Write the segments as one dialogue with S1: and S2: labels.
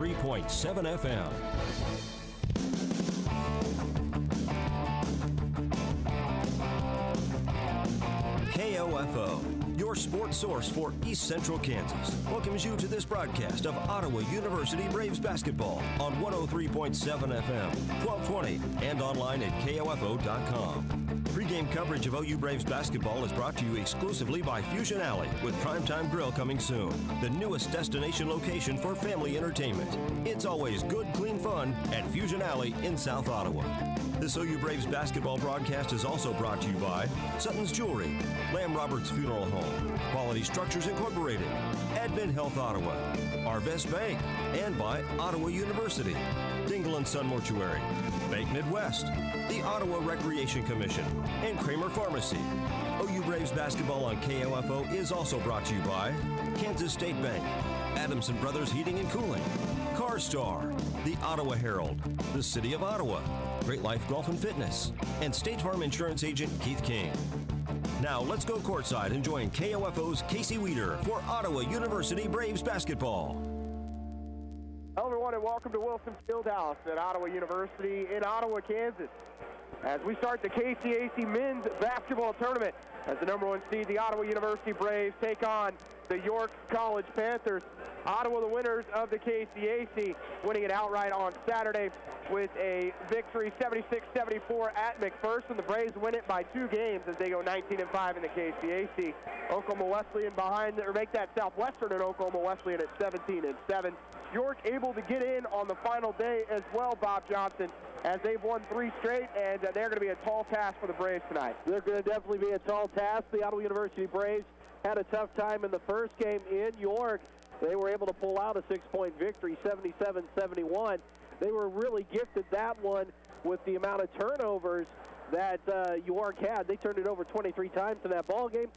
S1: 103.7 FM. KOFO, your sports source for East Central Kansas, welcomes you to this broadcast of Ottawa University Braves basketball on 103.7 FM, 1220, and online at KOFO.com. Pre-game coverage of OU Braves basketball is brought to you exclusively by Fusion Alley, with Primetime Grill coming soon, the newest destination location for family entertainment. It's always good, clean fun at Fusion Alley in South Ottawa. This OU Braves basketball broadcast is also brought to you by Sutton's Jewelry, Lamb Roberts Funeral Home, Quality Structures Incorporated, Advent Health Ottawa, Arvest Bank, and by Ottawa University, Dingle & Son Mortuary, Bank Midwest, the Ottawa Recreation Commission, and Kramer Pharmacy. OU Braves basketball on KOFO is also brought to you by Kansas State Bank, Adamson Brothers Heating and Cooling, CarStar, the Ottawa Herald, the City of Ottawa, Great Life Golf and Fitness, and State Farm Insurance Agent Keith King. Now let's go courtside and join KOFO's Casey Weeder for Ottawa University Braves basketball.
S2: Hello everyone and welcome to Wilson Fieldhouse at Ottawa University in Ottawa, Kansas. As we start the KCAC men's basketball tournament, as the number one seed, the Ottawa University Braves take on the York College Panthers. Ottawa, the winners of the KCAC, winning it outright on Saturday with a victory 76-74 at McPherson. The Braves win it by 2 games as they go 19-5 in the KCAC. Oklahoma Wesleyan behind, or make that Southwestern and Oklahoma Wesleyan at 17-7. York able to get in on the final day as well, Bob Johnson, as they've won 3 straight, and they're going to be a tall task for the Braves tonight.
S3: They're going to definitely be a tall task. The Ottawa University Braves had a tough time in the first game in York. They were able to pull out a 6-point victory, 77-71. They were really gifted that one with the amount of turnovers that York had. They turned it over 23 times in that ball game.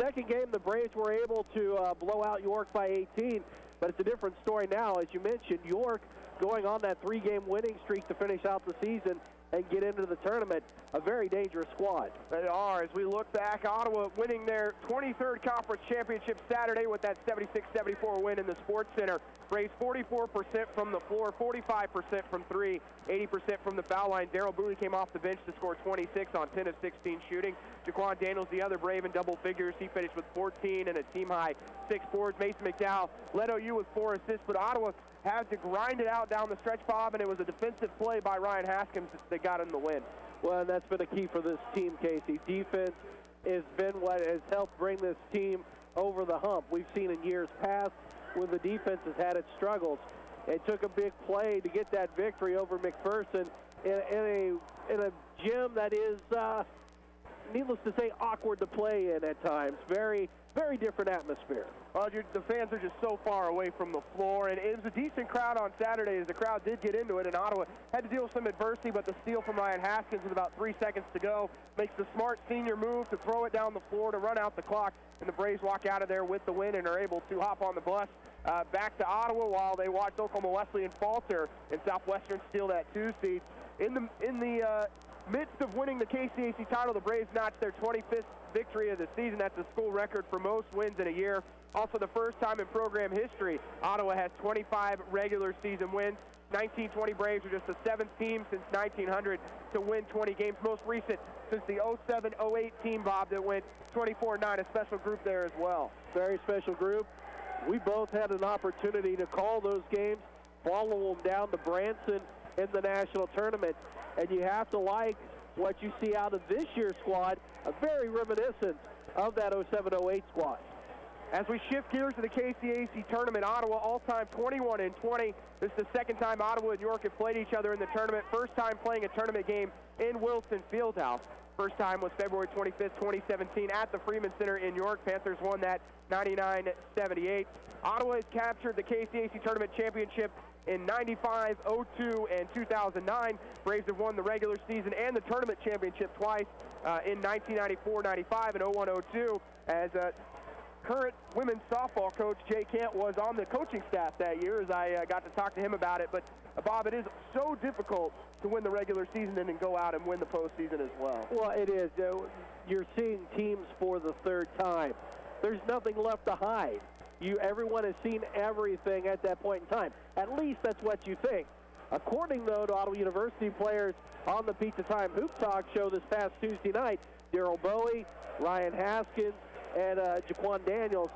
S3: Second game, the Braves were able to blow out York by 18, but it's a different story now. As you mentioned, York going on that 3-game winning streak to finish out the season and get into the tournament, a very dangerous squad.
S2: They are. As we look back, Ottawa winning their 23rd conference championship Saturday with that 76-74 win in the Sports Center. Braves 44% from the floor, 45% from 3, 80% from the foul line. Darrell Booney came off the bench to score 26 on 10 of 16 shooting. Jaquan Daniels, the other Brave, in double figures. He finished with 14 and a team-high 6 boards. Mason McDowell led OU with 4 assists, but Ottawa had to grind it out down the stretch, Bob, and it was a defensive play by Ryan Haskins that got him the win.
S3: Well, and that's been a key for this team, Casey. Defense has been what has helped bring this team over the hump. We've seen in years past when the defense has had its struggles. It took a big play to get that victory over McPherson in a gym that is, needless to say, awkward to play in at times. Very, very different atmosphere.
S2: Well, the fans are just so far away from the floor, and it was a decent crowd on Saturday as the crowd did get into it, and Ottawa had to deal with some adversity, but the steal from Ryan Haskins with about 3 seconds to go makes the smart senior move to throw it down the floor to run out the clock, and the Braves walk out of there with the win and are able to hop on the bus back to Ottawa while they watch Oklahoma Wesleyan falter and Southwestern steal that 2 seed. In the midst of winning the KCAC title, the Braves notched their 25th victory of the season. That's a school record for most wins in a year. Also the first time in program history, Ottawa has 25 regular season wins. 1920 Braves are just the 7th team since 1900 to win 20 games. Most recent since the 07-08 team, Bob, that went 24-9, a special group there as well.
S3: Very special group. We both had an opportunity to call those games, follow them down to Branson in the national tournament, and you have to like what you see out of this year's squad, a very reminiscent of that 07-08 squad.
S2: As we shift gears to the KCAC tournament, Ottawa all-time 21-20. This is the second time Ottawa and York have played each other in the tournament. First time playing a tournament game in Wilson Fieldhouse. First time was February 25th, 2017 at the Freeman Center in York. Panthers won that 99-78. Ottawa has captured the KCAC tournament championship in 95, 02, and 2009. Braves have won the regular season and the tournament championship twice in 1994, 95, and 01, 02, as current women's softball coach Jay Kent was on the coaching staff that year, as I got to talk to him about it. But, Bob, it is so difficult to win the regular season and then go out and win the postseason as well.
S3: Well, it is. You're seeing teams for the third time. There's nothing left to hide. Everyone has seen everything at that point in time. At least that's what you think. According, though, to Ottawa University players on the Pizza Time Hoop Talk show this past Tuesday night, Daryl Bowie, Ryan Haskins, and Jaquan Daniels,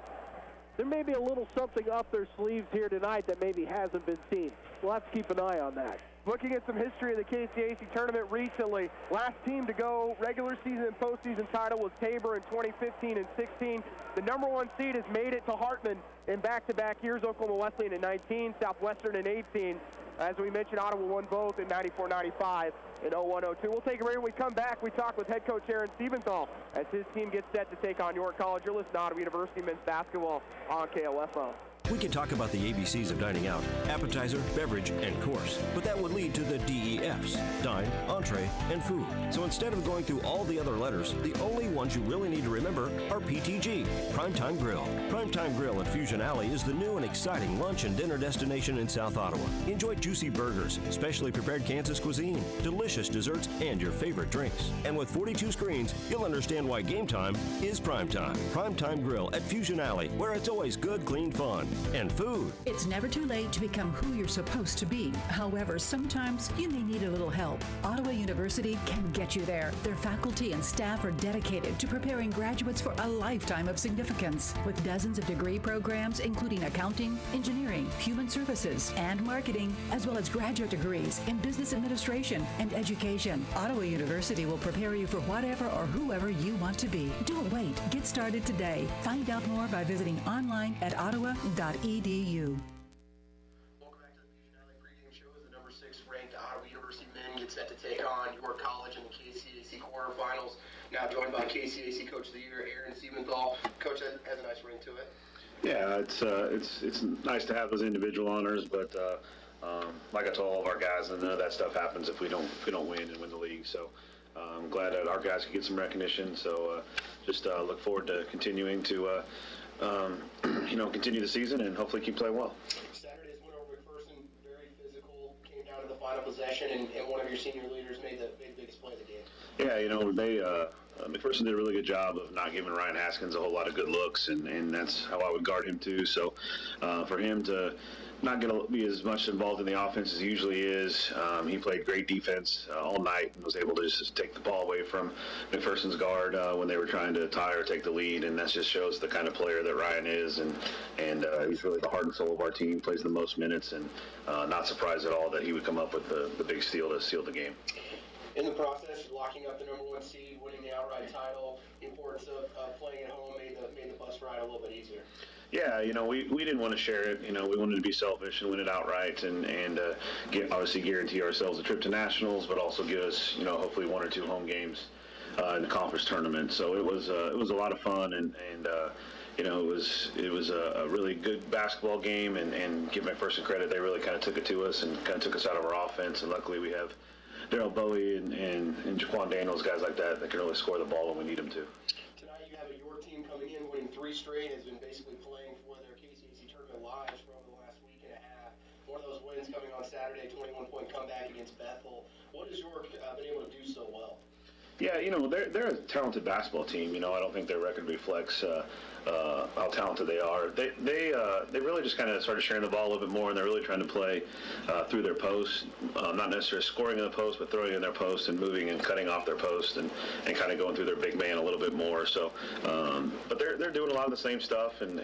S3: there may be a little something up their sleeves here tonight that maybe hasn't been seen. We'll have to keep an eye on that.
S2: Looking at some history of the KCAC tournament recently, last team to go regular season and postseason title was Tabor in 2015 and 16. The number 1 seed has made it to Hartman in back-to-back years, Oklahoma Wesleyan in 19, Southwestern in 18. As we mentioned, Ottawa won both in 94-95 and 01-02. We'll take a break. When we come back, we talk with head coach Aaron Siebenthal as his team gets set to take on York College. You're listening to Ottawa University men's basketball on KOFO.
S1: We can talk about the ABCs of dining out, appetizer, beverage, and course, but that would lead to the DEFs, dine, entree, and food. So instead of going through all the other letters, the only ones you really need to remember are PTG, Primetime Grill. Primetime Grill at Fusion Alley is the new and exciting lunch and dinner destination in South Ottawa. Enjoy juicy burgers, specially prepared Kansas cuisine, delicious desserts, and your favorite drinks. And with 42 screens, you'll understand why game time is primetime. Primetime Grill at Fusion Alley, where it's always good, clean fun. And food.
S4: It's never too late to become who you're supposed to be. However, sometimes you may need a little help. Ottawa University can get you there. Their faculty and staff are dedicated to preparing graduates for a lifetime of significance. With dozens of degree programs, including accounting, engineering, human services, and marketing, as well as graduate degrees in business administration and education, Ottawa University will prepare you for whatever or whoever you want to be. Don't wait. Get started today. Find out more by visiting online at ottawa.edu.
S5: Welcome back to the Fusion Alley pregame show as the number 6 ranked Ottawa University men get set to take on York College in the KCAC quarterfinals. Now joined by KCAC Coach of the Year, Aaron Siebenthal. Coach has a nice ring to it.
S6: Yeah, it's nice to have those individual honors, but like I told all of our guys, none of that stuff happens if we don't win and win the league. So I'm glad that our guys can get some recognition. So just look forward to continuing to continue the season and hopefully keep playing well.
S5: Saturday's win over McPherson, very physical, came down to the final possession, and one of your senior leaders made the biggest play of the game.
S6: Yeah, McPherson did a really good job of not giving Ryan Haskins a whole lot of good looks, and that's how I would guard him too. So for him to not going to be as much involved in the offense as he usually is. He played great defense all night and was able to just take the ball away from McPherson's guard when they were trying to tie or take the lead, and that just shows the kind of player that Ryan is, and he's really the heart and soul of our team, plays the most minutes, and not surprised at all that he would come up with the big steal to seal the game.
S5: In the process, locking up the number 1 seed, winning the outright title, the importance of playing at home made the bus ride a little bit easier.
S6: Yeah, we didn't want to share it. We wanted to be selfish and win it outright and obviously guarantee ourselves a trip to nationals, but also give us, hopefully 1 or 2 home games in the conference tournament. So it was a lot of fun, and it was a really good basketball game, and give McPherson credit, they really kind of took it to us and kind of took us out of our offense, and luckily we have Daryl Bowie and Jaquan Daniels, guys like that can really score the ball when we need them to.
S5: Tonight you have a York team coming in, winning 3 straight, has been basically playing for their KCAC tournament lives for over the last week and a half. One of those wins coming on Saturday, 21-point comeback against Bethel. What has York been able to do so well?
S6: Yeah, they're a talented basketball team. I don't think their record reflects how talented they are. They really just kind of started sharing the ball a little bit more, and they're really trying to play through their post, not necessarily scoring in the post, but throwing in their post and moving and cutting off their post and kind of going through their big man a little bit more. So, but they're doing a lot of the same stuff, and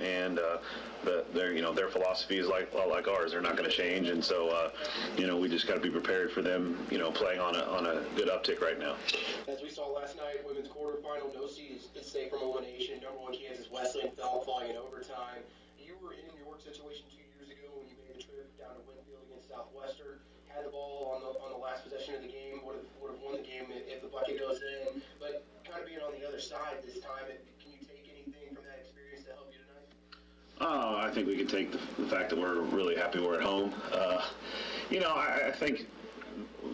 S6: their philosophy is like ours. They're not going to change, and so we just got to be prepared for them, playing on a good uptick right now.
S5: As we saw last night, women's quarterfinal, no seed is safe from elimination. Number 1 Kansas Wesleyan fell, falling in overtime. You were in New York situation 2 years ago when you made the trip down to Winfield against Southwestern. Had the ball on the last possession of the game. Would have won the game if the bucket goes in. But kind of being on the other side this time, can you take anything from that experience to help you tonight?
S6: I think we can take the fact that we're really happy we're at home. I think.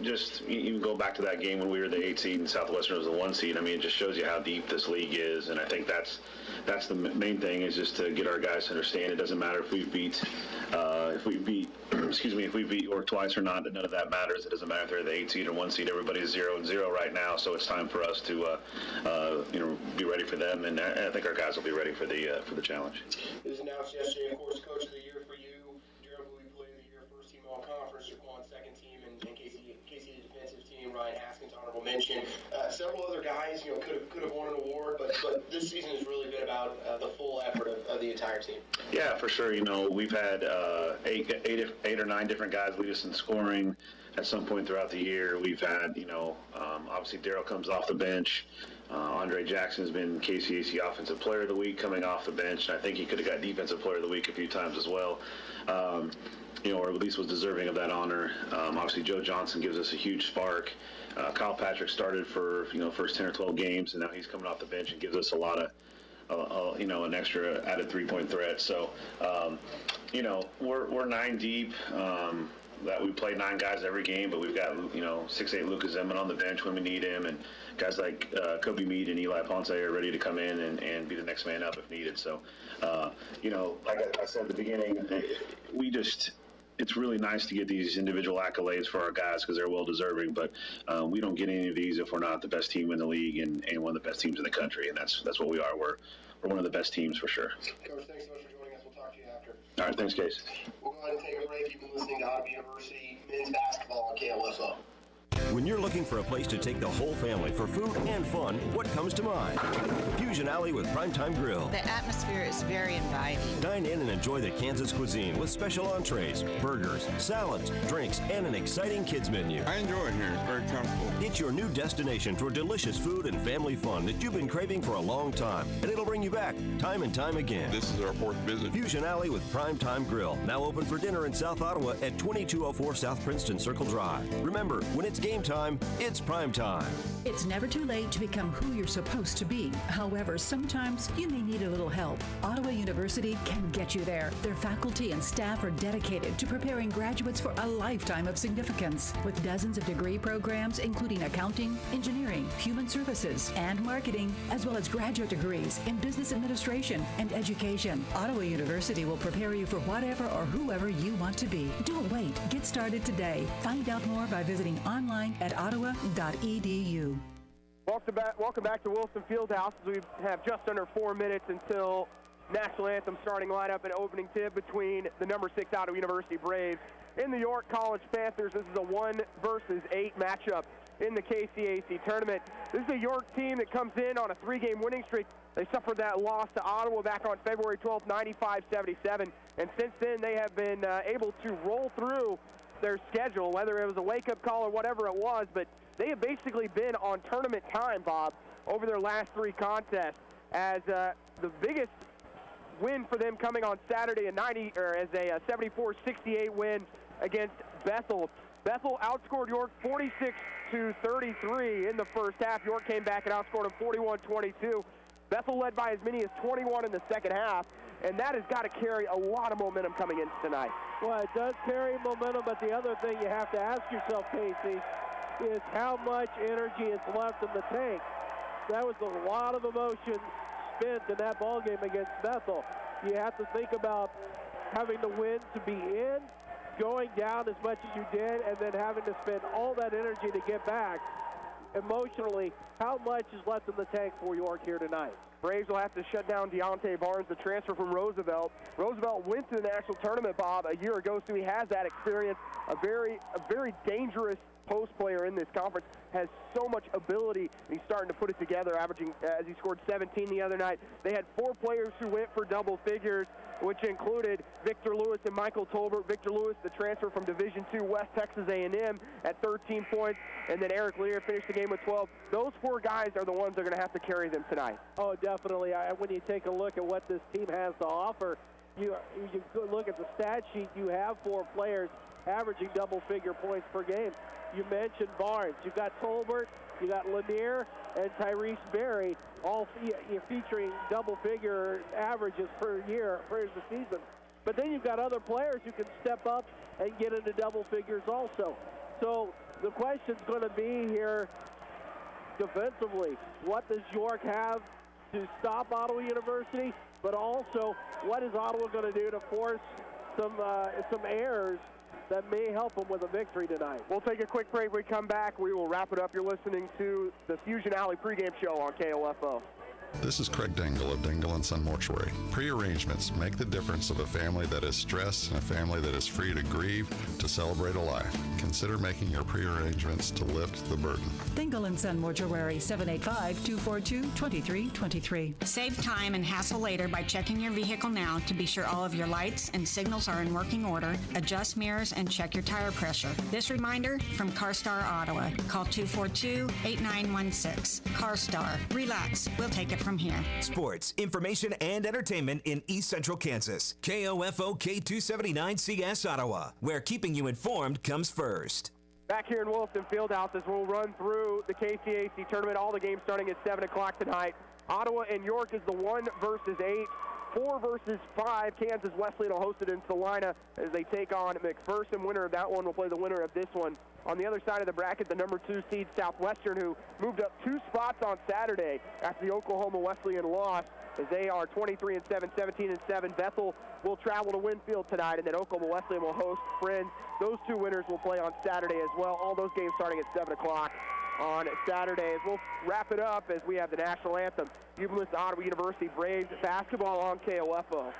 S6: Just you go back to that game when we were the 8 seed and Southwestern was the 1 seed. It just shows you how deep this league is, and I think that's that's the main thing, is just to get our guys to understand it doesn't matter if we beat if we beat York twice or not. None of that matters. It doesn't matter if they're the 8 seed or 1 seed. Everybody's 0-0 right now, so it's time for us to be ready for them, and I think our guys will be ready for the challenge.
S5: It was announced yesterday, of course, Coach of the Year for you, Durham Bowie Player of the Year, first team all conference, Jaquan second team, and Casey the defensive team, Ryan Haskins honorable mention. Several other guys, could have won an award, but this season has really been about the full effort of the entire team.
S6: Yeah, for sure. We've had 8 or 9 different guys lead us in scoring at some point throughout the year. We've had, obviously Daryl comes off the bench. Andre Jackson has been KCAC Offensive Player of the Week coming off the bench, and I think he could have got Defensive Player of the Week a few times as well. Or at least was deserving of that honor. Obviously, Joe Johnson gives us a huge spark. Kyle Patrick started for first 10 or 12 games, and now he's coming off the bench and gives us a lot of an extra added 3-point threat. So we're 9 deep. That we play 9 guys every game, but we've got 6'8" Lucas Zeman on the bench when we need him, and guys like Kobe Mead and Eli Ponce are ready to come in and be the next man up if needed. So like I said at the beginning, it's really nice to get these individual accolades for our guys because they're well deserving, but we don't get any of these if we're not the best team in the league and one of the best teams in the country, and that's what we are. We're one of the best teams for sure.
S5: Coach, thanks so much for joining us. We'll talk to you after.
S6: All right, thanks, Case.
S5: We'll go ahead and take a break. You've been listening to Ottawa University men's basketball on KLFO.
S1: When you're looking for a place to take the whole family for food and fun, what comes to mind? Fusion Alley with Primetime Grill.
S7: The atmosphere is very inviting.
S1: Dine in and enjoy the Kansas cuisine with special entrees, burgers, salads, drinks, and an exciting kids menu.
S8: I enjoy it here. It's very comfortable.
S1: It's your new destination for delicious food and family fun that you've been craving for a long time, and it'll bring you back time and time again.
S8: This is our 4th visit.
S1: Fusion Alley with Primetime Grill, now open for dinner in South Ottawa at 2204 South Princeton Circle Drive. Remember, when it's game time, it's prime time.
S4: It's never too late to become who you're supposed to be. However, sometimes you may need a little help. Ottawa University can get you there. Their faculty and staff are dedicated to preparing graduates for a lifetime of significance. With dozens of degree programs, including accounting, engineering, human services, and marketing, as well as graduate degrees in business administration and education, Ottawa University will prepare you for whatever or whoever you want to be. Don't wait. Get started today. Find out more by visiting online at ottawa.edu.
S2: Welcome back to Wilson Fieldhouse as we have just under 4 minutes until National Anthem starting lineup and opening tip between the number 6 Ottawa University Braves and the York College Panthers. This is a 1 versus 8 matchup in the KCAC tournament. This is a York team that comes in on a 3-game winning streak. They suffered that loss to Ottawa back on February 12th, 95-77, and since then they have been able to roll through their schedule, whether it was a wake-up call or whatever it was, but they have basically been on tournament time, Bob, over their last 3 contests, as the biggest win for them coming on Saturday as a 74-68 win against Bethel. Bethel outscored York 46-33 in the first half. York came back and outscored them 41-22. Bethel led by as many as 21 in the second half, and that has got to carry a lot of momentum coming into tonight.
S3: Well, it does carry momentum, but the other thing you have to ask yourself, Casey, is how much energy is left in the tank. That was a lot of emotion spent in that ball game against Bethel. You have to think about having the win to be in, going down as much as you did, and then having to spend all that energy to get back. Emotionally, how much is left in the tank for York here tonight?
S2: Braves will have to shut down Deontay Barnes, the transfer from Roosevelt. Roosevelt went to the national tournament, Bob, a year ago, so he has that experience. A very dangerous post player in this conference, has so much ability, and he's starting to put it together, averaging, as he scored 17 the other night. They had 4 players who went for double figures, which included Victor Lewis and Michael Tolbert. Victor Lewis, the transfer from Division II West Texas A&M, at 13 points, and then Eric Lear finished the game with 12. Those 4 guys are the ones that are going to have to carry them tonight.
S3: Oh, definitely. When you take a look at what this team has to offer, you look at the stat sheet, you have 4 players averaging double-figure points per game. You mentioned Barnes. You've got Tolbert, you got Lanier, and Tyrese Berry, all featuring double-figure averages per year for the season. But then you've got other players who can step up and get into double figures also. So the question's going to be here defensively, what does York have to stop Ottawa University, but also what is Ottawa going to do to force some errors that may help them with a victory tonight.
S2: We'll take a quick break. When we come back, we will wrap it up. You're listening to the Fusion Alley pregame show on KOFO.
S9: This is Craig Dingle of Dingle & Son Mortuary. Pre-arrangements make the difference of a family that is stressed and a family that is free to grieve, to celebrate a life. Consider making your pre-arrangements to lift the burden.
S4: Dingle & Son Mortuary, 785-242-2323.
S10: Save time and hassle later by checking your vehicle now to be sure all of your lights and signals are in working order, adjust mirrors, and check your tire pressure. This reminder from CarStar Ottawa. Call 242-8916. CarStar. Relax. We'll take it from here.
S11: Sports, information, and entertainment in East Central Kansas. KOFO K279CS Ottawa, where keeping you informed comes first.
S2: Back here in Wilson Fieldhouse as we'll run through the KCAC tournament. All the games starting at 7 o'clock tonight. Ottawa and York is the 1 versus 8. 4 versus 5. Kansas Wesleyan will host it in Salina as they take on McPherson. Winner of that one will play the winner of this one. On the other side of the bracket, the number 2 seed Southwestern, who moved up 2 spots on Saturday after the Oklahoma Wesleyan loss, as they are 23-7, 17-7. Bethel will travel to Winfield tonight, and then Oklahoma Wesleyan will host Friends. Those 2 winners will play on Saturday as well. All those games starting at 7 o'clock on Saturday. As we'll wrap it up as we have the national anthem. You've listened to Ottawa University Braves basketball on KOFO.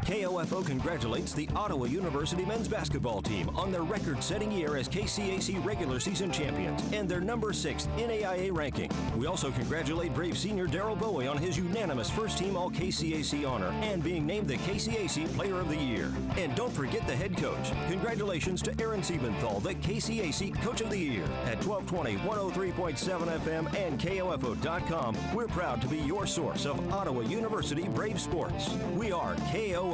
S1: KOFO congratulates the Ottawa University men's basketball team on their record-setting year as KCAC regular season champions and their number 6th NAIA ranking. We also congratulate Brave senior Darryl Bowie on his unanimous first-team All-KCAC honor and being named the KCAC Player of the Year. And don't forget the head coach. Congratulations to Aaron Siebenthal, the KCAC Coach of the Year. At 1220, 103.7 FM, and KOFO.com, we're proud to be your source of Ottawa University Brave sports. We are KOFO.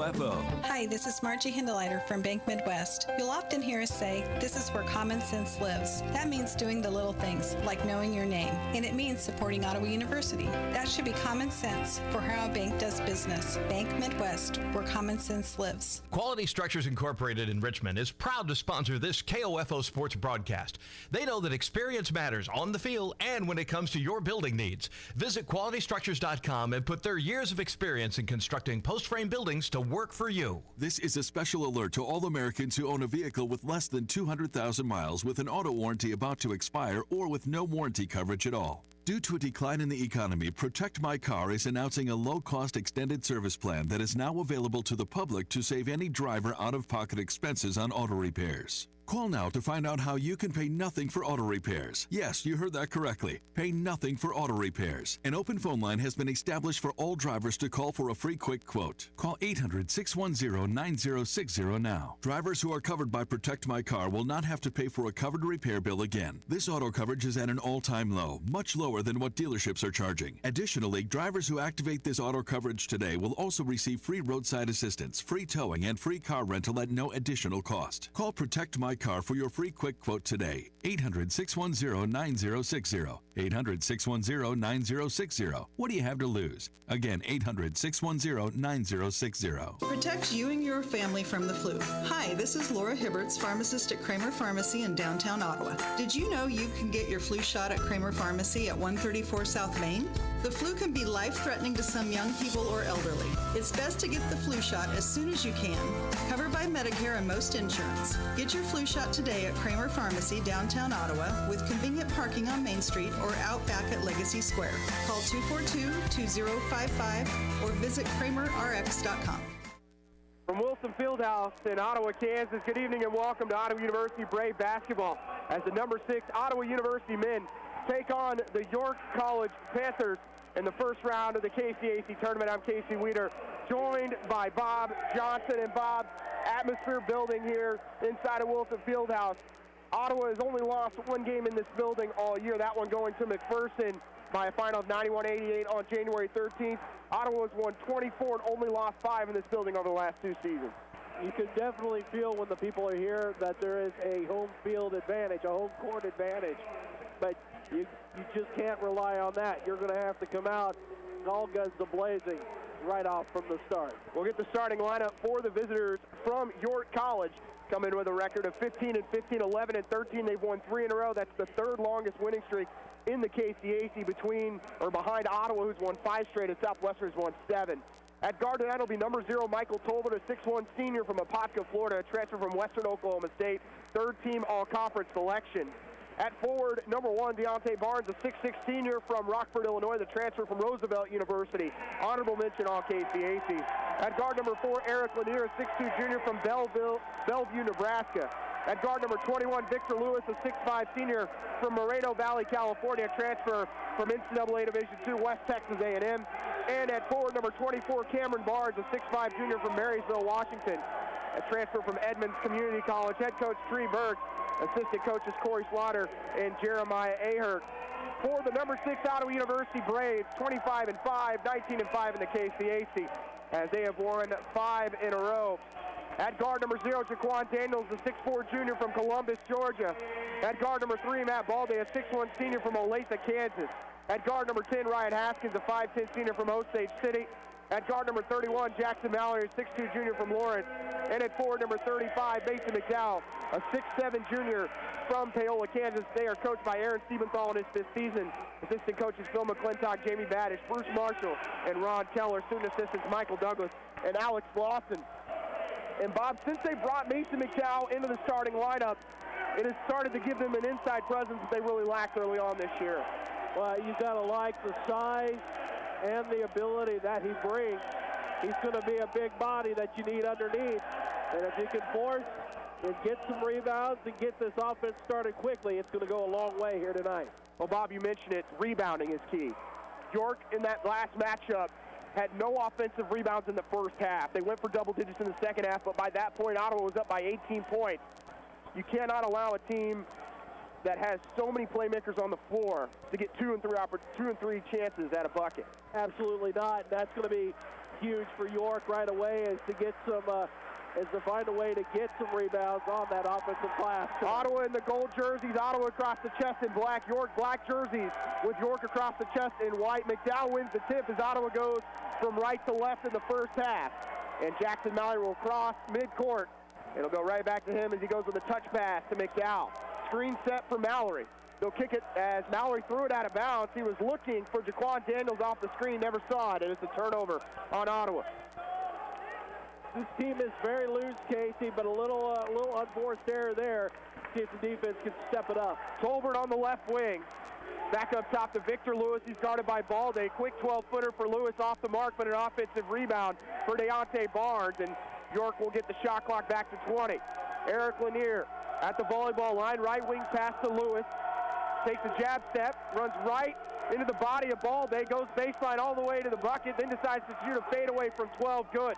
S12: Hi, this is Margie Hindeleiter from Bank Midwest. You'll often hear us say, this is where common sense lives. That means doing the little things, like knowing your name. And it means supporting Ottawa University. That should be common sense for how a bank does business. Bank Midwest, where common sense lives.
S13: Quality Structures Incorporated in Richmond is proud to sponsor this KOFO sports broadcast. They know that experience matters on the field and when it comes to your building needs. Visit QualityStructures.com and put their years of experience in constructing post-frame buildings to work for you.
S14: This is a special alert to all Americans who own a vehicle with less than 200,000 miles with an auto warranty about to expire or with no warranty coverage at all. Due to a decline in the economy, Protect My Car is announcing a low-cost extended service plan that is now available to the public to save any driver out-of-pocket expenses on auto repairs. Call now to find out how you can pay nothing for auto repairs. Yes, you heard that correctly. Pay nothing for auto repairs. An open phone line has been established for all drivers to call for a free quick quote. Call 800-610-9060 now. Drivers who are covered by Protect My Car will not have to pay for a covered repair bill again. This auto coverage is at an all-time low, much lower than what dealerships are charging. Additionally, drivers who activate this auto coverage today will also receive free roadside assistance, free towing, and free car rental at no additional cost. Call Protect My Car for your free quick quote today. 800-610-9060. 800-610-9060. What do you have to lose? Again, 800-610-9060.
S15: Protect you and your family from the flu. Hi, this is Laura Hibberts, pharmacist at Kramer Pharmacy in downtown Ottawa. Did you know you can get your flu shot at Kramer Pharmacy at 134 South Main? The flu can be life-threatening to some young people or elderly. It's best to get the flu shot as soon as you can. Covered by Medicare and most insurance. Get your flu shot today at Kramer Pharmacy, downtown Ottawa, with convenient parking on Main Street or out back at Legacy Square. Call 242-2055 or visit KramerRx.com.
S2: From Wilson Fieldhouse in Ottawa, Kansas, good evening and welcome to Ottawa University Brave basketball as the number 6 Ottawa University men take on the York College Panthers in the first round of the KCAC tournament. I'm Casey Weeder, joined by Bob Johnson. And Bob, atmosphere building here inside of Wilson Fieldhouse. Ottawa has only lost 1 game in this building all year, that one going to McPherson by a final of 91-88 on January 13th. Ottawa has won 24 and only lost 5 in this building over the last 2 seasons.
S3: You can definitely feel when the people are here that there is a home field advantage, a home court advantage. But you just can't rely on that. You're going to have to come out all guns a-blazing right off from the start.
S2: We'll get the starting lineup for the visitors from York College. come in with a record of 15-15, 11-13. They've won 3 in a row. That's the third longest winning streak in the KCAC behind Ottawa, who's won 5 straight, and Southwestern has won 7. At guard tonight will be number 0, Michael Tolbert, a 6'1 senior from Apopka, Florida, a transfer from Western Oklahoma State, third-team all-conference selection. At forward, number 1, Deontay Barnes, a 6'6 senior from Rockford, Illinois, the transfer from Roosevelt University. Honorable mention all KCAC. At guard number 4, Eric Lanier, a 6'2 junior from Bellevue, Nebraska. At guard number 21, Victor Lewis, a 6'5 senior from Moreno Valley, California, transfer from NCAA Division II, West Texas A&M. And at forward number 24, Cameron Barnes, a 6'5 junior from Marysville, Washington, a transfer from Edmonds Community College. Head coach Tree Burke, assistant coaches Corey Slaughter and Jeremiah Ahert. For the number 6 Ottawa University Braves, 25-5, 19-5 in the KCAC, as they have won 5 in a row. At guard number 0, Jaquan Daniels, a 6'4 junior from Columbus, Georgia. At guard number 3, Matt Balde, a 6'1 senior from Olathe, Kansas. At guard number 10, Ryan Haskins, a 5'10 senior from Osage City. At guard number 31, Jackson Mallory, a 6'2 junior from Lawrence. And at forward number 35, Mason McDowell, a 6'7 junior from Paola, Kansas. They are coached by Aaron Siebenthal in his 5th season. Assistant coaches Phil McClintock, Jamie Badish, Bruce Marshall, and Ron Keller. Student assistants Michael Douglas and Alex Blosson. And Bob, since they brought Mason McDowell into the starting lineup, it has started to give them an inside presence that they really lacked early on this year.
S3: Well, you've got to like the size and the ability that he brings. He's going to be a big body that you need underneath. And if you can force and get some rebounds and get this offense started quickly, it's going to go a long way here tonight.
S2: Well, Bob, you mentioned it. Rebounding is key. York, in that last matchup, had no offensive rebounds in the first half. They went for double digits in the second half, but by that point, Ottawa was up by 18 points. You cannot allow a team that has so many playmakers on the floor to get 2 and 3 chances at a bucket.
S3: Absolutely not. That's going to be huge for York right away, is to find a way to get some rebounds on that offensive glass.
S2: Ottawa in the gold jerseys, Ottawa across the chest in black, York black jerseys with York across the chest in white. McDowell wins the tip as Ottawa goes from right to left in the first half. And Jackson Mallory will cross midcourt. It'll go right back to him as he goes with a touch pass to McDowell. Screen set for Mallory. They'll kick it as Mallory threw it out of bounds. He was looking for Jaquan Daniels off the screen, never saw it, and it's a turnover on Ottawa.
S3: This team is very loose, Casey, but a little unforced error there. See if the defense can step it up.
S2: Tolbert on the left wing. Back up top to Victor Lewis. He's guarded by Balde. Quick 12-footer for Lewis off the mark, but an offensive rebound for Deontay Barnes, and York will get the shot clock back to 20. Eric Lanier at the volleyball line. Right wing pass to Lewis. Takes a jab step, runs right into the body of Balde, goes baseline all the way to the bucket, then decides to shoot a fadeaway from 12. Good.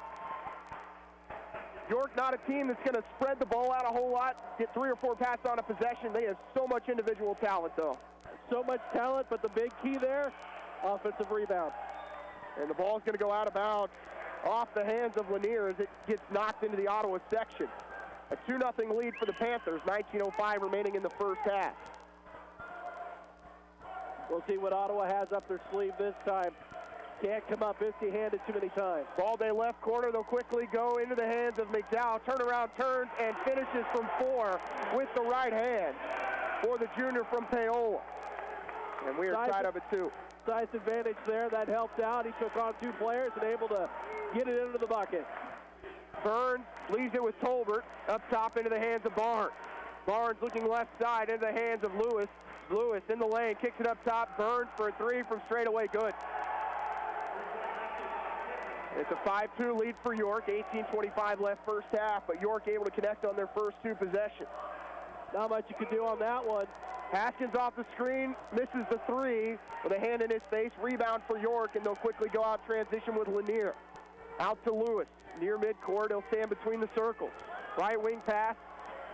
S2: York not a team that's going to spread the ball out a whole lot, get 3 or 4 passes on a possession. They have so much individual talent, though.
S3: So much talent, but the big key there, offensive rebound.
S2: And the ball's going to go out of bounds off the hands of Lanier as it gets knocked into the Ottawa section. A 2-0 lead for the Panthers, 19:05 remaining in the first half.
S3: We'll see what Ottawa has up their sleeve this time. Can't come up empty-handed too many times.
S2: Balde left corner. They'll quickly go into the hands of McDowell. Turnaround, turns, and finishes from 4 with the right hand for the junior from Paola. And we are tied of it, too.
S3: Size advantage there. That helped out. He took on 2 players and able to get it into the bucket.
S2: Burns leaves it with Tolbert. Up top into the hands of Barnes. Barnes looking left side into the hands of Lewis. Lewis in the lane, kicks it up top. Burns for a 3 from straight away. Good. It's a 5-2 lead for York. 18:25 left first half, but York able to connect on their first 2 possessions.
S3: Not much you can do on that one.
S2: Haskins off the screen, misses the 3 with a hand in his face. Rebound for York, and they'll quickly go out transition with Lanier. Out to Lewis, near midcourt. He'll stand between the circles. Right wing pass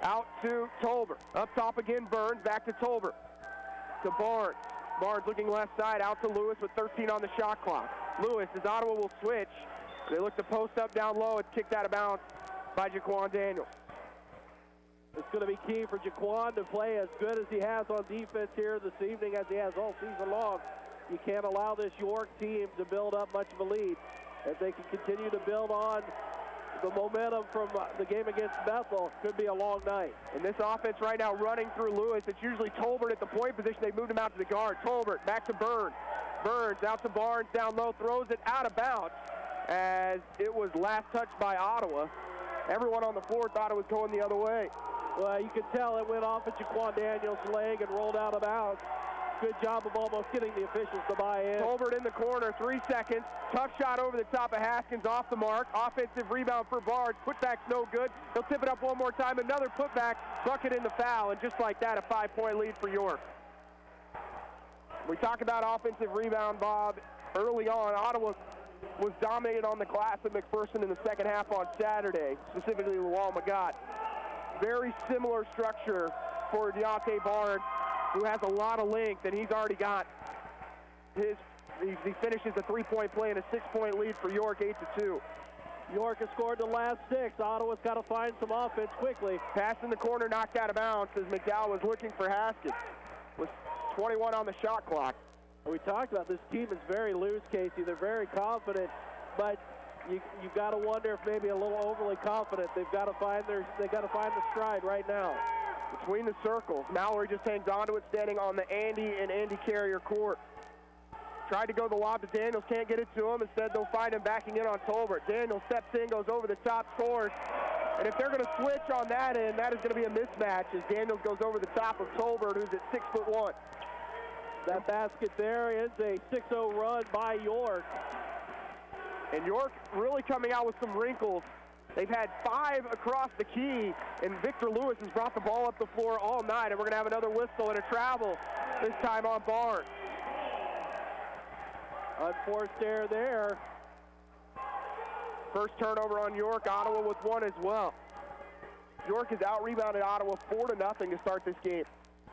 S2: out to Tolbert. Up top again, Burns. Back to Tolbert. To Barnes. Barnes looking left side, out to Lewis with 13 on the shot clock. Lewis, as Ottawa will switch. They look to post up down low. It's kicked out of bounds by Jaquan Daniels.
S3: It's going to be key for Jaquan to play as good as he has on defense here this evening, as he has all season long. You can't allow this York team to build up much of a lead. If they can continue to build on the momentum from the game against Bethel. Could be a long night.
S2: And this offense right now running through Lewis. It's usually Tolbert at the point position. They moved him out to the guard. Tolbert back to Burns. Burns out to Barnes, down low, throws it out of bounds as it was last touched by Ottawa. Everyone on the floor thought it was going the other way.
S3: Well, you could tell it went off at Jaquan Daniels' leg and rolled out of bounds. Good job of almost getting the officials to buy in.
S2: Tolbert in the corner, 3 seconds. Tough shot over the top of Haskins, off the mark. Offensive rebound for Barnes. Putback's no good. He'll tip it up one more time. Another putback, bucket in the foul, and just like that, a 5-point lead for York. We talk about offensive rebound, Bob. Early on, Ottawa was dominated on the glass at McPherson in the second half on Saturday, specifically Luol Magat. Very similar structure for Deontay Barnes, who has a lot of length, and he's already got his, he finishes a 3-point play and a 6-point lead for York, 8-2.
S3: York has scored the last 6. Ottawa's got to find some offense quickly.
S2: Pass in the corner, knocked out of bounds as McDowell was looking for Haskins. With 21 on the shot clock.
S3: We talked about this team is very loose, Casey. They're very confident, but you've got to wonder if maybe a little overly confident. They've got to find the stride right now.
S2: Between the circles, Mallory just hangs onto it, standing on the Andy and Andy Carrier court. Tried to go the lob to Daniels, can't get it to him. Instead, they'll find him backing in on Tolbert. Daniels steps in, goes over the top, scores. And if they're going to switch on that end, that is going to be a mismatch as Daniels goes over the top of Tolbert, who's at 6'1".
S3: That basket there is a 6-0 run by York.
S2: And York really coming out with some wrinkles. They've had 5 across the key, and Victor Lewis has brought the ball up the floor all night, and we're going to have another whistle and a travel, this time on Barnes.
S3: Unforced error there.
S2: First turnover on York, Ottawa with 1 as well. York has out-rebounded Ottawa 4-0 to start this game.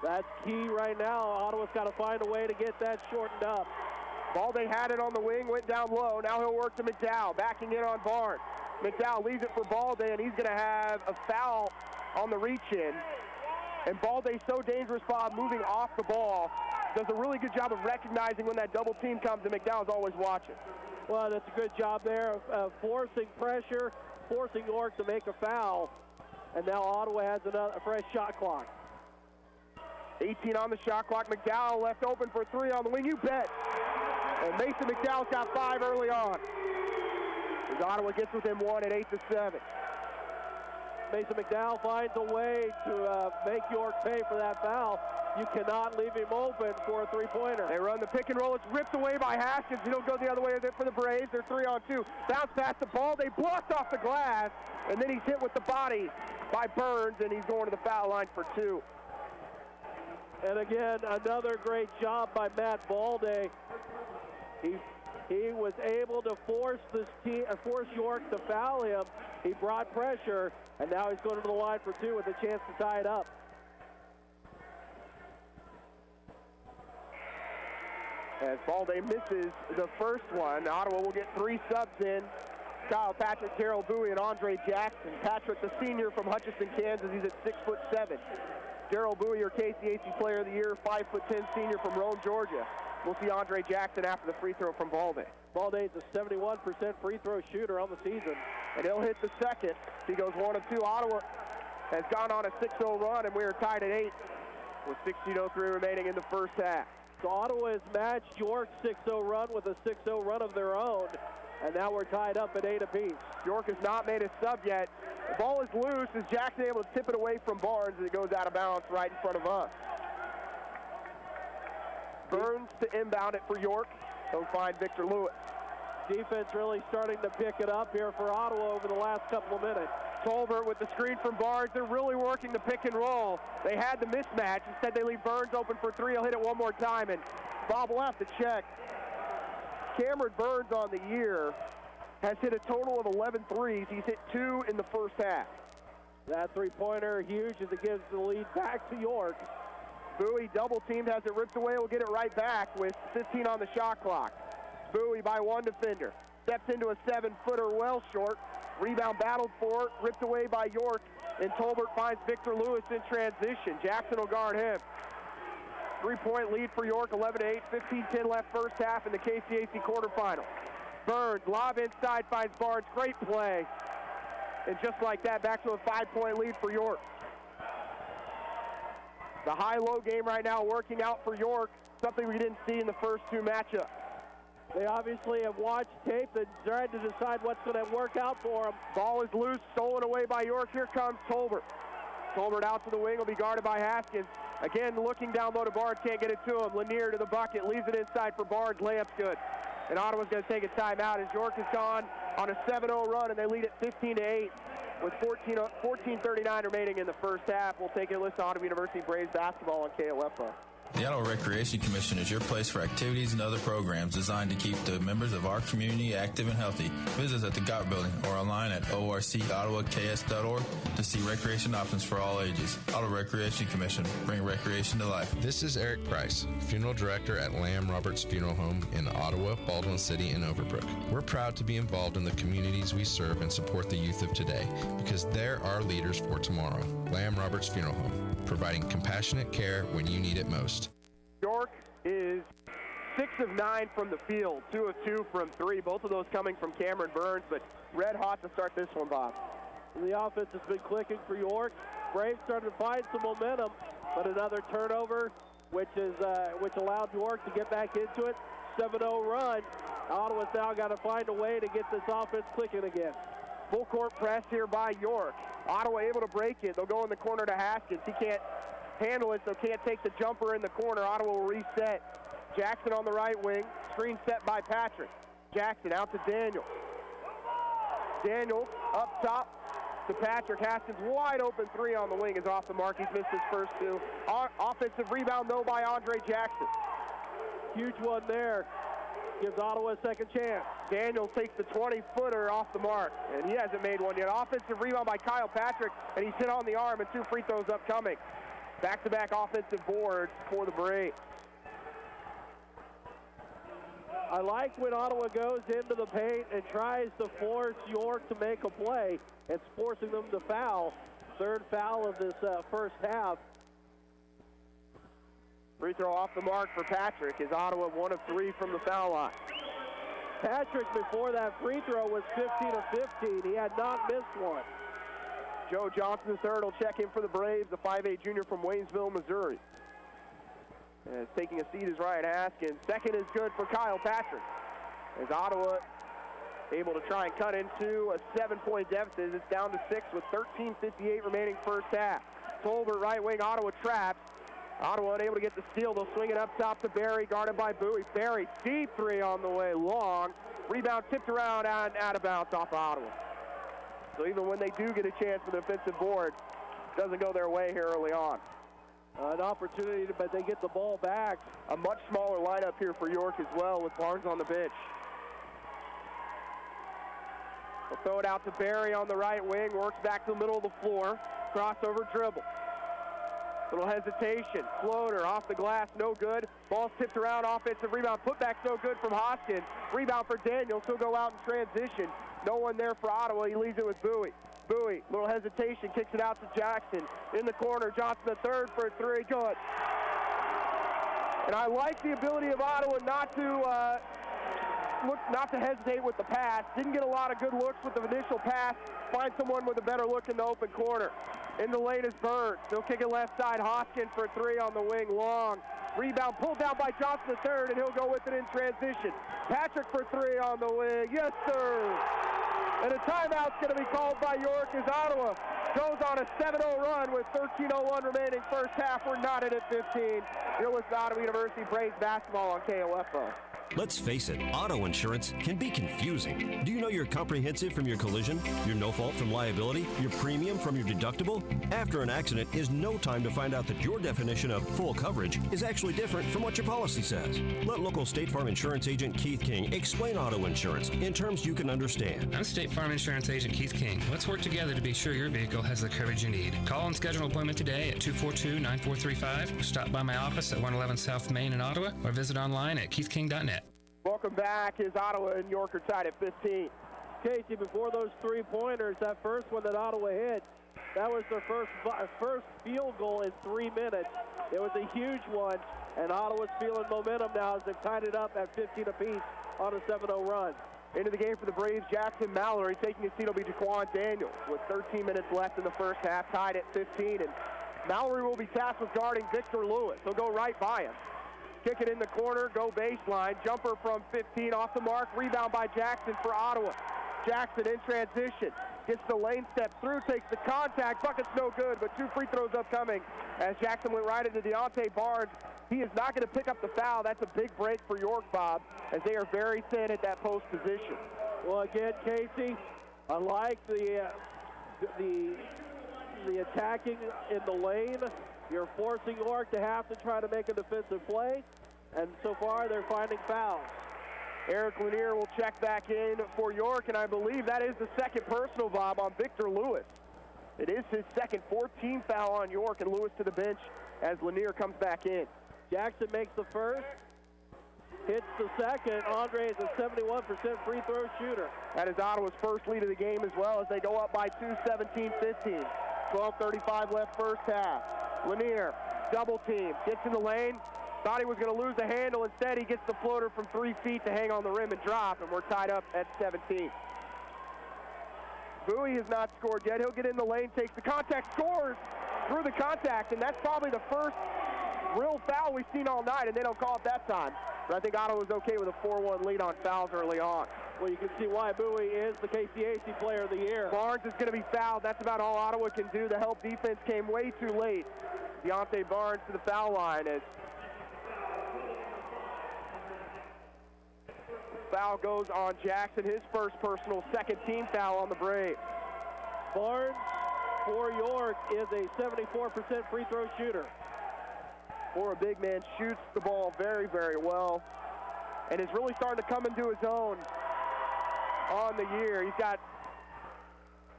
S3: That's key right now. Ottawa's got to find a way to get that shortened up.
S2: Balde had it on the wing, went down low. Now he'll work to McDowell, backing in on Barnes. McDowell leaves it for Balde, and he's going to have a foul on the reach-in. And Balde's so dangerous, Bob, moving off the ball. Does a really good job of recognizing when that double team comes, and McDowell's always watching.
S3: Well, that's a good job there of forcing pressure, forcing York to make a foul. And now Ottawa has a fresh shot clock.
S2: 18 on the shot clock. McDowell left open for 3 on the wing. You bet. And Mason McDowell's got 5 early on. As Ottawa gets within 1 at 8-7.
S3: Mason McDowell finds a way to make York pay for that foul. You cannot leave him open for a 3-pointer.
S2: They run the pick and roll. It's ripped away by Haskins. He'll go the other way for the Braves. They're 3-on-2. Bounce past the ball. They blocked off the glass. And then he's hit with the body by Burns, and he's going to the foul line for 2.
S3: And again, another great job by Matt Balde. He was able to force York to foul him. He brought pressure, and now he's going to the line for 2 with a chance to tie it up.
S2: As Balde misses the first one, Ottawa will get 3 subs in. Kyle Patrick, Darrell Bowie, and Andre Jackson. Patrick, the senior from Hutchinson, Kansas, he's at 6'7". Darrell Bowie, your KCAC Player of the Year, 5'10" senior from Rome, Georgia. We'll see Andre Jackson after the free throw from Balde.
S3: Balde's a 71% free throw shooter on the season.
S2: And he'll hit the second. He goes 1 of 2. Ottawa has gone on a 6-0 run, and we are tied at 8 with 16:03 remaining in the first half.
S3: So Ottawa has matched York's 6-0 run with a 6-0 run of their own. And now we're tied up at 8 apiece.
S2: York has not made a sub yet. The ball is loose as Jackson able to tip it away from Barnes as it goes out of bounds right in front of us. Burns to inbound it for York. He'll find Victor Lewis.
S3: Defense really starting to pick it up here for Ottawa over the last couple of minutes.
S2: Tolbert with the screen from Barnes. They're really working the pick and roll. They had the mismatch. Instead, they leave Burns open for 3. He'll hit it one more time, and Bob will have to check. Cameron Burns on the year has hit a total of 11 threes. He's hit 2 in the first half.
S3: That 3-pointer huge as it gives the lead back to York.
S2: Bowie double teamed, has it ripped away. We'll get it right back with 15 on the shot clock. Bowie by 1 defender. Steps into a 7-footer well short. Rebound battled for, ripped away by York. And Tolbert finds Victor Lewis in transition. Jackson will guard him. 3-point lead for York, 11-8, 15-10 left first half in the KCAC quarterfinal. Burns, lob inside, finds Barnes. Great play. And just like that, back to a 5-point lead for York. The high-low game right now working out for York, something we didn't see in the first two matchups.
S3: They obviously have watched tape and tried to decide what's going to work out for them.
S2: Ball is loose, stolen away by York. Here comes Tolbert. Tolbert out to the wing, will be guarded by Haskins. Again, looking down low to Barnes, can't get it to him. Lanier to the bucket, leaves it inside for Barnes. Layup's good. And Ottawa's going to take a timeout as York has gone on a 7-0 run, and they lead at 15-8 with 14:39 remaining in the first half. We'll take a listen to Ottawa University Braves basketball on KOFO.
S16: The Ottawa Recreation Commission is your place for activities and other programs designed to keep the members of our community active and healthy. Visit us at the GOT building or online at orcottawas.org to see recreation options for all ages. Ottawa Recreation Commission, bring recreation to life.
S17: This is Eric Price, Funeral Director at Lamb Roberts Funeral Home in Ottawa, Baldwin City, and Overbrook. We're proud to be involved in the communities we serve and support the youth of today because they're our leaders for tomorrow. Lamb Roberts Funeral Home, providing compassionate care when you need it most.
S2: York is 6 of 9 from the field, 2 of 2 from 3. Both of those coming from Cameron Burns, but red hot to start this one, Bob.
S3: The offense has been clicking for York. Braves started to find some momentum, but another turnover, which allowed York to get back into it. 7-0 run. Ottawa's now got to find a way to get this offense clicking again.
S2: Full court press here by York. Ottawa able to break it. They'll go in the corner to Haskins. He can't handle it, so can't take the jumper in the corner. Ottawa will reset. Jackson on the right wing. Screen set by Patrick. Jackson out to Daniel. Daniel up top to Patrick. Haskins wide open 3 on the wing is off the mark. He's missed his first 2. Offensive rebound, though, by Andre Jackson.
S3: Huge one there. Gives Ottawa a second chance.
S2: Daniel takes the 20-footer off the mark, and he hasn't made one yet. Offensive rebound by Kyle Patrick, and he's hit on the arm, and 2 free throws upcoming. Back-to-back offensive boards for the Braves.
S3: I like when Ottawa goes into the paint and tries to force York to make a play. It's forcing them to foul. 3rd foul of this first half.
S2: Free throw off the mark for Patrick as Ottawa 1 of 3 from the foul line.
S3: Patrick, before that free throw, was 15 of 15. He had not missed one.
S2: Joe Johnson III will check in for the Braves, the 5'8 junior from Waynesville, Missouri. And taking a seat is Ryan Haskins. Second is good for Kyle Patrick. As Ottawa able to try and cut into a 7-point deficit. It's down to 6 with 13:58 remaining first half. Tolbert right wing, Ottawa trapped. Ottawa unable to get the steal. They'll swing it up top to Barry, guarded by Bowie. Barry, deep 3 on the way, long. Rebound tipped around and out of bounds off of Ottawa. So even when they do get a chance for the offensive board, it doesn't go their way here early on.
S3: An opportunity, but they get the ball back.
S2: A much smaller lineup here for York as well, with Barnes on the bench. They'll throw it out to Barry on the right wing, works back to the middle of the floor. Crossover dribble. Little hesitation, floater off the glass, no good. Ball's tipped around, offensive rebound, putback's no good from Hoskins. Rebound for Daniels, he'll go out in transition. No one there for Ottawa, he leaves it with Bowie. Bowie, little hesitation, kicks it out to Jackson. In the corner, Johnson the 3rd for 3, good. And I like the ability of Ottawa not to hesitate with the pass. Didn't get a lot of good looks with the initial pass. Find someone with a better look in the open corner. In the lane is Burns. They'll kick it left side. Hoskins for 3 on the wing, long. Rebound pulled down by Johnson the 3rd, and he'll go with it in transition. Patrick for 3 on the wing, yes sir. And a timeout's going to be called by York as Ottawa goes on a 7-0 run with 13:01 remaining first half. We're knotted at 15. You're with Ottawa University Braves basketball on KOFO.
S1: Let's face it, auto insurance can be confusing. Do you know your comprehensive from your collision, your no-fault from liability, your premium from your deductible? After an accident is no time to find out that your definition of full coverage is actually different from what your policy says. Let local State Farm Insurance Agent Keith King explain auto insurance in terms you can understand.
S18: I'm State Farm Insurance Agent Keith King. Let's work together to be sure your vehicle has the coverage you need. Call and schedule an appointment today at 242-9435. Stop by my office at 111 South Main in Ottawa or visit online at keithking.net.
S2: Welcome back as Ottawa and York are tied at 15.
S3: Casey, before those 3-pointers, that first one that Ottawa hit, that was their first field goal in 3 minutes. It was a huge one, and Ottawa's feeling momentum now as they've tied it up at 15 apiece on a 7-0 run.
S2: Into the game for the Braves, Jackson Mallory. Taking his seat will be Jaquan Daniels with 13 minutes left in the first half, tied at 15. And Mallory will be tasked with guarding Victor Lewis. He'll go right by him. Kick it in the corner, go baseline. Jumper from 15 off the mark. Rebound by Jackson for Ottawa. Jackson in transition. Gets the lane, steps through, takes the contact. Bucket's no good, but 2 free throws upcoming as Jackson went right into Deontay Barnes. He is not going to pick up the foul. That's a big break for York, Bob, as they are very thin at that post position.
S3: Well, again, Casey, I like the attacking in the lane. You're forcing York to have to try to make a defensive play, and so far they're finding fouls.
S2: Eric Lanier will check back in for York, and I believe that is the second personal, Bob, on Victor Lewis. It is his second, 14th foul on York, and Lewis to the bench as Lanier comes back in.
S3: Jackson makes the first, hits the second. Andre is a 71% free throw shooter.
S2: That is Ottawa's first lead of the game as well, as they go up by 2, 17-15. 12:35 left first half. Lanier, double team, gets in the lane. Thought he was going to lose the handle. Instead, he gets the floater from 3 feet to hang on the rim and drop, and we're tied up at 17. Bowie has not scored yet. He'll get in the lane, takes the contact, scores through the contact, and that's probably the first real foul we've seen all night, and they don't call it that time. But I think Ottawa's okay with a 4-1 lead on fouls early on.
S3: Well, you can see why Bowie is the KCAC Player of the Year.
S2: Barnes is going to be fouled. That's about all Ottawa can do. The help defense came way too late. Deontay Barnes to the foul line as foul goes on Jackson, his first personal, second team foul on the Braves.
S3: Barnes for York is a 74% free throw shooter.
S2: For a big man, shoots the ball very, very well, and is really starting to come into his own on the year. He's got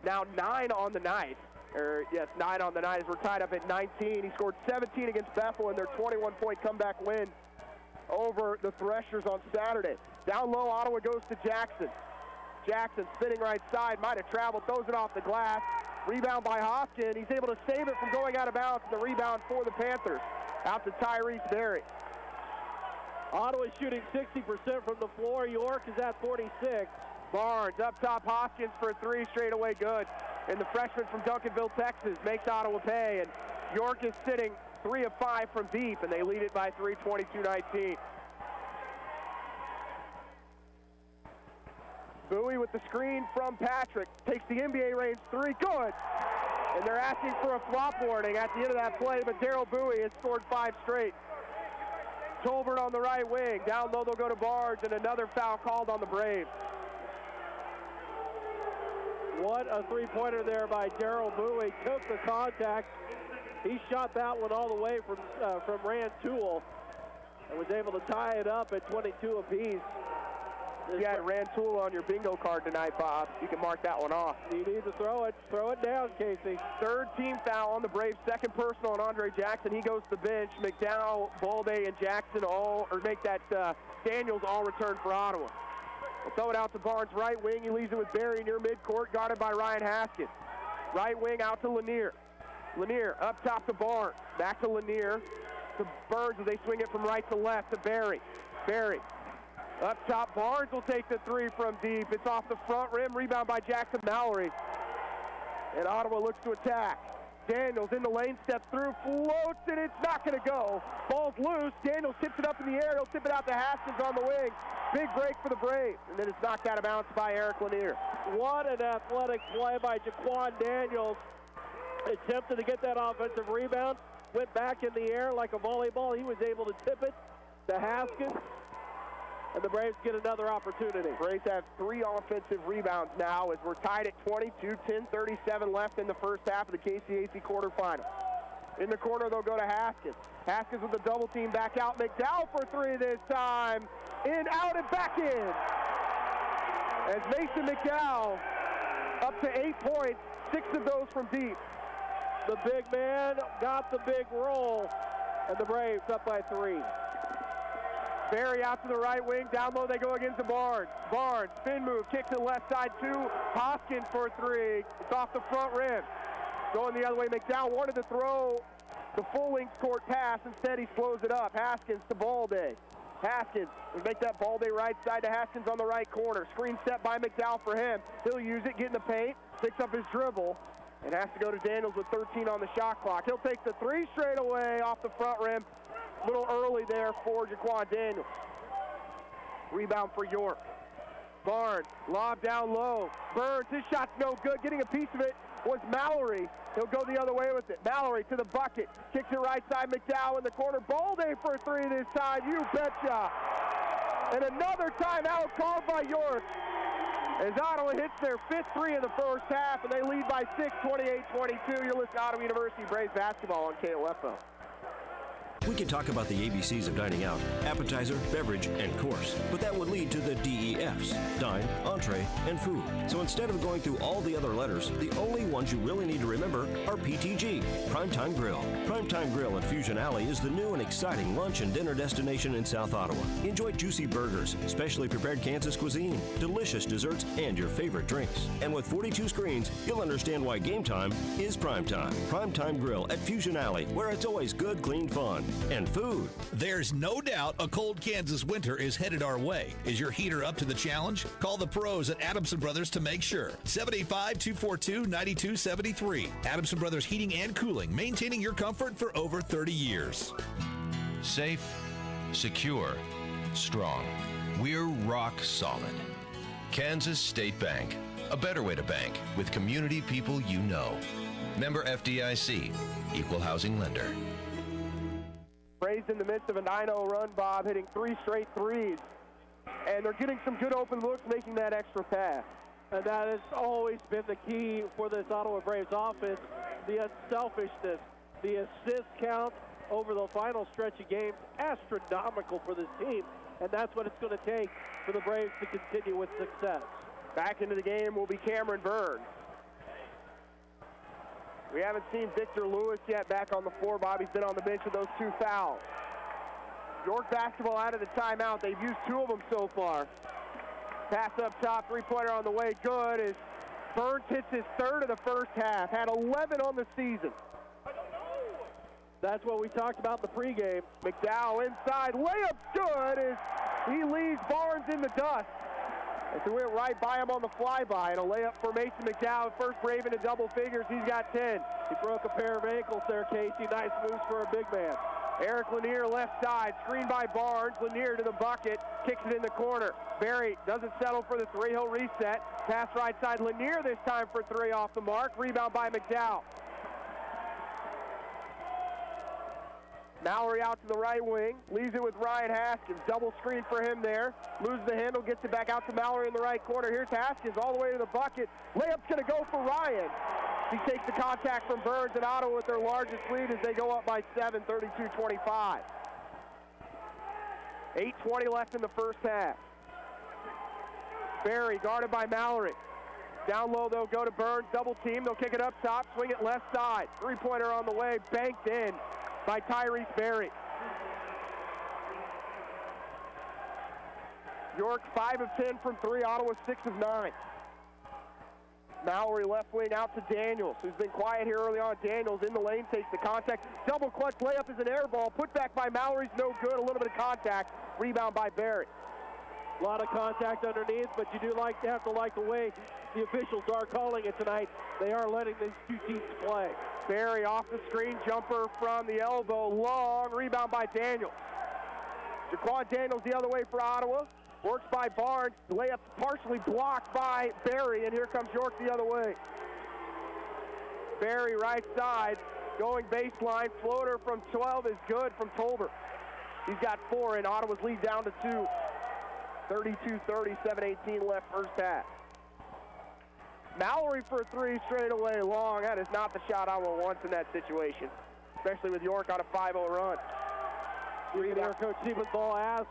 S2: now 9 on the night. 9 on the night as we're tied up at 19. He scored 17 against Bethel in their 21-point comeback win over the Threshers on Saturday. Down low, Ottawa goes to Jackson. Jackson spinning right side, might have traveled, throws it off the glass. Rebound by Hoskin. He's able to save it from going out of bounds. The rebound for the Panthers. Out to Tyrese Berry.
S3: Ottawa's shooting 60% from the floor. York is at 46.
S2: Barnes up top, Hoskins for 3 straight away good. And the freshman from Duncanville, Texas makes Ottawa pay. And York is sitting 3 of 5 from deep, and they lead it by 3, 22-19. Bowie with the screen from Patrick. Takes the NBA range 3, good. And they're asking for a flop warning at the end of that play, but Daryl Bowie has scored 5 straight. Tolbert on the right wing. Down low, they'll go to Barnes, and another foul called on the Braves.
S3: What a three-pointer there by Daryl Bowie. Took the contact. He shot that one all the way from Rantoul and was able to tie it up at 22 apiece.
S2: You had Rantoul on your bingo card tonight, Bob. You can mark that one off.
S3: You need to throw it down, Casey.
S2: Third team foul on the Braves. Second personal on Andre Jackson. He goes to the bench. McDowell, Balde, and Jackson Daniels all return for Ottawa. We'll throw it out to Barnes, right wing. He leaves it with Berry near midcourt, guarded by Ryan Haskins. Right wing out to Lanier. Lanier up top to Barnes. Back to Lanier. To Burns as they swing it from right to left to Berry. Berry. Up top, Barnes will take the 3 from deep. It's off the front rim. Rebound by Jackson Mallory. And Ottawa looks to attack. Daniels in the lane, steps through, floats, and it's not going to go. Ball's loose. Daniels tips it up in the air. He'll tip it out to Haskins on the wing. Big break for the Braves. And then it's knocked out of bounds by Eric Lanier.
S3: What an athletic play by Jaquan Daniels. Attempted to get that offensive rebound. Went back in the air like a volleyball. He was able to tip it to Haskins. And the Braves get another opportunity.
S2: Braves have 3 offensive rebounds now as we're tied at 22, 10:37 left in the first half of the KCAC quarterfinal. In the corner, they'll go to Haskins. Haskins with a double team back out. McDowell for 3 this time. In, out, and back in. As Mason McDowell up to 8 points, 6 of those from deep.
S3: The big man got the big roll, and the Braves up by 3.
S2: Berry out to the right wing. Down low they go against the Barnes. Barnes, spin move, kick to the left side, 2. Hoskins for 3. It's off the front rim. Going the other way, McDowell wanted to throw the full length court pass. Instead, he slows it up. Haskins to Balde. Haskins will make that ball day right side to Haskins on the right corner. Screen set by McDowell for him. He'll use it, get in the paint, picks up his dribble, and has to go to Daniels with 13 on the shot clock. He'll take the three straight away off the front rim. A little early there for Jaquan Daniels. Rebound for York. Barnes, lob down low. Burns, his shot's no good. Getting a piece of it was Mallory. He'll go the other way with it. Mallory to the bucket. Kicks it right side. McDowell in the corner. Ball day for a three this time. You betcha. And another timeout called by York as Ottawa hits their fifth three in the first half, and they lead by 6, 28-22. You're listening to Ottawa University Braves basketball on KOFO.
S1: We could talk about the ABCs of dining out, appetizer, beverage, and course, but that would lead to the DEFs, dine, entree, and food. So instead of going through all the other letters, the only ones you really need to remember are PTG, Primetime Grill. Primetime Grill at Fusion Alley is the new and exciting lunch and dinner destination in South Ottawa. Enjoy juicy burgers, specially prepared Kansas cuisine, delicious desserts, and your favorite drinks. And with 42 screens, you'll understand why game time is primetime. Primetime Grill at Fusion Alley, where it's always good, clean fun. And food.
S19: There's no doubt a cold Kansas winter is headed our way. Is your heater up to the challenge? Call the pros at Adamson Brothers to make sure. 785-242-9273. Adamson Brothers Heating and Cooling, maintaining your comfort for over 30 years.
S20: Safe, secure, strong. We're rock solid. Kansas State Bank. A better way to bank with community people you know. Member FDIC. Equal housing lender.
S2: Braves in the midst of a 9-0 run, Bob, hitting 3 straight threes. And they're getting some good open looks, making that extra pass.
S3: And that has always been the key for this Ottawa Braves offense, the unselfishness, the assist count over the final stretch of games, astronomical for this team. And that's what it's going to take for the Braves to continue with success.
S2: Back into the game will be Cameron Burns. We haven't seen Victor Lewis yet back on the floor. Bobby's been on the bench with those 2 fouls. York basketball out of the timeout. They've used 2 of them so far. Pass up top, three-pointer on the way. Good as Burns hits his 3rd of the first half. Had 11 on the season.
S3: That's what we talked about in the pregame.
S2: McDowell inside. Layup's good as he leaves Barnes in the dust. As he went right by him on the flyby, and a layup for Mason McDowell. First Raven in double figures. He's got 10.
S3: He broke a pair of ankles there, Casey. Nice moves for a big man.
S2: Eric Lanier left side, screened by Barnes. Lanier to the bucket, kicks it in the corner. Barry doesn't settle for the three. He'll reset. Pass right side. Lanier this time for 3 off the mark. Rebound by McDowell. Mallory out to the right wing, leaves it with Ryan Haskins. Double screen for him there. Loses the handle, gets it back out to Mallory in the right corner. Here's Haskins all the way to the bucket. Layup's going to go for Ryan. He takes the contact from Burns and Ottawa with their largest lead as they go up by 7, 32-25. 8:20 left in the first half. Barry guarded by Mallory. Down low, they'll go to Burns, double team. They'll kick it up top, swing it left side. Three-pointer on the way, banked in by Tyrese Barry. York 5 of 10 from 3, Ottawa 6 of 9. Mallory left wing out to Daniels, who's been quiet here early on. Daniels in the lane, takes the contact. Double clutch layup is an air ball. Put back by Mallory's no good. A little bit of contact. Rebound by Barry.
S3: A lot of contact underneath, but you do have to like the way the officials are calling it tonight. They are letting these 2 teams play.
S2: Barry off the screen, jumper from the elbow, long, rebound by Daniels. Jaquan Daniels the other way for Ottawa. Works by Barnes, layup partially blocked by Barry, and here comes York the other way. Barry right side, going baseline, floater from 12 is good from Tolbert. He's got 4, and Ottawa's lead down to 2. 32-30, 7:18 left first half. Mallory for 3 straight away long. That is not the shot Ottawa wants in that situation, especially with York on a 5-0 run.
S3: There, Coach Stephenthal asked,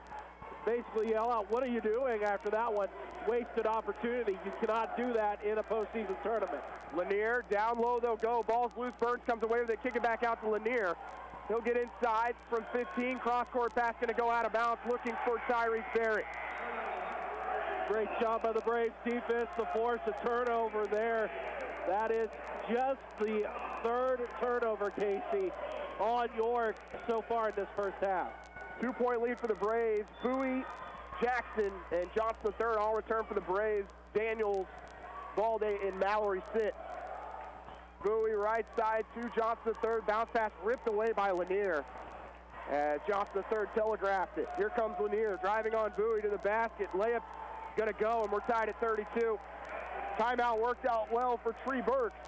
S3: basically yell out, what are you doing after that one? Wasted opportunity. You cannot do that in a postseason tournament.
S2: Lanier, down low they'll go. Ball's loose. Burns comes away with it. Kick it back out to Lanier. He'll get inside from 15. Cross-court pass going to go out of bounds, looking for Tyrese Barry.
S3: Great job by the Braves defense to force a turnover there. That is just the 3rd turnover, Casey, on York so far in this first half.
S2: 2-point lead for the Braves. Bowie, Jackson, and Johnson III all return for the Braves. Daniels, Balde, and Mallory sit. Bowie right side to Johnson III. Bounce pass ripped away by Lanier as Johnson III telegraphed it. Here comes Lanier driving on Bowie to the basket. Layup going to go, and we're tied at 32. Timeout worked out well for Tree Burks.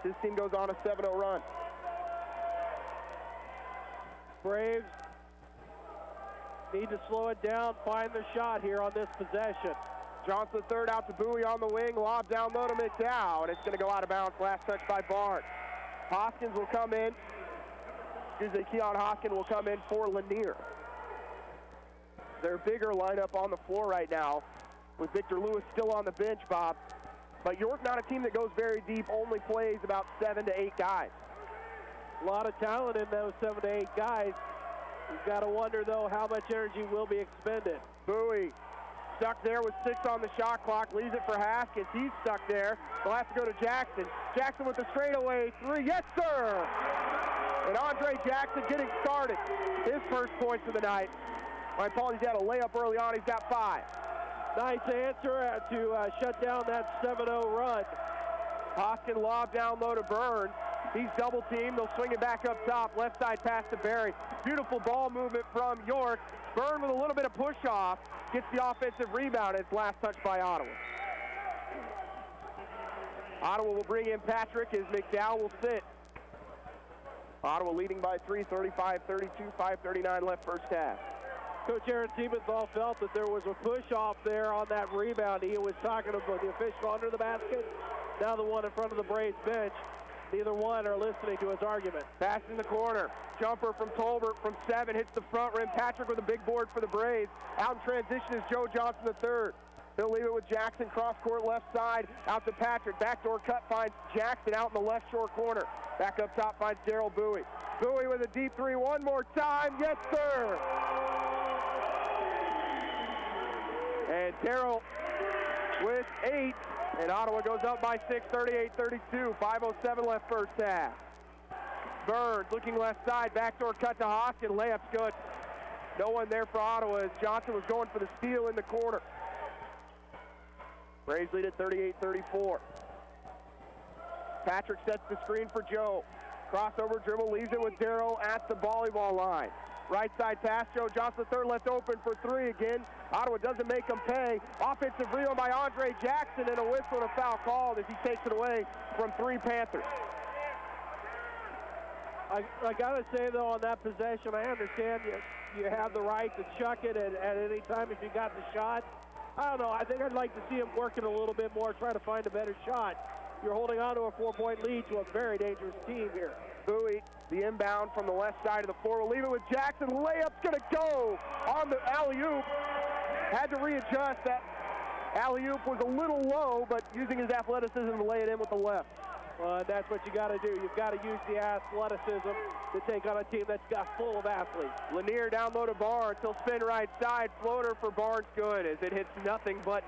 S2: His team goes on a 7-0 run.
S3: Braves need to slow it down, find the shot here on this possession.
S2: Johnson III out to Bowie on the wing, lob down low to McDowell, and it's going to go out of bounds. Last touch by Barnes. Hoskins will come in. Keon Hoskins will come in for Lanier. Their bigger lineup on the floor right now, with Victor Lewis still on the bench, Bob. But York, not a team that goes very deep, only plays about 7 to 8 guys.
S3: A lot of talent in those 7 to 8 guys. You've got to wonder, though, how much energy will be expended.
S2: Bowie stuck there with 6 on the shot clock, leaves it for Haskins. He's stuck there. They'll have to go to Jackson. Jackson with the straightaway 3. Yes, sir! And Andre Jackson getting started. His first points of the night. My apologies, he had a layup early on. He's got 5.
S3: Nice answer to shut down that 7-0 run.
S2: Hoskins lob down low to Burns. He's double teamed. They'll swing it back up top. Left side pass to Barry. Beautiful ball movement from York. Burns with a little bit of push off. Gets the offensive rebound. It's last touch by Ottawa. Ottawa will bring in Patrick as McDowell will sit. Ottawa leading by 3, 35-32, 5:39 left first half.
S3: Coach Aaron Siebenthal felt that there was a push-off there on that rebound. He was talking about the official under the basket, now the one in front of the Braves bench. Neither one are listening to his argument.
S2: Pass in the corner. Jumper from Tolbert from 7, hits the front rim. Patrick with a big board for the Braves. Out in transition is Joe Johnson III. He'll leave it with Jackson, cross-court left side, out to Patrick. Backdoor cut finds Jackson out in the left short corner. Back up top finds Darryl Bowie. Bowie with a deep 3 one more time. Yes, sir! And Darryl with 8. And Ottawa goes up by 6, 38-32. 5:07 left first half. Burns looking left side. Backdoor cut to Hoskins. Layup's good. No one there for Ottawa as Johnson was going for the steal in the corner. Braves lead at 38-34. Patrick sets the screen for Joe. Crossover dribble, leaves it with Darryl at the volleyball line. Right side pass, Joe Johnson III left open for 3 again. Ottawa doesn't make him pay. Offensive rebound by Andre Jackson and a whistle and a foul called as he takes it away from 3 Panthers.
S3: I got to say, though, on that possession, I understand you have the right to chuck it at any time if you got the shot. I don't know. I think I'd like to see him working a little bit more, try to find a better shot. You're holding on to a 4-point lead to a very dangerous team here.
S2: Bowie, the inbound from the left side of the floor. We'll leave it with Jackson. Layup's going to go on the alley-oop. Had to readjust. That alley-oop was a little low, but using his athleticism to lay it in with the left.
S3: That's what you got to do. You've got to use the athleticism to take on a team that's got full of athletes.
S2: Lanier down low to Barnes. He'll spin right side. Floater for Barnes good as it hits nothing but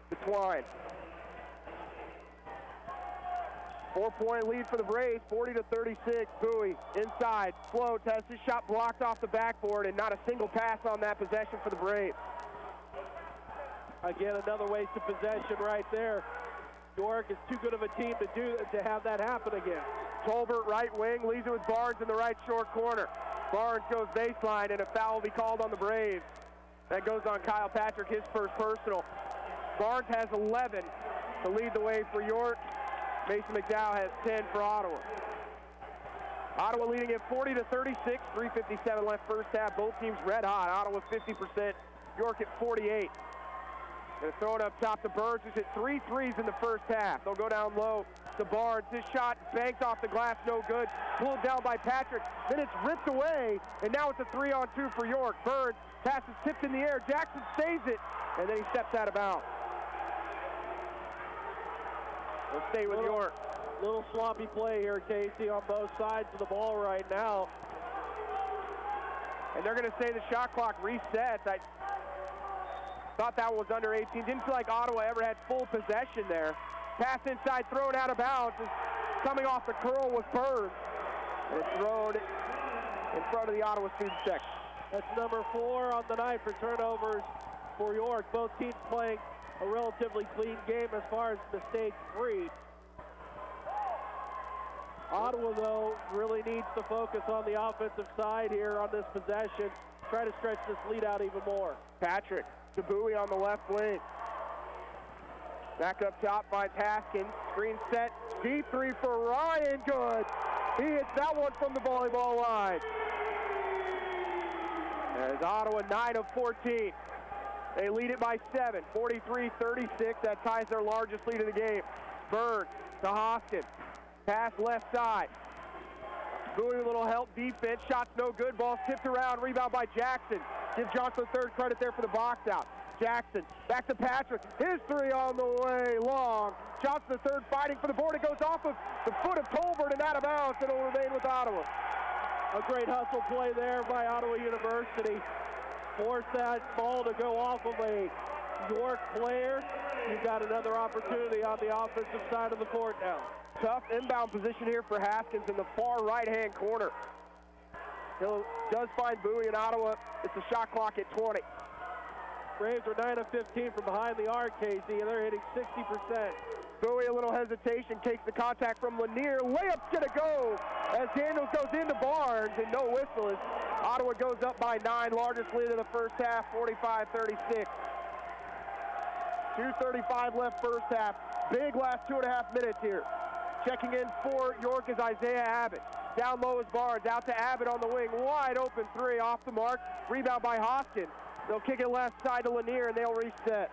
S2: the twine. 4-point lead for the Braves, 40-36. Bowie inside, floats, has his shot blocked off the backboard, and not a single pass on that possession for the Braves.
S3: Again, another wasted possession right there. York is too good of a team to have that happen again.
S2: Tolbert right wing, leaves it with Barnes in the right short corner. Barnes goes baseline, and a foul will be called on the Braves. That goes on Kyle Patrick, his first personal. Barnes has 11 to lead the way for York. Mason McDowell has 10 for Ottawa. Ottawa leading at 40-36, 3:57 left first half. Both teams red hot. Ottawa 50%, York at 48. Gonna throw it up top to Burns, who's hit 3 threes in the first half. They'll go down low to Barnes. His shot banked off the glass, no good. Pulled down by Patrick. Then it's ripped away, and now it's a 3-on-2 for York. Burns passes tipped in the air. Jackson saves it, and then he steps out of bounds. We'll stay with York.
S3: Little sloppy play here, Casey, on both sides of the ball right now.
S2: And they're going to say the shot clock resets. I thought that was under 18. Didn't feel like Ottawa ever had full possession there. Pass inside, thrown out of bounds. It's coming off the curl with Burns. And it's thrown in front of the Ottawa student section.
S3: That's number 4 on the night for turnovers for York. Both teams playing a relatively clean game as far as mistakes free. Ottawa, though, really needs to focus on the offensive side here on this possession. Try to stretch this lead out even more.
S2: Patrick to Bowie on the left wing. Back up top finds Haskins. Screen set. Deep three for Ryan. Good. He hits that one from the volleyball line. As Ottawa 9 of 14. They lead it by 7. 43-36. That ties their largest lead of the game. Bird to Hoskins. Pass left side. Bowie a little help defense. Shots no good. Ball tipped around. Rebound by Jackson. Give Johnson third credit there for the box out. Jackson back to Patrick. His three on the way. Long. Johnson the third fighting for the board. It goes off of the foot of Tolbert and out of bounds. It'll remain with Ottawa.
S3: A great hustle play there by Ottawa University. Force that ball to go off of a York player. You've got another opportunity on the offensive side of the court now.
S2: Tough inbound position here for Haskins in the far right-hand corner. He does find Bowie in Ottawa. It's a shot clock at 20.
S3: Braves are 9 of 15 from behind the arc, Casey, and they're hitting 60%.
S2: Bowie, a little hesitation, takes the contact from Lanier. Layup's going to go as Daniels goes into Barnes, and no whistle as Ottawa goes up by 9. Largest lead of the first half, 45-36. 2:35 left first half. Big last 2.5 minutes here. Checking in for York is Isaiah Abbott. Down low is Barnes. Out to Abbott on the wing. Wide open three off the mark. Rebound by Hoskins. They'll kick it left side to Lanier, and they'll reset.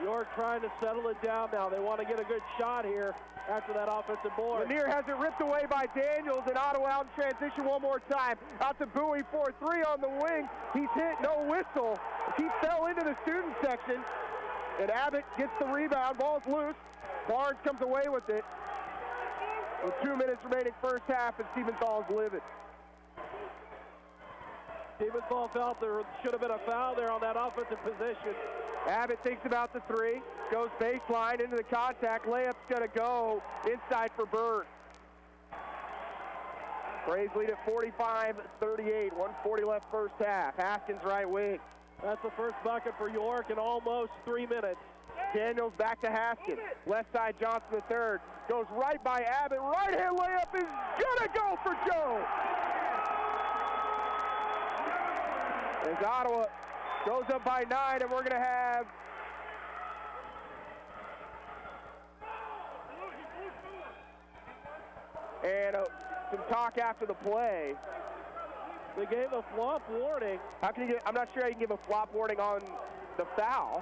S3: York trying to settle it down now. They want to get a good shot here after that offensive board.
S2: Lanier has it ripped away by Daniels, and Ottawa out in transition one more time. Out to Bowie for 3 on the wing. He's hit, no whistle. He fell into the student section, and Abbott gets the rebound. Ball's loose. Barnes comes away with it. With 2 minutes remaining first half, and Stephenthal is livid.
S3: Stephenthal felt there should have been a foul there on that offensive position.
S2: Abbott thinks about the three, goes baseline into the contact. Layup's going to go inside for Bird. Braves lead at 45-38, 1:40 left first half. Haskins right wing.
S3: That's the first bucket for York in almost 3 minutes.
S2: Daniels back to Haskins. Left side Johnson the third. Goes right by Abbott. Right hand layup is going to go for Joe. As Ottawa goes up by 9, and we're going to have some talk after the play.
S3: They gave a flop warning.
S2: How can you get? I'm not sure how you can give a flop warning on the foul.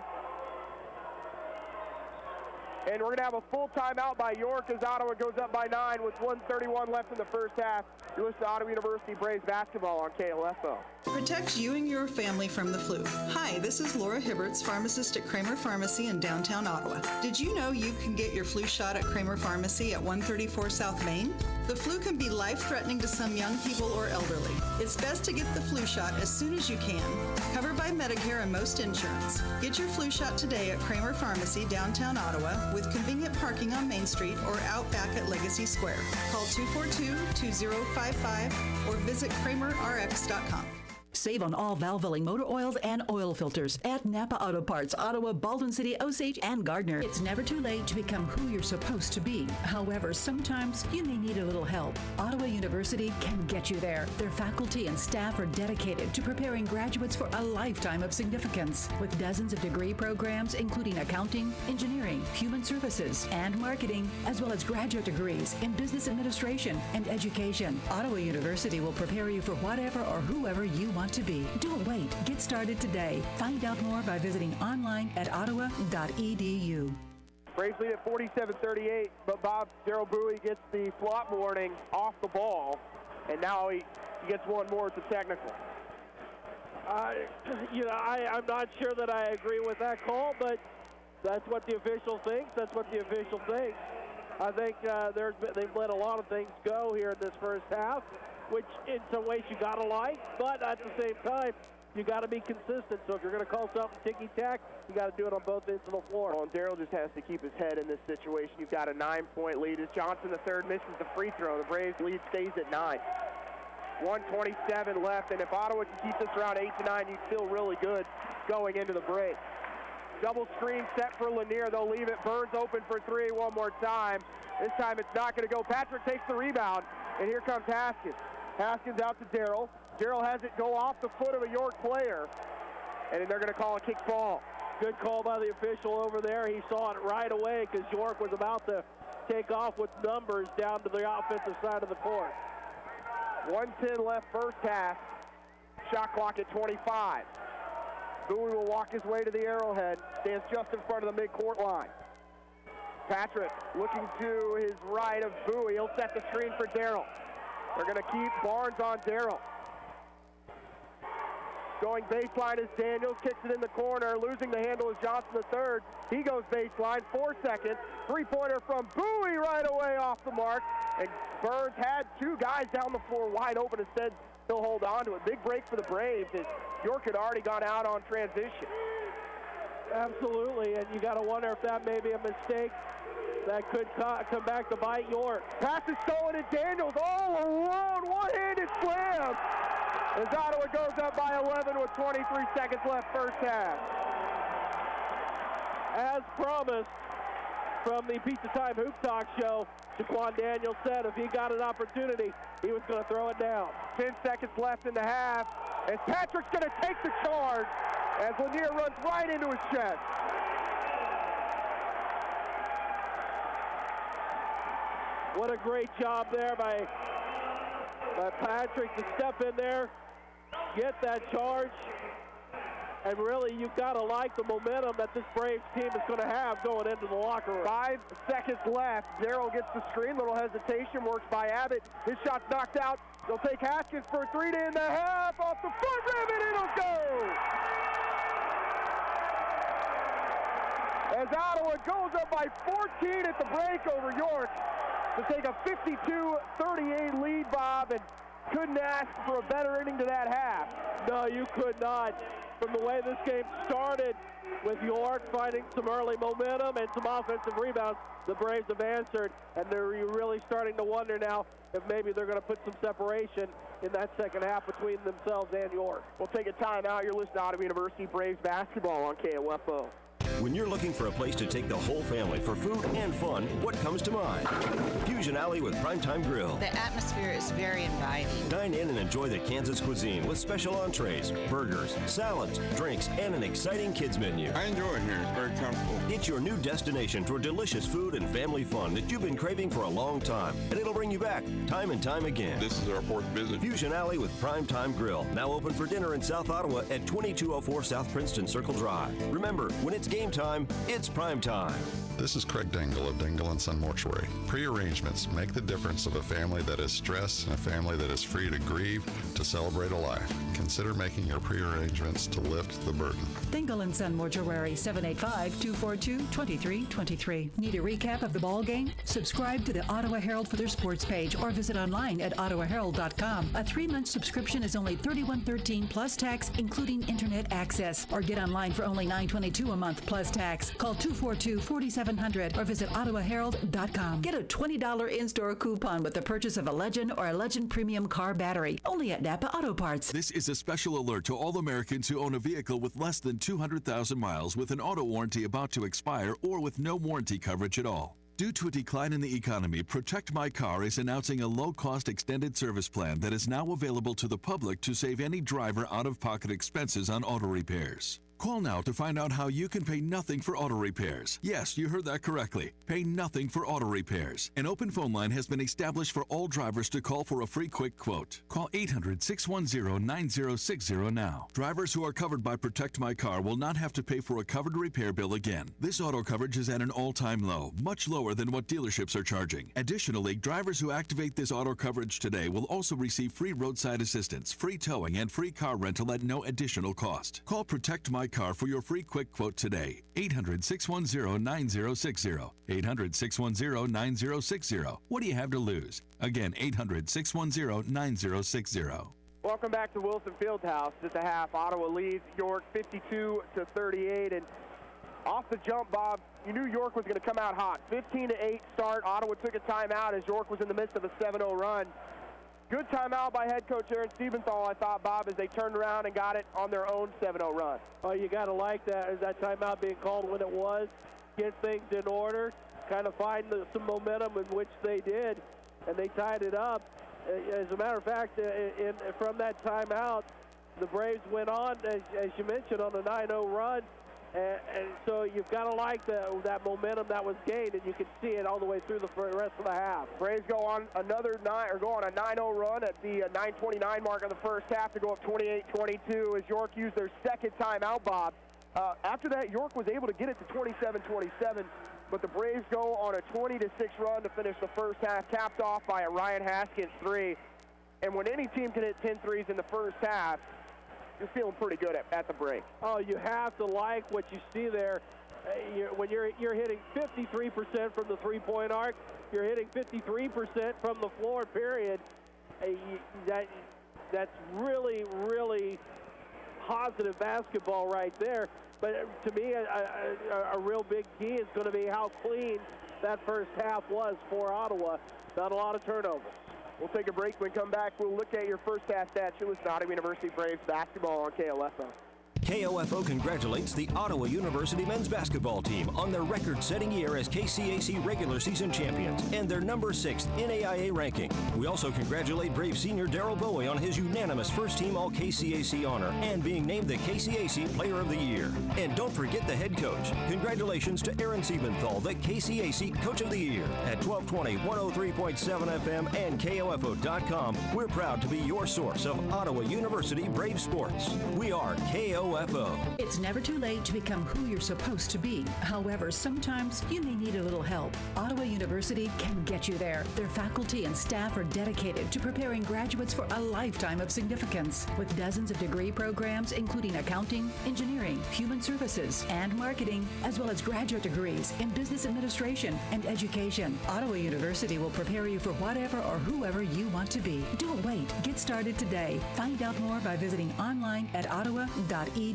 S2: And we're going to have a full timeout by York as Ottawa goes up by 9 with 1:31 left in the first half. You're listening to Ottawa University Braves basketball on KLFO.
S15: Protect you and your family from the flu. Hi, this is Laura Hibberts, pharmacist at Kramer Pharmacy in downtown Ottawa. Did you know you can get your flu shot at Kramer Pharmacy at 134 South Main? The flu can be life-threatening to some young people or elderly. It's best to get the flu shot as soon as you can. Covered by Medicare and most insurance. Get your flu shot today at Kramer Pharmacy, downtown Ottawa, with convenient parking on Main Street or out back at Legacy Square. Call 242-2055 or visit KramerRx.com.
S4: Save on all Valvoline motor oils and oil filters at Napa Auto Parts, Ottawa, Baldwin City, Osage, and Gardner. It's never too late to become who you're supposed to be. However, sometimes you may need a little help. Ottawa University can get you there. Their faculty and staff are dedicated to preparing graduates for a lifetime of significance. With dozens of degree programs, including accounting, engineering, human services, and marketing, as well as graduate degrees in business administration and education, Ottawa University will prepare you for whatever or whoever you want to be. Don't wait. Get started today. Find out more by visiting online at ottawa.edu.
S2: Braves lead at 47-38, but Daryl Bowie gets the flop warning off the ball, and now he gets one more. It's a technical.
S3: I'm not sure that I agree with that call, but that's what the official thinks. That's what the official thinks. I think they've let a lot of things go here in this first half, which in some ways you gotta like, but at the same time, you gotta be consistent. So if you're gonna call something ticky-tack, you gotta do it on both ends of the floor.
S2: Well, and Daryl just has to keep his head in this situation. You've got a 9-point lead as Johnson the third misses the free throw. The Braves lead stays at 9. 1:27 left, and if Ottawa can keep this around 8-9, you'd feel really good going into the break. Double screen set for Lanier. They'll leave it. Burns open for three one more time. This time it's not going to go. Patrick takes the rebound, and here comes Haskins. Haskins out to Darrell. Darrell has it go off the foot of a York player, and they're going to call a kick ball.
S3: Good call by the official over there. He saw it right away because York was about to take off with numbers down to the offensive side of the court.
S2: 1:10 left first half. Shot clock at 25. Bowie will walk his way to the Arrowhead. Stands just in front of the midcourt line. Patrick looking to his right of Bowie. He'll set the screen for Darrell. They're going to keep Barnes on Darrell. Going baseline is Daniels, kicks it in the corner. Losing the handle is Johnson III. He goes baseline, 4 seconds. Three-pointer from Bowie right away off the mark. And Burns had two guys down the floor wide open. Instead, he'll hold on to it. Big break for the Braves as York had already gone out on transition.
S3: Absolutely, and you got to wonder if that may be a mistake that could come back to bite York.
S2: Pass is stolen, and Daniels all alone, one-handed slam. As Ottawa goes up by 11 with 23 seconds left first half.
S3: As promised from the Pizza Time Hoop Talk show, Jaquan Daniels said if he got an opportunity, he was going to throw it down.
S2: 10 seconds left in the half, as Patrick's going to take the charge as Lanier runs right into his chest.
S3: What a great job there by Patrick to step in there, get that charge, and really you've got to like the momentum that this Braves team is going to have going into the locker room.
S2: 5 seconds left. Darrell gets the screen, little hesitation, works by Abbott. His shot's knocked out. They'll take Haskins for a 3 to end the half. Off the front rim, and it'll go! As Ottawa goes up by 14 at the break over York to take a 52-38 lead, Bob, and couldn't ask for a better ending to that half.
S3: No, you could not. From the way this game started with York finding some early momentum and some offensive rebounds, the Braves have answered, and they're really starting to wonder now if maybe they're going to put some separation in that second half between themselves and York.
S2: We'll take a timeout. You're listening to Ottawa University Braves basketball on KOFO.
S1: When you're looking for a place to take the whole family for food and fun, what comes to mind? Fusion Alley with Primetime Grill.
S7: The atmosphere is very inviting.
S1: Dine in and enjoy the Kansas cuisine with special entrees, burgers, salads, drinks, and an exciting kids menu.
S8: I enjoy it here. It's very comfortable.
S1: It's your new destination for delicious food and family fun that you've been craving for a long time, and it'll bring you back time and time again.
S8: This is our 4th visit.
S1: Fusion Alley with Primetime Grill, now open for dinner in South Ottawa at 2204 South Princeton Circle Drive. Remember, when it's game time, it's prime time.
S9: This is Craig Dingle of Dingle & Son Mortuary. Pre-arrangements make the difference of a family that is stressed and a family that is free to grieve to celebrate a life. Consider making your pre-arrangements to lift the burden.
S4: Dingle & Son Mortuary, 785-242-2323. Need a recap of the ball game? Subscribe to the Ottawa Herald for their sports page or visit online at ottawaherald.com. A 3-month subscription is only $31.13 plus tax, including internet access. Or get online for only $9.22 a month plus tax. Call 242-4700 or visit ottawaherald.com. Get a $20 in-store coupon with the purchase of a Legend or a Legend Premium car battery. Only at Napa Auto Parts.
S14: This is a special alert to all Americans who own a vehicle with less than 200,000 miles with an auto warranty about to expire or with no warranty coverage at all. Due to a decline in the economy, Protect My Car is announcing a low-cost extended service plan that is now available to the public to save any driver out-of-pocket expenses on auto repairs. Call now to find out how you can pay nothing for auto repairs. Yes, you heard that correctly. Pay nothing for auto repairs. An open phone line has been established for all drivers to call for a free quick quote. Call 800-610-9060 now. Drivers who are covered by Protect My Car will not have to pay for a covered repair bill again. This auto coverage is at an all-time low, much lower than what dealerships are charging. Additionally, drivers who activate this auto coverage today will also receive free roadside assistance, free towing, and free car rental at no additional cost. Call Protect My Car for your free quick quote today. 800-610-9060. 800-610-9060. What do you have to lose? Again, 800-610-9060.
S2: Welcome back to Wilson Fieldhouse. At the half, Ottawa leads York 52-38. And off the jump, Bob, you knew York was going to come out hot. 15-8 start. Ottawa took a timeout as York was in the midst of a 7-0 run. Good timeout by head coach Aaron Siebenthal, I thought, Bob, as they turned around and got it on their own 7-0 run.
S3: Oh, you got to like that timeout being called when it was. Get things in order, kind of find some momentum, in which they did, and they tied it up. As a matter of fact, from that timeout, the Braves went on, as you mentioned, on a 9-0 run. And so you've got to like that momentum that was gained, and you can see it all the way through the rest of the half.
S2: Braves go on a 9-0 run at the 9:29 mark of the first half to go up 28-22 as York used their second timeout, Bob. After that, York was able to get it to 27-27, but the Braves go on a 20-6 run to finish the first half, capped off by a Ryan Haskins 3. And when any team can hit 10 threes in the first half, you're feeling pretty good at the break.
S3: Oh, you have to like what you see there. When you're hitting 53% from the three-point arc, you're hitting 53% from the floor, period. That's really, really positive basketball right there. But to me, a real big key is going to be how clean that first half was for Ottawa. Not a lot of turnovers.
S2: We'll take a break. When we come back, we'll look at your first half stats. It was Ottawa University Braves basketball on KOFO.
S1: KOFO congratulates the Ottawa University men's basketball team on their record-setting year as KCAC regular season champions and their number 6th NAIA ranking. We also congratulate Brave senior Darryl Bowie on his unanimous first-team All-KCAC honor and being named the KCAC Player of the Year. And don't forget the head coach. Congratulations to Aaron Siebenthal, the KCAC Coach of the Year. At 1220, 103.7 FM, and KOFO.com, we're proud to be your source of Ottawa University Brave sports. We are KOFO.
S4: It's never too late to become who you're supposed to be. However, sometimes you may need a little help. Ottawa University can get you there. Their faculty and staff are dedicated to preparing graduates for a lifetime of significance. With dozens of degree programs, including accounting, engineering, human services, and marketing, as well as graduate degrees in business administration and education, Ottawa University will prepare you for whatever or whoever you want to be. Don't wait. Get started today. Find out more by visiting online at ottawa.edu.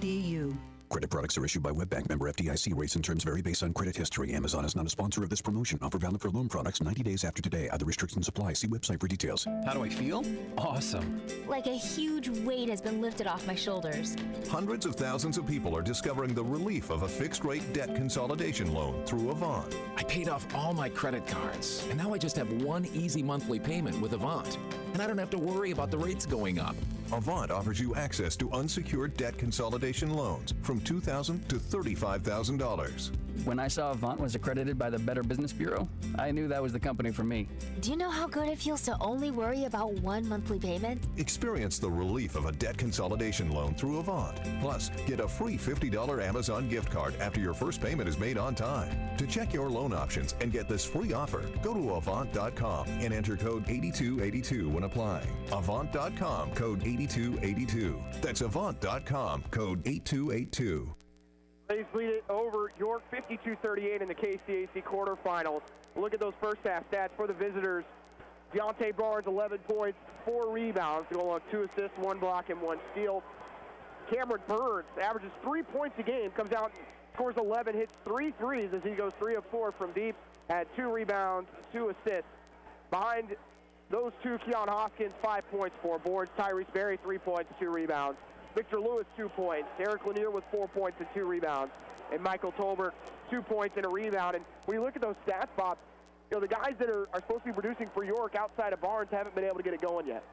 S21: Credit products are issued by WebBank, member FDIC. Rates and terms vary based on credit history. Amazon is not a sponsor of this promotion. Offer valid for loan products 90 days after today. Other restrictions apply. See website for details.
S22: How do I feel? Awesome.
S23: Like a huge weight has been lifted off my shoulders.
S24: Hundreds of thousands of people are discovering the relief of a fixed-rate debt consolidation loan through Avant.
S22: I paid off all my credit cards, and now I just have one easy monthly payment with Avant. And I don't have to worry about the rates going up.
S24: Avant offers you access to unsecured debt consolidation loans from $2,000 to $35,000.
S25: When I saw Avant was accredited by the Better Business Bureau, I knew that was the company for me.
S23: Do you know how good it feels to only worry about one monthly payment?
S24: Experience the relief of a debt consolidation loan through Avant. Plus, get a free $50 Amazon gift card after your first payment is made on time. To check your loan options and get this free offer, go to Avant.com and enter code 8282 when applying. Avant.com, code 8282. That's Avant.com, code 8282.
S2: Braves lead it over York 52-38 in the KCAC quarterfinals. Look at those first half stats for the visitors. Deontay Barnes, 11 points, 4 rebounds, going on 2 assists, 1 block, and 1 steal. Cameron Burns averages 3 points a game, comes out, scores 11, hits 3 threes as he goes 3 of 4 from deep, had 2 rebounds, 2 assists. Behind those two, Keon Hoskins, 5 points, 4 boards. Tyrese Berry, 3 points, 2 rebounds. Victor Lewis, 2 points. Eric Lanier with 4 points and 2 rebounds. And Michael Tolbert, 2 points and a rebound. And when you look at those stats, Bob, you know, the guys that are supposed to be producing for York outside of Barnes haven't been able to get it going yet.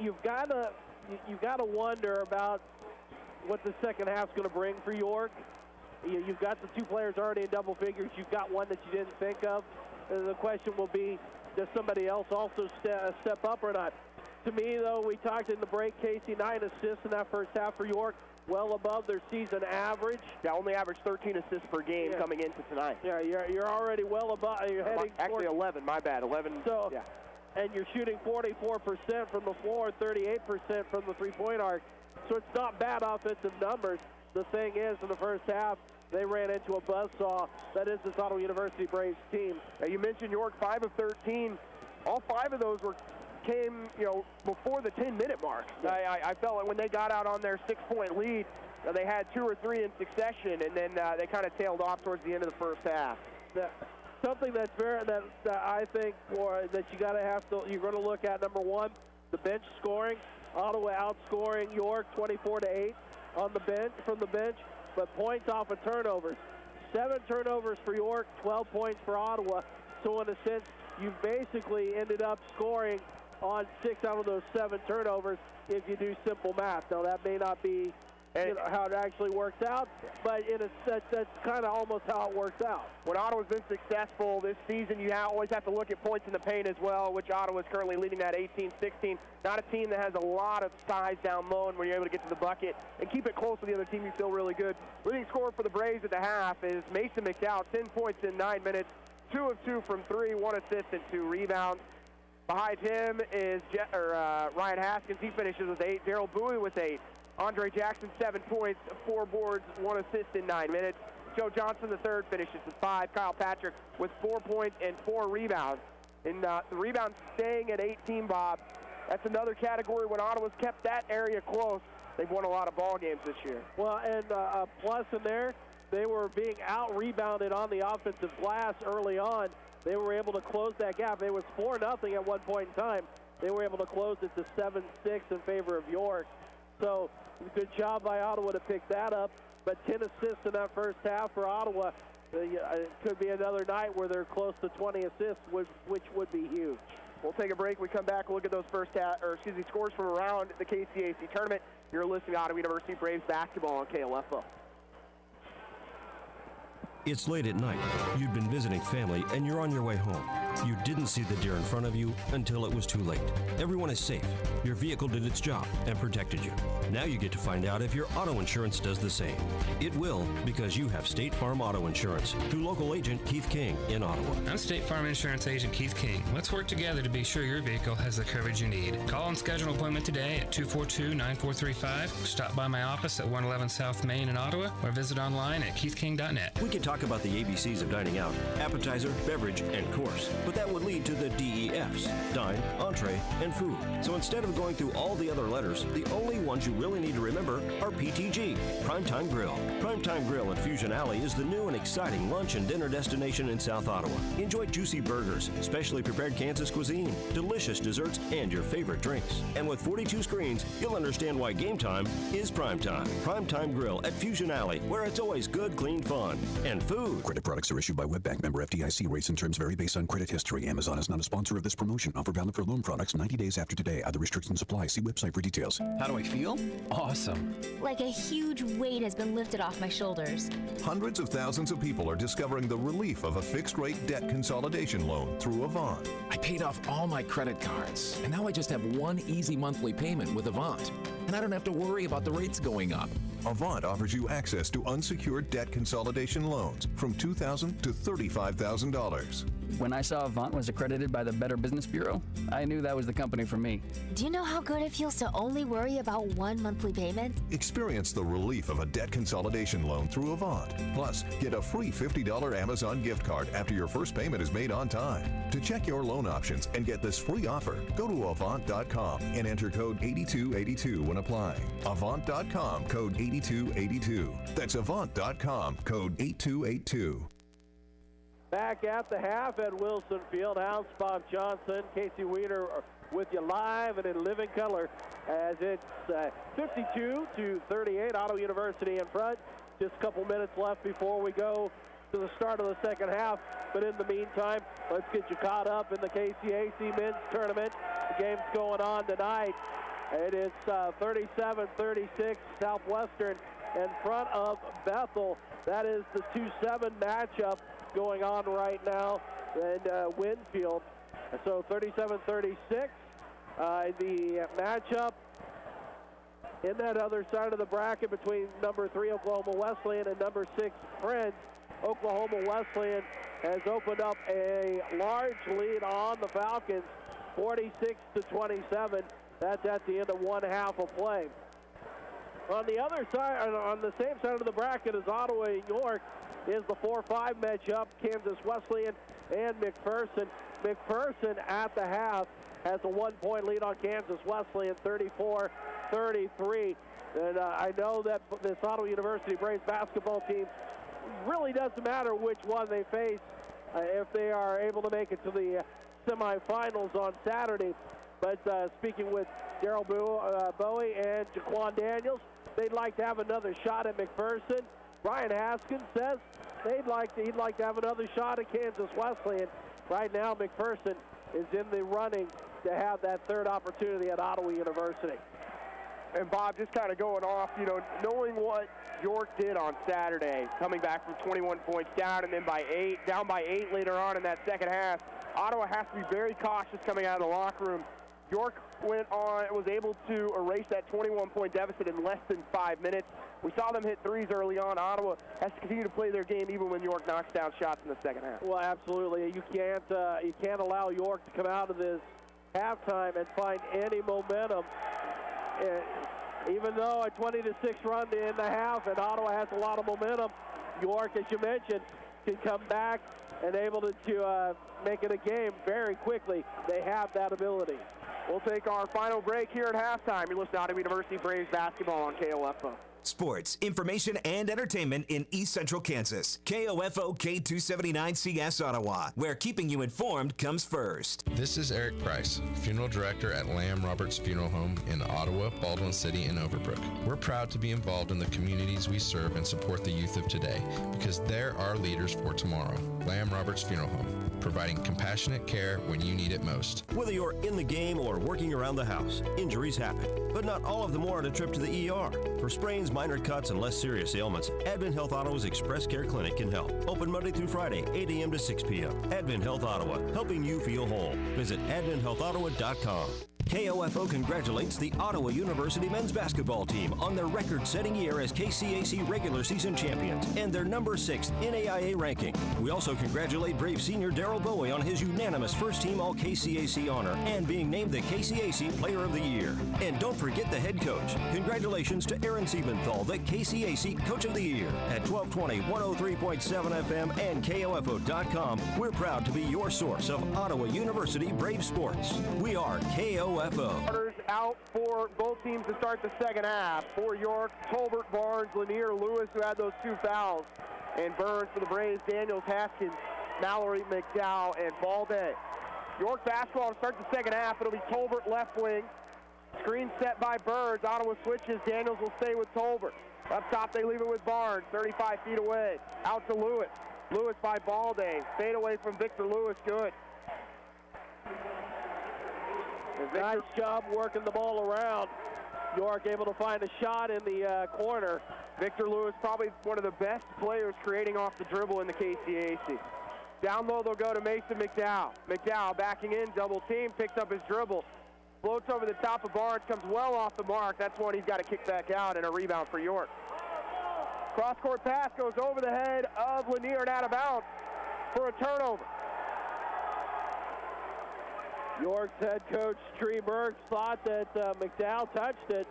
S3: You've got to wonder about what the second half's going to bring for York. You've got the 2 players already in double figures. You've got one that you didn't think of. The question will be, does somebody else also step up or not? To me, though, we talked in the break, Casey, 9 assists in that first half for York, well above their season average.
S2: Yeah, only averaged 13 assists per game coming into tonight.
S3: Yeah, you're already well above. You're heading
S2: actually 11. My bad, 11.
S3: So,
S2: yeah.
S3: And you're shooting 44% from the floor, 38% from the three-point arc. So it's not bad offensive numbers. The thing is, in the first half, they ran into a buzzsaw. That is this Ottawa University Braves team.
S2: Now, you mentioned York, 5 of 13. All 5 of those came, before the 10-minute mark. Yeah. I felt like when they got out on their 6-point lead, they had 2 or 3 in succession, and then they kind of tailed off towards the end of the first half.
S3: something that's that I think that you're going to look at. Number one, the bench scoring. Ottawa outscoring York 24-8 on the bench from the bench, but points off of turnovers. 7 turnovers for York, 12 points for Ottawa. So in a sense, you basically ended up scoring on 6 out of those 7 turnovers if you do simple math. Now that may not be how it actually works out, but that's kind of almost how it works out.
S2: When Ottawa's been successful this season, you always have to look at points in the paint as well, which Ottawa's currently leading at 18-16. Not a team that has a lot of size down low, and when you're able to get to the bucket and keep it close to the other team, you feel really good. Leading scorer for the Braves at the half is Mason McDowell, 10 points in 9 minutes, 2 of 2 from 3, 1 assist and 2 rebounds. Behind him is Ryan Haskins. He finishes with 8. Daryl Bowie with 8. Andre Jackson, 7 points, 4 boards, 1 assist in 9 minutes. Joe Johnson, the third, finishes with 5. Kyle Patrick with 4 points and 4 rebounds. And the rebounds staying at 18, Bob. That's another category when Ottawa's kept that area close. They've won a lot of ball games this year.
S3: Well, and a plus in there, they were being out-rebounded on the offensive glass early on. They were able to close that gap. It was 4-0 at one point in time. They were able to close it to 7-6 in favor of York. So good job by Ottawa to pick that up. But 10 assists in that first half for Ottawa. It could be another night where they're close to 20 assists, which would be huge.
S2: We'll take a break. We come back. We'll look at those scores from around the KCAC tournament. You're listening to Ottawa University Braves basketball on KLFO.
S1: It's late at night. You'd been visiting family and you're on your way home. You didn't see the deer in front of you until it was too late. Everyone is safe. Your vehicle did its job and protected you. Now you get to find out if your auto insurance does the same. It will, because you have State Farm Auto Insurance through local agent Keith King in Ottawa.
S18: I'm State Farm Insurance Agent Keith King. Let's work together to be sure your vehicle has the coverage you need. Call and schedule an appointment today at 242-9435. Stop by my office at 111 South Main in Ottawa or visit online at keithking.net.
S1: We can talk about the ABCs of dining out: appetizer, beverage, and course. But that would lead to the DEFs: dine, entree, and food. So instead of going through all the other letters, the only ones you really need to remember are PTG, Primetime Grill. Primetime Grill at Fusion Alley is the new and exciting lunch and dinner destination in South Ottawa. Enjoy juicy burgers, specially prepared Kansas cuisine, delicious desserts, and your favorite drinks. And with 42 screens, you'll understand why game time is primetime. Primetime Grill at Fusion Alley, where it's always good, clean fun and food.
S21: Credit products are issued by WebBank, member FDIC. Rates and terms vary based on credit history. Amazon is not a sponsor of this promotion. Offer valid for loan products 90 days after today. Other restrictions apply. See website for details.
S5: How do I feel? Awesome.
S23: Like a huge weight has been lifted off my shoulders.
S24: Hundreds of thousands of people are discovering the relief of a fixed-rate debt consolidation loan through Avant.
S22: I paid off all my credit cards, and now I just have one easy monthly payment with Avant. And I don't have to worry about the rates going up.
S24: Avant offers you access to unsecured debt consolidation loans from $2,000 to $35,000.
S25: When I saw Avant was accredited by the Better Business Bureau, I knew that was the company for me.
S23: Do you know how good it feels to only worry about one monthly payment?
S24: Experience the relief of a debt consolidation loan through Avant. Plus, get a free $50 Amazon gift card after your first payment is made on time. To check your loan options and get this free offer, go to Avant.com and enter code 8282 when applying. Avant.com, code 8282. That's Avant.com, code 8282.
S3: Back at the half at Wilson Fieldhouse, Bob Johnson, Casey Weiner with you live and in living color as it's 52-38, Ottawa University in front. Just a couple minutes left before we go to the start of the second half. But in the meantime, let's get you caught up in the KCAC men's tournament. The game's going on tonight. It is 37-36, Southwestern in front of Bethel. That is the 2-7 matchup going on right now in Winfield. So 37-36, the matchup in that other side of the bracket between number 3 Oklahoma Wesleyan and number 6 Friends. Oklahoma Wesleyan has opened up a large lead on the Falcons, 46-27. That's at the end of one half of play. On the other side, on the same side of the bracket as Ottawa and York, is the 4-5 matchup, Kansas Wesleyan and McPherson. McPherson at the half has a 1-point lead on Kansas Wesleyan, 34-33. And I know that this Ottawa University Braves basketball team really doesn't matter which one they face if they are able to make it to the semifinals on Saturday. But speaking with Daryl Bowie and Jaquan Daniels, they'd like to have another shot at McPherson. Brian Haskins says he'd like to have another shot at Kansas Wesleyan. Right now, McPherson is in the running to have that third opportunity at Ottawa University.
S2: And Bob, just kind of going off, knowing what York did on Saturday, coming back from 21 points down and then down by 8 later on in that second half, Ottawa has to be very cautious coming out of the locker room. York was able to erase that 21-point deficit in less than 5 minutes. We saw them hit threes early on. Ottawa has to continue to play their game even when York knocks down shots in the second half.
S3: Well, absolutely. You can't allow York to come out of this halftime and find any momentum. Even though a 20-6 run to end the half, and Ottawa has a lot of momentum, York, as you mentioned, can come back and able to make it a game very quickly. They have that ability.
S2: We'll take our final break here at halftime. You're listening to Ottawa University Braves basketball on KOFO.
S6: Sports, information, and entertainment in East Central Kansas. KOFO K279CS Ottawa, where keeping you informed comes first.
S17: This is Eric Price, Funeral Director at Lamb Roberts Funeral Home in Ottawa, Baldwin City, and Overbrook. We're proud to be involved in the communities we serve and support the youth of today because they're our leaders for tomorrow. Lamb Roberts Funeral Home, providing compassionate care when you need it most.
S1: Whether you're in the game or working around the house, injuries happen, but not all of them warrant a trip to the ER. For sprains, minor cuts, and less serious ailments, Advent Health Ottawa's Express Care Clinic can help. Open Monday through Friday, 8 a.m. to 6 p.m. Advent Health Ottawa, helping you feel whole. Visit adventhealthottawa.com. KOFO congratulates the Ottawa University men's basketball team on their record-setting year as KCAC regular season champions and their number 6 NAIA ranking. We also congratulate Brave senior Daryl Bowie on his unanimous first-team All-KCAC honor and being named the KCAC Player of the Year. And don't forget the head coach. Congratulations to Aaron Siebenthal, the KCAC Coach of the Year. At 1220, 103.7 FM, and KOFO.com, we're proud to be your source of Ottawa University Brave sports. We are KOFO.
S2: Starters out for both teams to start the second half. For York, Tolbert, Barnes, Lanier, Lewis, who had those 2 fouls. And Burns for the Braves, Daniels, Haskins, Mallory, McDowell, and Balde. York basketball to start the second half. It'll be Tolbert left wing. Screen set by Burns. Ottawa switches. Daniels will stay with Tolbert. Up top, they leave it with Barnes, 35 feet away. Out to Lewis. Lewis by Balde. Fade away from Victor Lewis. Good.
S3: Nice job working the ball around. York able to find a shot in the corner.
S2: Victor Lewis, probably one of the best players creating off the dribble in the KCAC. Down low, they'll go to Mason McDowell. McDowell backing in, double team, picks up his dribble. Floats over the top of Barnes, comes well off the mark. That's one he's got to kick back out, and a rebound for York. Cross-court pass goes over the head of Lanier and out of bounds for a turnover.
S3: York's head coach, Tree Burks, thought that McDowell touched it.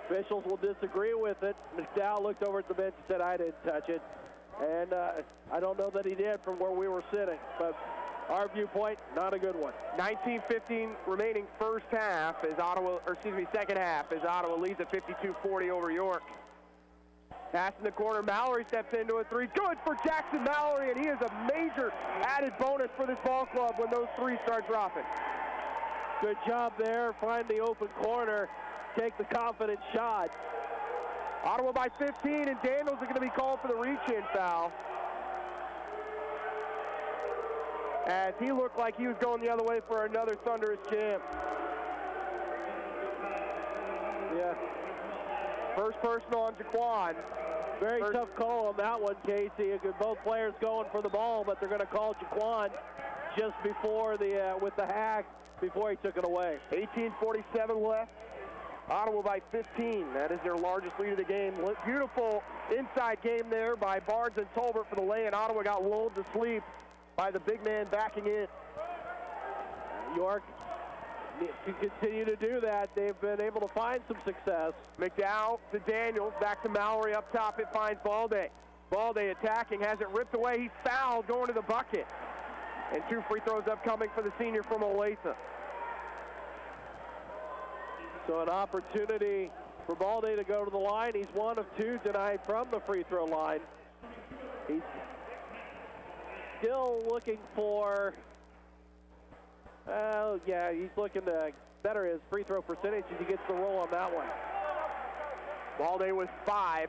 S3: Officials will disagree with it. McDowell looked over at the bench and said, I didn't touch it. And I don't know that he did from where we were sitting. But our viewpoint, not a good one.
S2: 19:15 remaining second half as Ottawa leads at 52-40 over York. Pass in the corner, Mallory steps into a 3. Good for Jackson Mallory, and he is a major added bonus for this ball club when those 3s start dropping.
S3: Good job there, find the open corner, take the confident shot.
S2: Ottawa by 15, and Daniels is going to be called for the reach-in foul. As he looked like he was going the other way for another thunderous jam.
S3: Yeah.
S2: First personal on Jaquan.
S3: Very tough call on that one, Casey. Both players going for the ball, but they're going to call Jaquan just before with the hack before he took it away.
S2: 18:47 left. Ottawa by 15. That is their largest lead of the game. Beautiful inside game there by Barnes and Tolbert for the lay, and Ottawa got lulled to sleep by the big man backing in.
S3: York can continue to do that. They've been able to find some success.
S2: McDowell to Daniels, back to Mallory up top. It finds Balde. Balde attacking, has it ripped away. He's fouled, going to the bucket. And 2 free throws upcoming for the senior from Olathe.
S3: So an opportunity for Balde to go to the line. He's 1 of 2 tonight from the free throw line. still looking for, yeah, he's looking to better his free throw percentage as he gets the roll on that one.
S2: Balde with 5.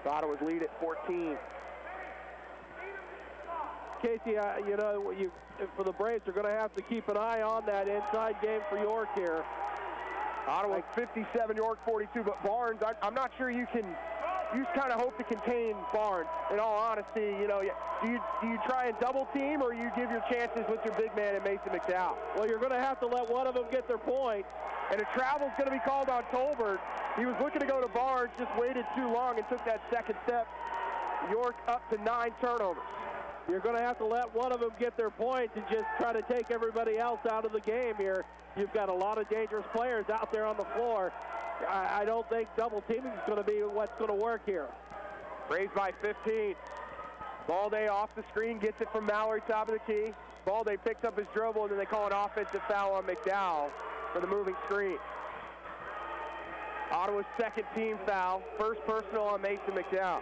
S2: Ottawa's lead at 14.
S3: Casey, you know, for the Braves, they're going to have to keep an eye on that inside game for York here.
S2: Ottawa 57, York 42, but Barnes, I'm not sure you can. You just kind of hope to contain Barnes. In all honesty, you know, do you try and double team, or you give your chances with your big man and Mason McDowell?
S3: Well, you're going to have to let one of them get their point.
S2: And a travel's going to be called on Tolbert. He was looking to go to Barnes, just waited too long and took that second step. York up to 9 turnovers.
S3: You're going to have to let one of them get their points and just try to take everybody else out of the game here. You've got a lot of dangerous players out there on the floor. I don't think double teaming is going to be what's going to work here.
S2: Braves by 15. Balde off the screen, gets it from Mallory, top of the key. Balde picks up his dribble, and then they call an offensive foul on McDowell for the moving screen. Ottawa's second team foul, first personal on Mason McDowell.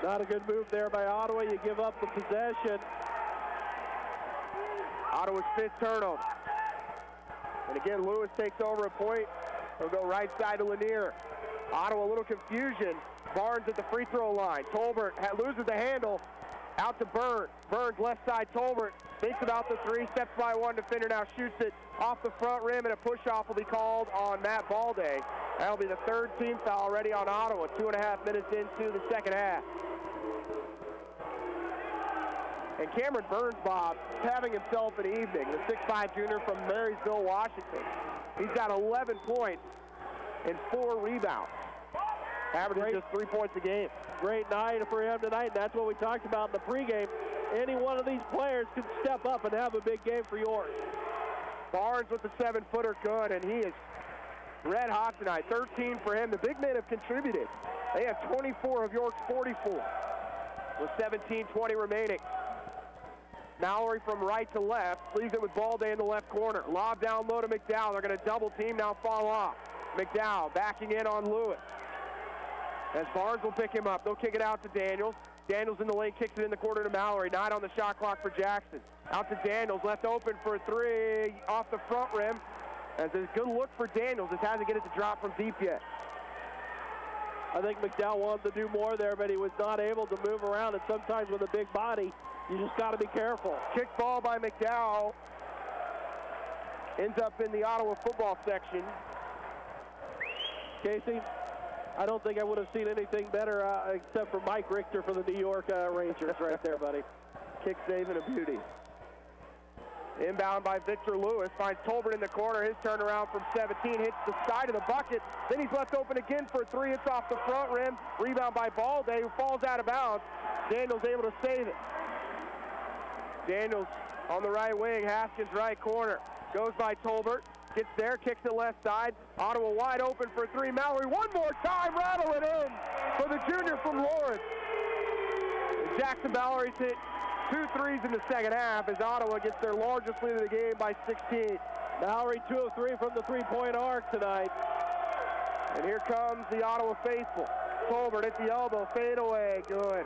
S3: Not a good move there by Ottawa. You give up the possession.
S2: Ottawa's 5th turnover. And again, Lewis takes over a point. He'll go right side to Lanier. Ottawa, a little confusion. Barnes at the free throw line. Tolbert loses the handle. Out to Burns. Burns left side. Tolbert thinks about the 3. Steps by one. Defender now shoots it off the front rim, and a push-off will be called on Matt Balde. That'll be the 3rd team foul already on Ottawa. 2.5 minutes into the second half. And Cameron Burns, Bob, is having himself an evening. The 6'5 junior from Marysville, Washington. He's got 11 points and 4 rebounds. Averaging just 3 points a game.
S3: Great night for him tonight, and that's what we talked about in the pregame. Any one of these players can step up and have a big game for York.
S2: Barnes with the 7-footer good, and he is red hot tonight. 13 for him. The big men have contributed. They have 24 of York's 44 with 17:20 remaining. Mallory from right to left, leaves it with Balde in the left corner. Lob down low to McDowell. They're going to double team, now fall off. McDowell backing in on Lewis. As Barnes will pick him up, they'll kick it out to Daniels. Daniels in the lane, kicks it in the corner to Mallory. 9 on the shot clock for Jackson. Out to Daniels, left open for a 3 off the front rim. As a good look for Daniels, just hasn't get it to drop from deep yet.
S3: I think McDowell wanted to do more there, but he was not able to move around, and sometimes with a big body, you just got to be careful.
S2: Kick ball by McDowell. Ends up in the Ottawa football section.
S3: Casey, I don't think I would have seen anything better except for Mike Richter for the New York Rangers right there, buddy.
S2: Kick save and a beauty. Inbound by Victor Lewis, finds Tolbert in the corner. His turnaround from 17 hits the side of the bucket. Then he's left open again for a 3. It's off the front rim. Rebound by Balde, who falls out of bounds. Daniels able to save it. Daniels on the right wing, Haskins right corner. Goes by Tolbert, gets there, kicks it left side. Ottawa wide open for 3. Mallory one more time, rattle it in for the junior from Lawrence. Jackson Mallory's hit 2 threes in the second half as Ottawa gets their largest lead of the game by 16.
S3: Mallory 2 of 3 from the three-point arc tonight.
S2: And here comes the Ottawa faithful. Tolbert at the elbow, fade away, good.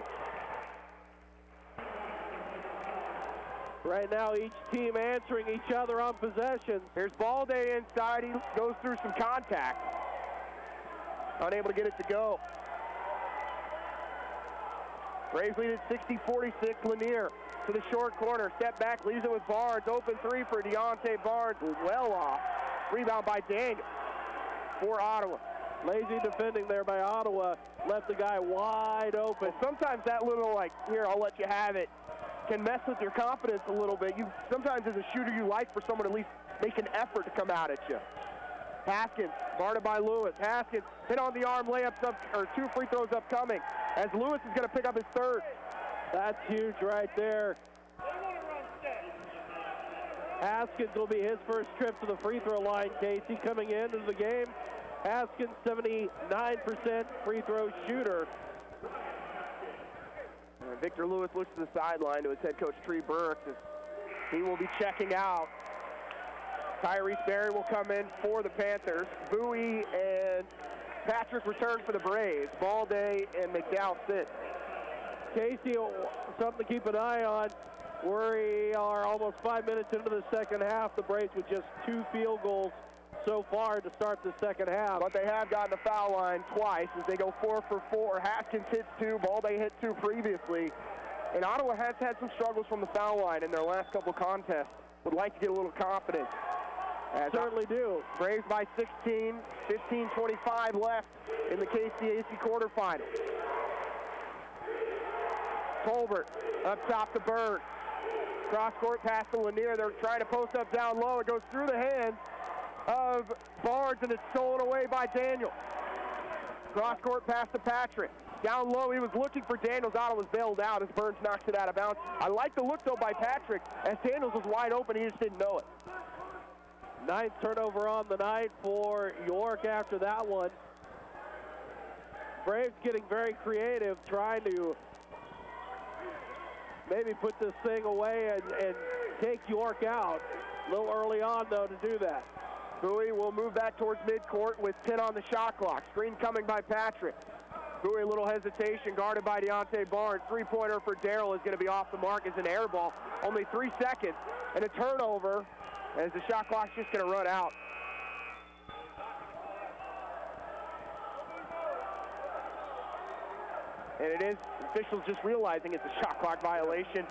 S3: Right now, each team answering each other on possessions.
S2: Here's Balde inside. He goes through some contact. Unable to get it to go. Braves lead at 60-46. Lanier to the short corner. Step back, leaves it with Barnes. Open 3 for Deontay Barnes. Well off. Rebound by Daniels for Ottawa.
S3: Lazy defending there by Ottawa. Left the guy wide open.
S2: Well, sometimes that little, like, here, I'll let you have it, can mess with your confidence a little bit. Sometimes as a shooter, you like for someone to at least make an effort to come out at you. Haskins, guarded by Lewis. Haskins hit on the arm, layups up, or 2 free throws upcoming, as Lewis is going to pick up his 3rd.
S3: That's huge right there. Haskins will be his first trip to the free throw line, Casey, coming into the game. Haskins, 79% free throw shooter.
S2: Victor Lewis looks to the sideline to his head coach, Tree Burks, as he will be checking out. Tyrese Berry will come in for the Panthers. Bowie and Patrick return for the Braves. Balde and McDowell sit.
S3: Casey, something to keep an eye on. We are almost 5 minutes into the second half. The Braves with just 2 field goals so far to start the second half.
S2: But they have gotten the foul line twice as they go 4 for 4. Haskins hits 2, Balde hit 2 previously. And Ottawa has had some struggles from the foul line in their last couple contests. Would like to get a little confidence.
S3: Certainly do.
S2: Braves by 16, 15:25 left in the KCAC quarterfinals. Tolbert up top to Burns. Cross court pass to Lanier. They're trying to post up down low. It goes through the hands of Barnes, and it's stolen away by Daniels. Cross court pass to Patrick. Down low, he was looking for Daniels. Ottawa's bailed out as Burns knocks it out of bounds. I like the look, though, by Patrick. As Daniels was wide open, he just didn't know it.
S3: 9th turnover on the night for York after that one. Braves getting very creative, trying to maybe put this thing away and take York out. A little early on, though, to do that.
S2: Bowie will move back towards midcourt with 10 on the shot clock. Screen coming by Patrick. Bowie, a little hesitation, guarded by Deontay Barnes. Three-pointer for Darrell is going to be off the mark as an air ball. Only 3 seconds and a turnover as the shot clock's just going to run out. And it is officials just realizing it's a shot clock violation.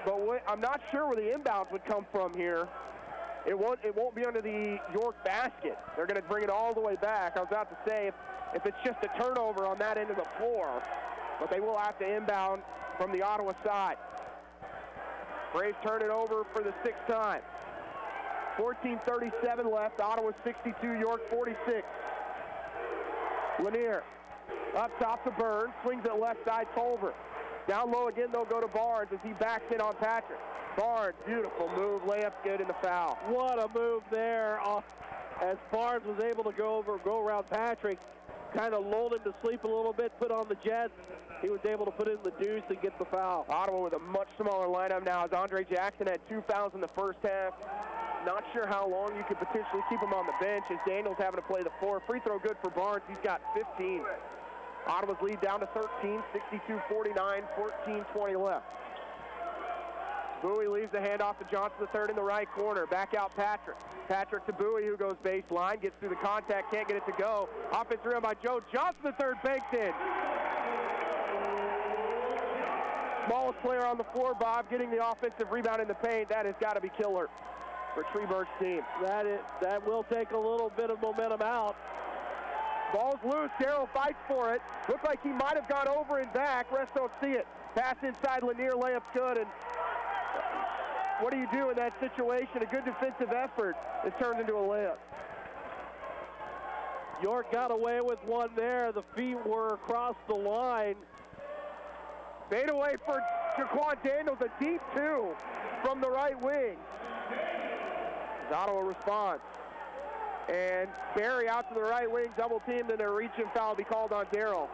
S2: But I'm not sure where the inbounds would come from here. It won't be under the York basket. They're going to bring it all the way back. I was about to say if it's just a turnover on that end of the floor, but they will have to inbound from the Ottawa side. Braves turn it over for the 6th time. 14:37 left. Ottawa 62, York 46. Lanier up top to Burns, swings it left side, Tolbert. Down low again, they'll go to Barnes as he backs in on Patrick. Barnes, beautiful move, layup's good in the foul.
S3: What a move there as Barnes was able to go around Patrick, kind of lulled him to sleep a little bit, put on the Jets. He was able to put in the deuce and get the foul.
S2: Ottawa with a much smaller lineup now as Andre Jackson had 2 fouls in the first half. Not sure how long you could potentially keep him on the bench as Daniels having to play the 4. Free throw good for Barnes. He's got 15. Ottawa's lead down to 13, 62-49, 14:20 left. Bowie leaves the handoff to Johnson III in the right corner. Back out Patrick. Patrick to Bowie, who goes baseline, gets through the contact, can't get it to go. Offensive rebound by Joe Johnson III banked in. Smallest player on the floor, Bob, getting the offensive rebound in the paint. That has got to be killer for Treberg's team.
S3: That will take a little bit of momentum out.
S2: Ball's loose. Darrell fights for it. Looks like he might have gone over and back. Rest don't see it. Pass inside Lanier, layup's good. And what do you do in that situation? A good defensive effort. It turns into a layup.
S3: York got away with one there. The feet were across the line.
S2: Fade away for Jaquan Daniels, a deep 2 from the right wing. Ottawa responds. And Barry out to the right wing, double teamed, and a reach and foul will be called on Darrell.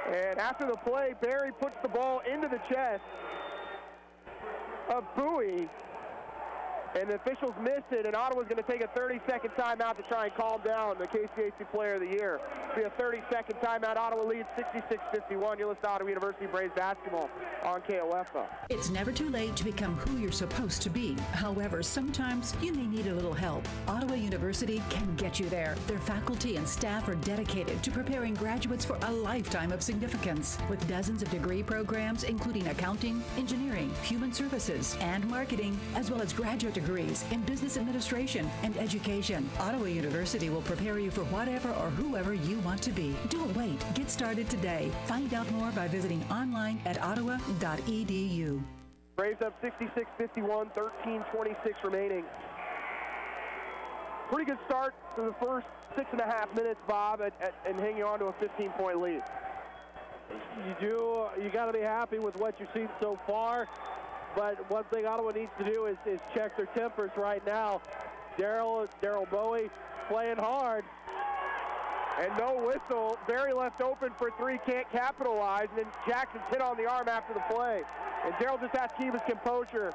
S2: And after the play, Barry puts the ball into the chest of Bowie. And the officials missed it, and Ottawa's going to take a 30-second timeout to try and calm down the KCAC Player of the Year. It'll be a 30-second timeout. Ottawa leads 66-51. You're listening to Ottawa University Braves basketball on KOFO.
S4: It's never too late to become who you're supposed to be. However, sometimes you may need a little help. Ottawa University can get you there. Their faculty and staff are dedicated to preparing graduates for a lifetime of significance. With dozens of degree programs, including accounting, engineering, human services, and marketing, as well as graduate degrees in business administration and education. Ottawa University will prepare you for whatever or whoever you want to be. Don't wait. Get started today. Find out more by visiting online at ottawa.edu.
S2: Braves up 66-51, 13:26 remaining. Pretty good start to the first 6.5 minutes, Bob, and hanging on to a 15-point lead.
S3: You got to be happy with what you've seen so far. But one thing Ottawa needs to do is check their tempers right now. Darrell Bowie playing hard.
S2: And no whistle. Barry left open for 3, can't capitalize. And then Jackson's hit on the arm after the play. And Darrell just has to keep his composure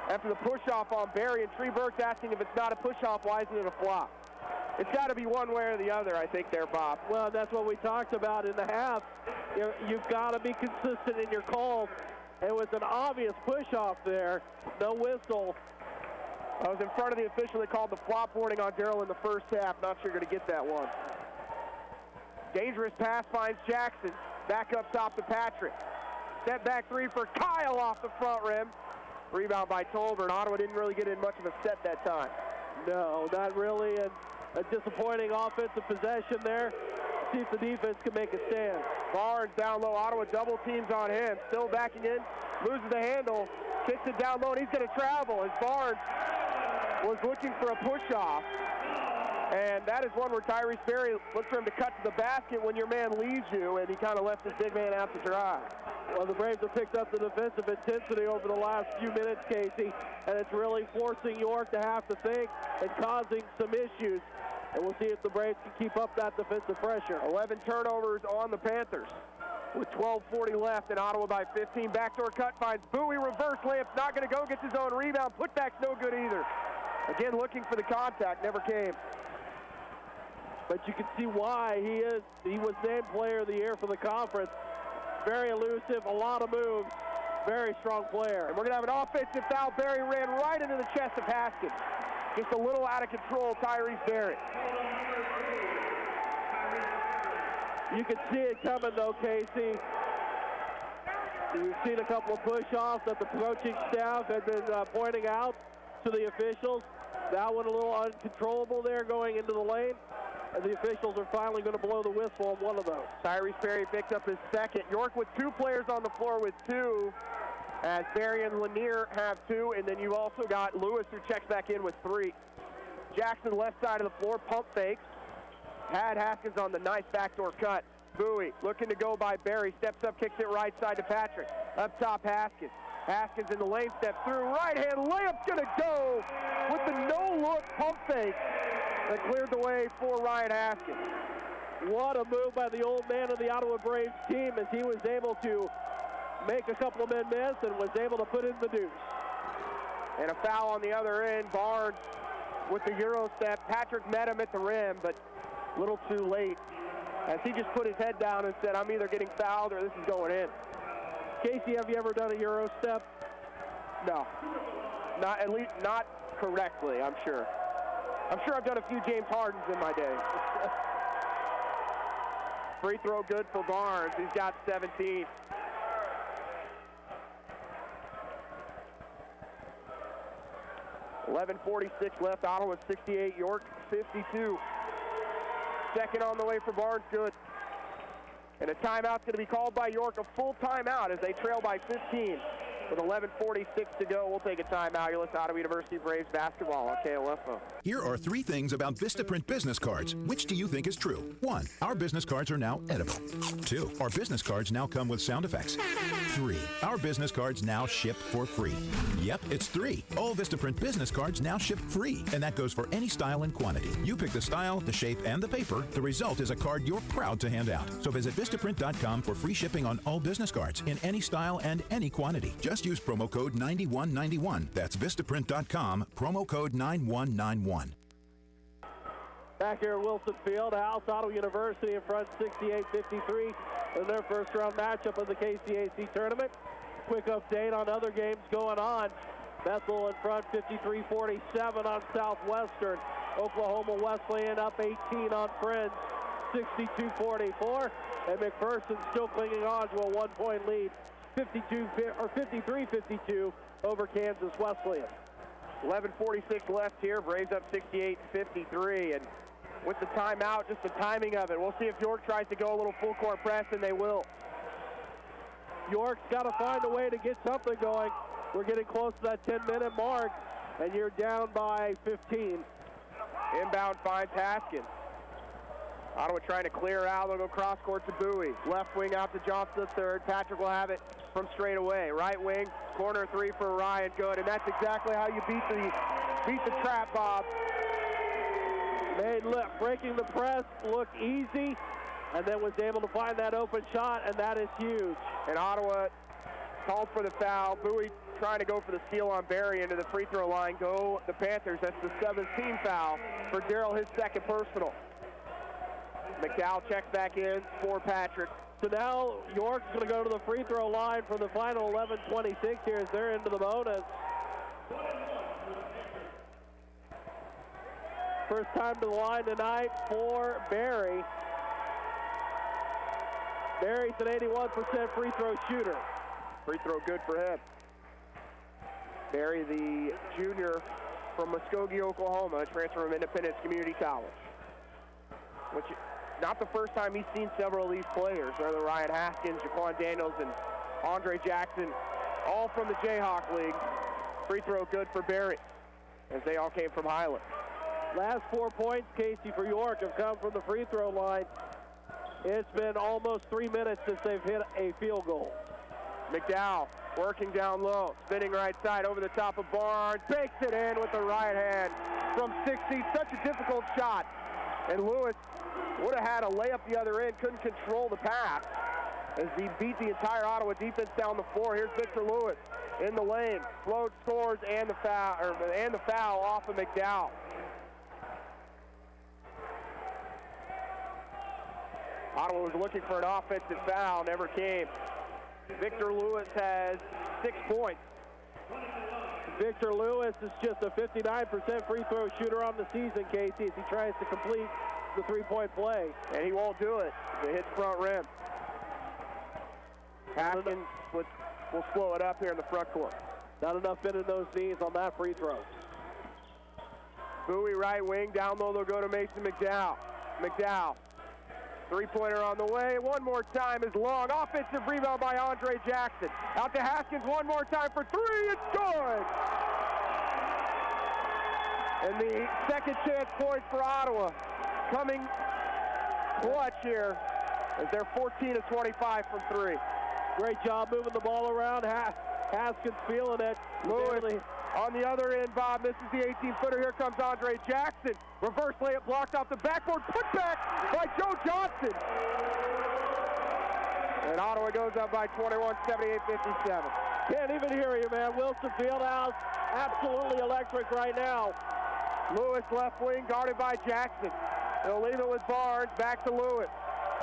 S2: after the push-off on Barry. And Treberg's asking if it's not a push-off, why isn't it a flop? It's got to be one way or the other, I think, there, Bob.
S3: Well, that's what we talked about in the half. You've got to be consistent in your calls. It was an obvious push-off there. No whistle.
S2: I was in front of the official that called the flop warning on Darrell in the first half. Not sure you're going to get that one. Dangerous pass finds Jackson. Back up top to Patrick. Step back three for Kyle off the front rim. Rebound by Tolbert. Ottawa didn't really get in much of a set that time.
S3: No, not really. And a disappointing offensive possession there. See if the defense can make a stand.
S2: Barnes down low. Ottawa double teams on him. Still backing in. Loses the handle. Kicks it down low, and he's going to travel as Barnes was looking for a push-off. And that is one where Tyrese Berry looked for him to cut to the basket when your man leaves you, and he kind of left his big man out to dry.
S3: Well, the Braves have picked up the defensive intensity over the last few minutes, Casey, and it's really forcing York to have to think and causing some issues. And we'll see if the Braves can keep up that defensive pressure. 11 turnovers on the Panthers with 12:40 left, and Ottawa by 15. Backdoor cut finds Bowie. Reverse layup's not going to go. Gets his own rebound. Putback's no good either. Again, looking for the contact. Never came. But you can see why he was named player of the year for the conference. Very elusive, a lot of moves, very strong player.
S2: And we're going to have an offensive foul. Berry ran right into the chest of Haskins. Just a little out of control, Tyrese Berry.
S3: You can see it coming, though, Casey. We've seen a couple of push-offs that the coaching staff had been pointing out to the officials. That one a little uncontrollable there going into the lane. And the officials are finally going to blow the whistle on one of those.
S2: Tyrese Berry picked up his second. York with two players on the floor with two, as Berry and Lanier have two, and then you also got Lewis who checks back in with three. Jackson left side of the floor, pump fakes. Had Haskins on the nice backdoor cut. Bowie looking to go by Berry, steps up, kicks it right side to Patrick. Up top, Haskins. Haskins in the lane, steps through, right hand layup's gonna go with the no-look pump fake that cleared the way for Ryan Haskins.
S3: What a move by the old man of the Ottawa Braves team as he was able to make a couple of men miss and was able to put in the deuce.
S2: And a foul on the other end. Barnes with the Euro step. Patrick met him at the rim, but a little too late as he just put his head down and said, I'm either getting fouled or this is going in.
S3: Casey, have you ever done a Euro step?
S2: No. Not, at least not correctly, I'm sure. I'm sure I've done a few James Hardens in my day. Free throw good for Barnes. He's got 17. .11:46 left. Ottawa 68. York 52. Second on the way for Barnes. Good. And a timeout's going to be called by York. A full timeout as they trail by 15. With 11:46 to go, we'll take a timeout. You're listening to Ottawa University Braves basketball on KOFO.
S10: Here are 3 things about Vistaprint business cards. Which do you think is true? 1, our business cards are now edible. 2, our business cards now come with sound effects. 3, our business cards now ship for free. Yep, it's 3. All Vistaprint business cards now ship free, and that goes for any style and quantity. You pick the style, the shape, and the paper. The result is a card you're proud to hand out. So visit Vistaprint.com for free shipping on all business cards in any style and any quantity. Just use promo code 9191. That's Vistaprint.com, promo code 9191.
S3: Back here at Wilson Field, House Ottawa University in front 68-53 in their first round matchup of the KCAC tournament. Quick update on other games going on. Bethel in front 53-47 on Southwestern. Oklahoma Wesleyan up 18 on Friends 62-44. And McPherson still clinging on to a 1-point lead 53-52 over Kansas Wesleyan.
S2: 11:46 left here. Braves up 68-53. And with the timeout, just the timing of it. We'll see if York tries to go a little full court press, and they will.
S3: York's got to find a way to get something going. We're getting close to that 10-minute mark, and you're down by 15.
S2: Inbound finds Haskins. Ottawa trying to clear out. They'll go cross court to Bowie. Left wing out to Johnson the third. Patrick will have it from straight away. Right wing, corner three for Ryan. Good, and that's exactly how you beat the trap, Bob.
S3: Breaking the press looked easy, and then was able to find that open shot, and that is huge.
S2: And Ottawa called for the foul. Bowie trying to go for the steal on Barry into the free throw line. Go the Panthers. That's the 7th team foul for Darrell, his 2nd personal. McDowell checks back in for Patrick.
S3: So now York's going to go to the free throw line for the final 11:26 here as they're into the bonus. First time to the line tonight for Barry. Barry's an 81% free throw shooter.
S2: Free throw good for him. Barry, the junior from Muskogee, Oklahoma, transfer from Independence Community College. Which, not the first time he's seen several of these players. They're the Ryan Haskins, Jaquan Daniels, and Andre Jackson, all from the Jayhawk League. Free throw good for Barry, as they all came from Highland.
S3: Last 4 points, Casey, for York have come from the free throw line. It's been almost 3 minutes since they've hit a field goal.
S2: McDowell working down low, spinning right side over the top of Barnes, bakes it in with the right hand from 6 feet. Such a difficult shot. And Lewis would have had a layup the other end, couldn't control the pass as he beat the entire Ottawa defense down the floor. Here's Victor Lewis in the lane, float, scores, and the foul off of McDowell. Ottawa was looking for an offensive foul, never came. Victor Lewis has 6 points.
S3: Victor Lewis is just a 59% free throw shooter on the season, Casey, as he tries to complete the three-point play.
S2: And he won't do it. It hits front rim. Haskins will slow it up here in the front court.
S3: Not enough in those knees on that free throw.
S2: Bowie right wing, down low they'll go to Mason McDowell. McDowell, three-pointer on the way. One more time is long. Offensive rebound by Andre Jackson. Out to Haskins one more time for three. It's good. And the second chance points for Ottawa coming clutch here as they're 14 of 25 from three.
S3: Great job moving the ball around. Haskins feeling it.
S2: Lewis on the other end, Bob. This is the 18-footer. Here comes Andre Jackson. Reverse layup blocked off the backboard. Put back by Joe Johnson. And Ottawa goes up by 21, 78-57.
S3: Can't even hear you, man. Wilson Fieldhouse, absolutely electric right now.
S2: Lewis left wing, guarded by Jackson. They'll leave it with Barnes. Back to Lewis.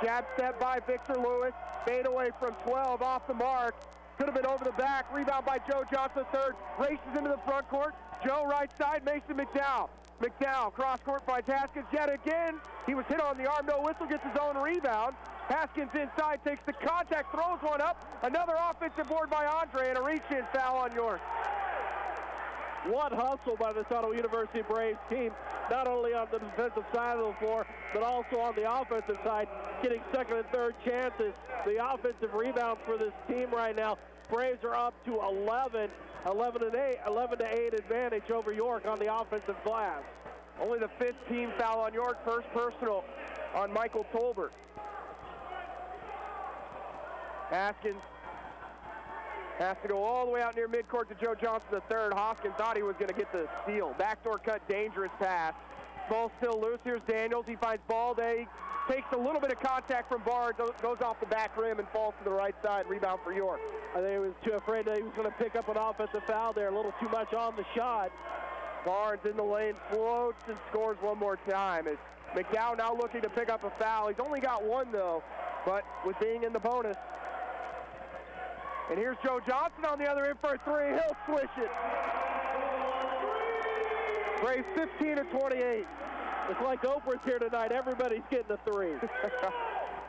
S2: Jab step by Victor Lewis. Fade away from 12 off the mark. Could have been over the back. Rebound by Joe Johnson, third. Races into the front court. Joe right side. Mason McDowell. McDowell cross court by Haskins yet again. He was hit on the arm. No whistle. Gets his own rebound. Haskins inside. Takes the contact. Throws one up. Another offensive board by Andre and a reach-in foul on York.
S3: What hustle by this Ottawa University Braves team, not only on the defensive side of the floor, but also on the offensive side, getting second and third chances. The offensive rebound for this team right now, Braves are up to 11 to 8 advantage over York on the offensive glass.
S2: Only the 5th team foul on York, first personal on Michael Tolbert. Haskins has to go all the way out near midcourt to Joe Johnson, the third. Hoskins thought he was going to get the steal. Backdoor cut, dangerous pass. Ball still loose. Here's Daniels. He finds Balde. Takes a little bit of contact from Barnes. Goes off the back rim and falls to the right side. Rebound for York.
S3: I think he was too afraid that he was going to pick up an offensive foul there. A little too much on the shot.
S2: Barnes in the lane, floats and scores one more time. As McDowell now looking to pick up a foul. He's only got one, though, but with being in the bonus. And here's Joe Johnson on the other end for a three. He'll swish it. Braves 15 to 28.
S3: It's like Oprah's here tonight. Everybody's getting a three.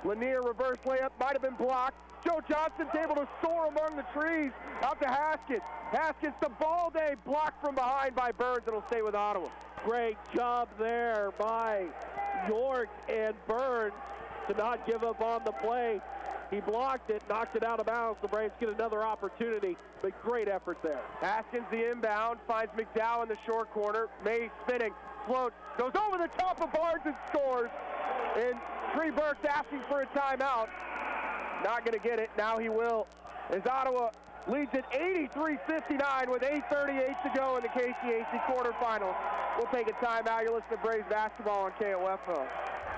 S2: Lanier reverse layup might have been blocked. Joe Johnson's able to soar among the trees. Out to Haskins. Haskins to Balde. Blocked from behind by Burns. It'll stay with Ottawa.
S3: Great job there by York and Burns to not give up on the play. He blocked it, knocked it out of bounds. The Braves get another opportunity, but great effort there.
S2: Haskins the inbound, finds McDowell in the short corner. May spinning, floats, goes over the top of Barnes and scores. And Trey Burks asking for a timeout. Not going to get it. Now he will. As Ottawa leads at 83-59 with 8:38 to go in the KCAC quarterfinals. We'll take a timeout. You're listening to Braves basketball on KOFO.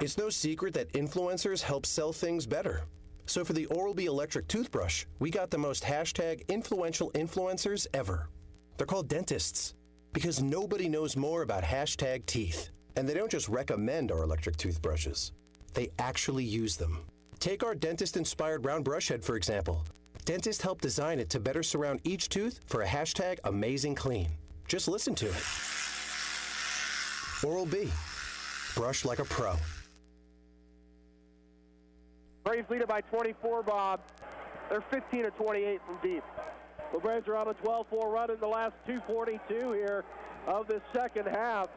S11: It's no secret that influencers help sell things better. So for the Oral-B electric toothbrush, we got the most hashtag influential influencers ever. They're called dentists because nobody knows more about hashtag teeth. And they don't just recommend our electric toothbrushes. They actually use them. Take our dentist-inspired round brush head, for example. Dentists helped design it to better surround each tooth for a hashtag amazing clean. Just listen to it. Oral-B. Brush like a pro.
S2: Braves lead it by 24, Bob. They're 15 of 28 from deep.
S3: The Braves are on a 12-4 run in the last 2:42 here of this second half.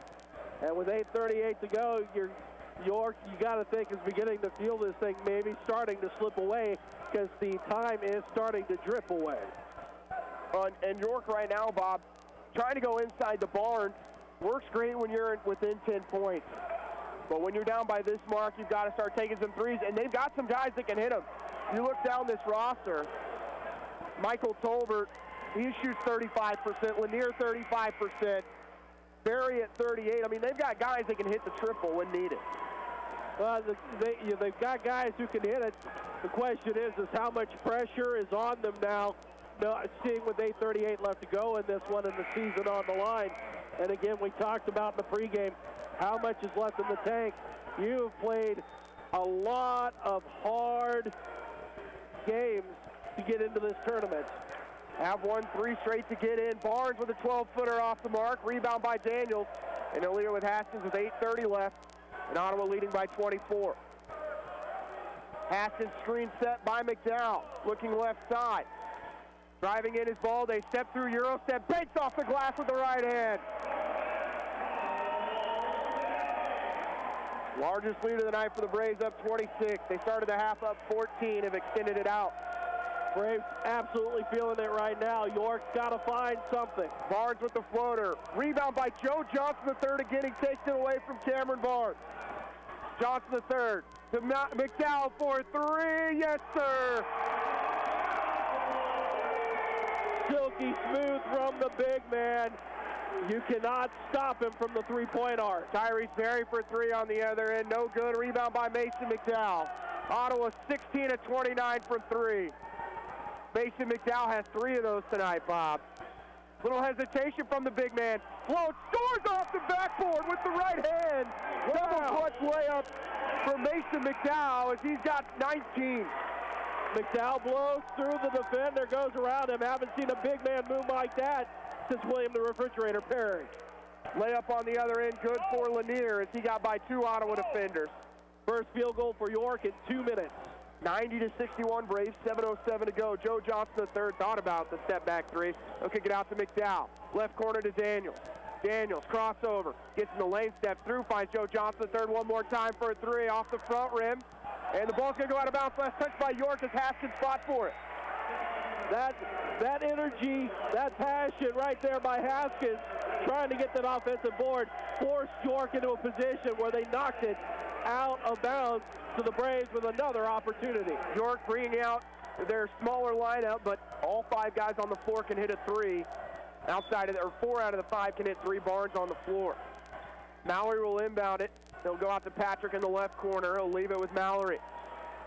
S3: And with 8:38 to go, York, you got to think, is beginning to feel this thing maybe starting to slip away because the time is starting to drip away.
S2: And York right now, Bob, trying to go inside the barn works great when you're within 10 points. But when you're down by this mark, you've got to start taking some threes, and they've got some guys that can hit them. You look down this roster, Michael Tolbert, he shoots 35%, Lanier 35%, Barry at 38. I mean, they've got guys that can hit the triple when needed.
S3: They've got guys who can hit it. The question is how much pressure is on them now, seeing with 8:38 left to go in this one and the season on the line. And again, we talked about in the pregame how much is left in the tank. You've played a lot of hard games to get into this tournament.
S2: Have won 3 straight to get in. Barnes with a 12-footer off the mark. Rebound by Daniels. And they'll lead it with Haskins with 8:30 left. And Ottawa leading by 24. Haskins screen set by McDowell. Looking left side. Driving in his ball. They step through Euro step. Banks off the glass with the right hand. Largest lead of the night for the Braves, up 26. They started the half up 14, have extended it out.
S3: Braves absolutely feeling it right now. York's got to find something.
S2: Barnes with the floater. Rebound by Joe Johnson III again. He takes it away from Cameron Barnes. Johnson III to McDowell for 3. Yes, sir.
S3: Silky smooth from the big man. You cannot stop him from the three-point arc.
S2: Tyrese Berry for 3 on the other end. No good. Rebound by Mason McDowell. Ottawa 16 of 29 from 3. Mason McDowell has 3 of those tonight, Bob. Little hesitation from the big man. Float, scores off the backboard with the right hand. Double clutch layup for Mason McDowell as he's got 19.
S3: McDowell blows through the defender, goes around him. Haven't seen a big man move like that since William the Refrigerator Perry.
S2: Layup on the other end, good for Lanier as he got by 2 Ottawa defenders.
S3: First field goal for York in 2 minutes.
S2: 90-61 Braves, 7:07 to go. Joe Johnson III thought about the step back 3. They'll kick it out to McDowell. Left corner to Daniels. Daniels crossover, gets in the lane, steps through, finds Joe Johnson III one more time for a 3 off the front rim. And the ball's going to go out of bounds. Last touch by York as Haskins fought for it.
S3: That energy, that passion right there by Haskins, trying to get that offensive board, forced York into a position where they knocked it out of bounds to the Braves with another opportunity.
S2: York bringing out their smaller lineup, but all 5 guys on the floor can hit a 3. Outside of, or 4 out of the 5 can hit 3. Barnes on the floor. Mallory will inbound it. He'll go out to Patrick in the left corner. He'll leave it with Mallory.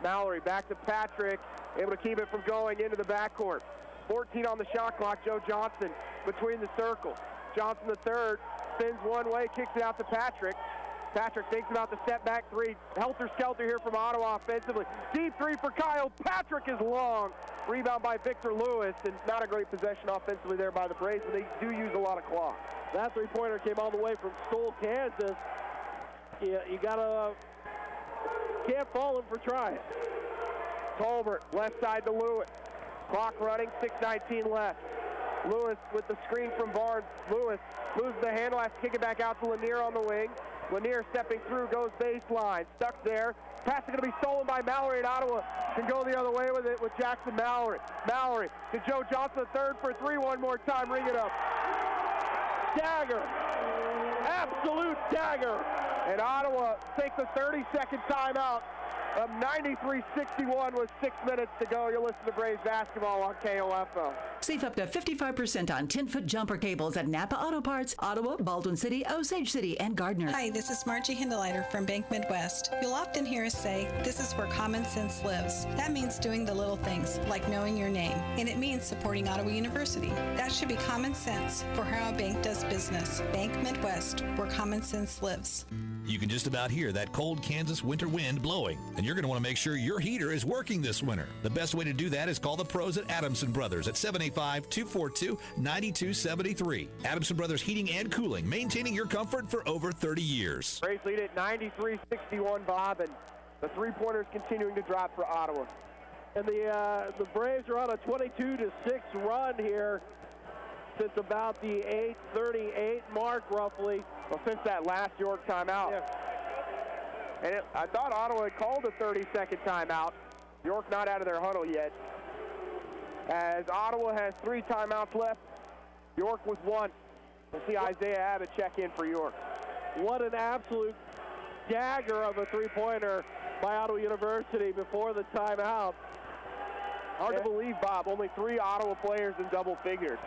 S2: Mallory back to Patrick, able to keep it from going into the backcourt. 14 on the shot clock. Joe Johnson between the circles. Johnson III spins one way, kicks it out to Patrick. Patrick thinks about the step back 3. Helter-skelter here from Ottawa offensively. Deep 3 for Kyle. Patrick is long. Rebound by Victor Lewis, and not a great possession offensively there by the Braves, but they do use a lot of clock.
S3: That three-pointer came all the way from Stoll, Kansas. You can't fault him for trying.
S2: Tolbert, left side to Lewis. Clock running, 6:19 left. Lewis with the screen from Barnes. Lewis loses the handle, has to kick it back out to Lanier on the wing. Lanier stepping through, goes baseline, stuck there. Pass is going to be stolen by Mallory, and Ottawa can go the other way with it with Jackson Mallory. Mallory to Joe Johnson III for 3 one more time, ring it up.
S3: Dagger, absolute dagger.
S2: And Ottawa takes a 30-second timeout of 93-61 with 6 minutes to go. You're listening to Braves basketball on KOFO.
S4: Save up to 55% on 10-foot jumper cables at Napa Auto Parts, Ottawa, Baldwin City, Osage City, and Gardner.
S12: Hi, this is Margie Hindeleiter from Bank Midwest. You'll often hear us say, this is where common sense lives. That means doing the little things, like knowing your name. And it means supporting Ottawa University. That should be common sense for how a bank does business. Bank Midwest, where common sense lives.
S13: You can just about hear that cold Kansas winter wind blowing, and you're going to want to make sure your heater is working this winter. The best way to do that is call the pros at Adamson Brothers at 785-242-9273. Adamson Brothers Heating and Cooling, maintaining your comfort for over 30 years.
S2: Braves lead at 93-61, Bob, and the three-pointers continuing to drop for Ottawa.
S3: And the Braves are on a 22-6 run here since about the 8:38 mark, roughly.
S2: Well, since that last York timeout. Yeah. And I thought Ottawa had called a 30-second timeout. York not out of their huddle yet. As Ottawa has 3 timeouts left, York with 1. We'll see Isaiah Abbott check in for York.
S3: What an absolute dagger of a three-pointer by Ottawa University before the timeout.
S2: Hard to believe, Bob. Only 3 Ottawa players in double figures.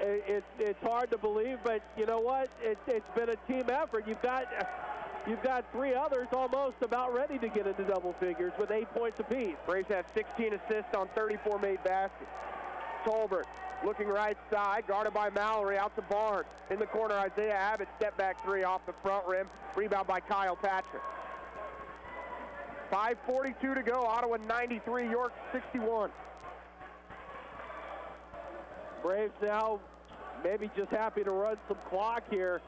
S3: It's hard to believe, but you know what? It's been a team effort. You've got 3 others almost about ready to get into double figures with 8 points apiece.
S2: Braves have 16 assists on 34 made baskets. Tolbert looking right side, guarded by Mallory, out to Barnes. In the corner, Isaiah Abbott, step back 3 off the front rim. Rebound by Kyle Patrick. 5:42 to go. Ottawa 93, York 61.
S3: Braves now maybe just happy to run some clock here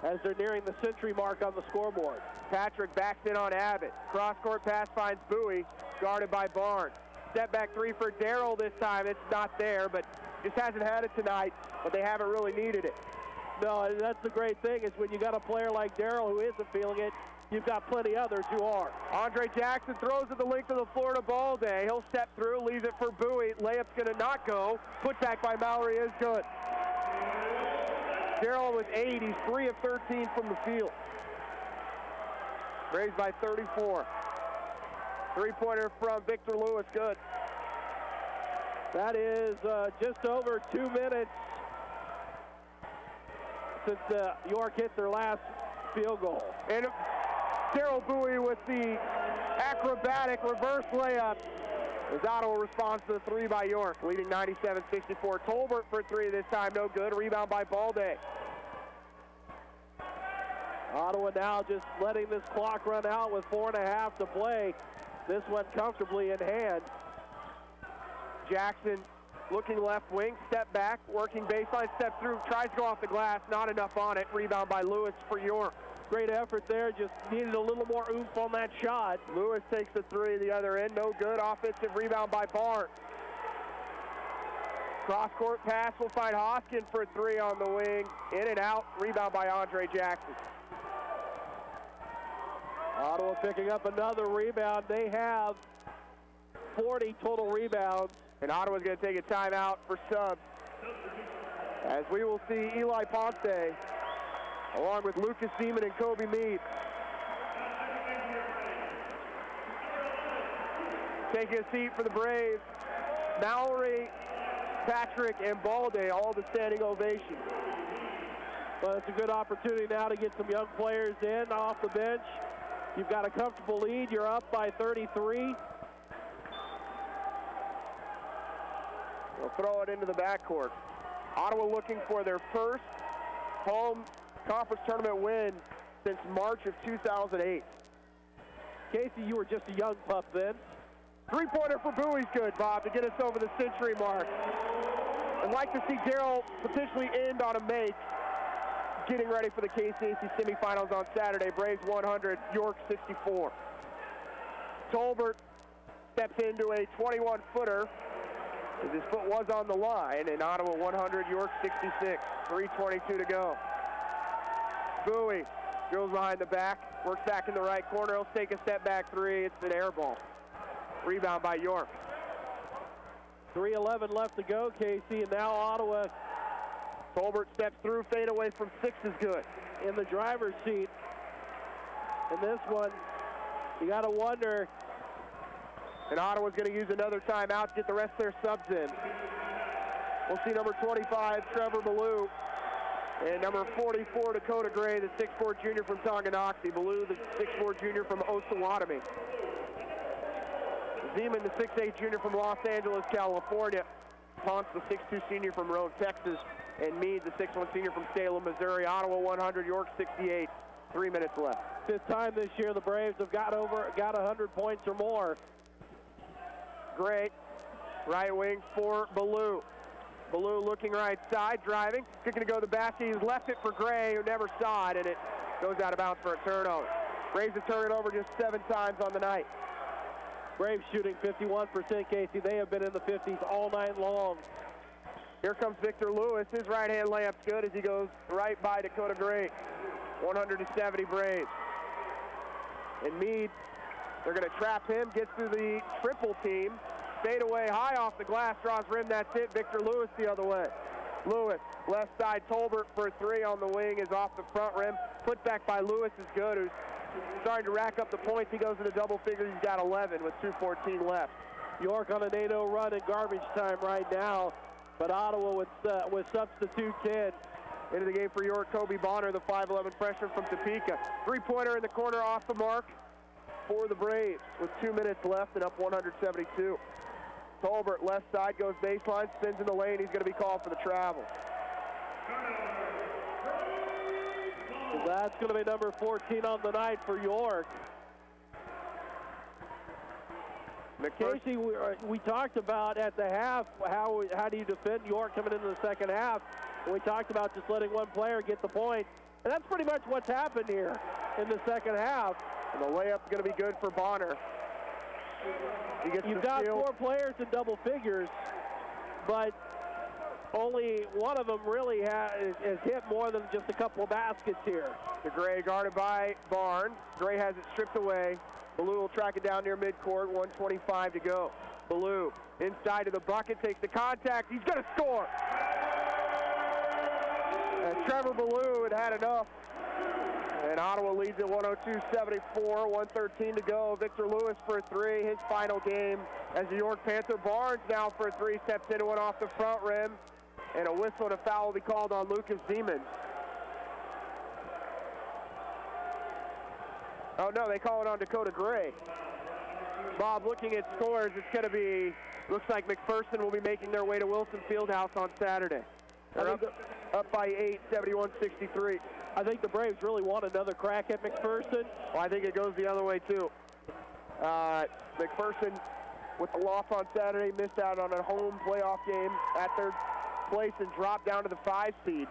S3: as they're nearing the century mark on the scoreboard.
S2: Patrick backs in on Abbott. Cross-court pass finds Bowie, guarded by Barnes. Step back 3 for Darrell this time. It's not there, but just hasn't had it tonight, but they haven't really needed it.
S3: No, and that's the great thing is when you got a player like Darrell who isn't feeling it, you've got plenty others who are.
S2: Andre Jackson throws at the length of the floor to Balde. He'll step through, leaves it for Bowie. Layup's going to not go. Put back by Mallory is good. Darrell with 8. He's 3 of 13 from the field. Braves by 34. Three-pointer from Victor Lewis, good.
S3: That is just over 2 minutes since York hit their last field goal.
S2: And Darrell Bowie with the acrobatic reverse layup as Ottawa responds to the 3 by York, leading 97-64. Tolbert for 3 this time, no good. Rebound by Balde.
S3: Ottawa now just letting this clock run out with 4.5 to play. This one comfortably in hand.
S2: Jackson looking left wing, step back, working baseline, step through, tries to go off the glass, not enough on it. Rebound by Lewis for York.
S3: Great effort there, just needed a little more oomph on that shot.
S2: Lewis takes the 3 the other end, no good. Offensive rebound by Barnes. Cross-court pass will find Hoskin for 3 on the wing. In and out, rebound by Andre Jackson.
S3: Ottawa picking up another rebound. They have 40 total rebounds.
S2: And Ottawa's going to take a timeout for subs. As we will see Eli Ponce along with Lucas Seaman and Kobe Meade taking a seat for the Braves. Mallory, Patrick, and Balde, all the standing ovation.
S3: Well, it's a good opportunity now to get some young players in off the bench. You've got a comfortable lead. You're up by 33.
S2: They'll throw it into the backcourt. Ottawa looking for their first home conference tournament win since March of 2008.
S3: Casey, you were just a young pup then.
S2: Three-pointer for Bowie's good, Bob, to get us over the century mark. I'd like to see Darrell potentially end on a make. Getting ready for the KCAC semifinals on Saturday. Braves 100, York 64. Tolbert steps into a 21-footer as his foot was on the line, and Ottawa 100, York 66. 3:22 to go. Bowie drills behind the back, works back in the right corner. He'll take a step back 3. It's an air ball. Rebound by York.
S3: 3:11 left to go, Casey, and now Ottawa.
S2: Tolbert steps through, fade away from 6 is good.
S3: In the driver's seat. In this one, you got to wonder
S2: And Ottawa's going to use another timeout to get the rest of their subs in. We'll see number 25, Trevor Ballou, and number 44, Dakota Gray, the 6'4 junior from Tonganoxie. Ballou, the 6'4 junior from Osawatomie. Zeman, the 6'8 junior from Los Angeles, California. Ponce, the 6'2 senior from Roane, Texas. And Meade, the 6'1 senior from Salem, Missouri. Ottawa 100, York 68. 3 minutes left.
S3: Fifth time this year the Braves have got 100 points or more.
S2: Gray, right wing for Ballou. Ballou looking right side, driving. Kicking to go to the basket. He's left it for Gray, who never saw it, and it goes out of bounds for a turnover. Braves have turned it over just 7 times on the night.
S3: Braves shooting 51%, Casey. They have been in the 50s all night long.
S2: Here comes Victor Lewis. His right-hand layup's good as he goes right by Dakota Gray. 170 Braves. And Meade, they're going to trap him, gets through the triple team. Fade away high off the glass, draws rim, that's it. Victor Lewis the other way. Lewis, left side, Tolbert for 3 on the wing is off the front rim. Put back by Lewis is good, who's starting to rack up the points. He goes into double figures, he's got 11 with 2:14 left.
S3: York on an 8-0 run in garbage time right now, but Ottawa with substitute 10.
S2: Into the game for York, Kobe Bonner, the 5'11 freshman from Topeka. Three-pointer in the corner off the mark for the Braves with 2 minutes left and up 172. Tolbert, left side, goes baseline, spins in the lane. He's going to be called for the travel.
S3: So that's going to be number 14 on the night for York. Casey, we talked about at the half, how do you defend York coming into the second half? We talked about just letting one player get the point. And that's pretty much what's happened here in the second half.
S2: And the layup's going to be good for Bonner.
S3: You've got 4 players in double figures, but only one of them really has hit more than just a couple of baskets here.
S2: The Gray guarded by Barnes. Gray has it stripped away. Ballou will track it down near midcourt, 1:25 to go. Ballou inside of the bucket, takes the contact. He's going to score. And Trevor Ballou had enough. And Ottawa leads at 102-74, 1:13 to go. Victor Lewis for 3, his final game as the York Panther. Barnes now for 3, steps into one off the front rim. And a whistle and a foul will be called on Lucas Zeman. Oh no, they call it on Dakota Gray. Bob, looking at scores, it's going to be, looks like McPherson will be making their way to Wilson Fieldhouse on Saturday. They're up by 8, 71-63.
S3: I think the Braves really want another crack at McPherson.
S2: Well, I think it goes the other way, too. McPherson, with the loss on Saturday, missed out on a home playoff game at their place and dropped down to the 5 seed.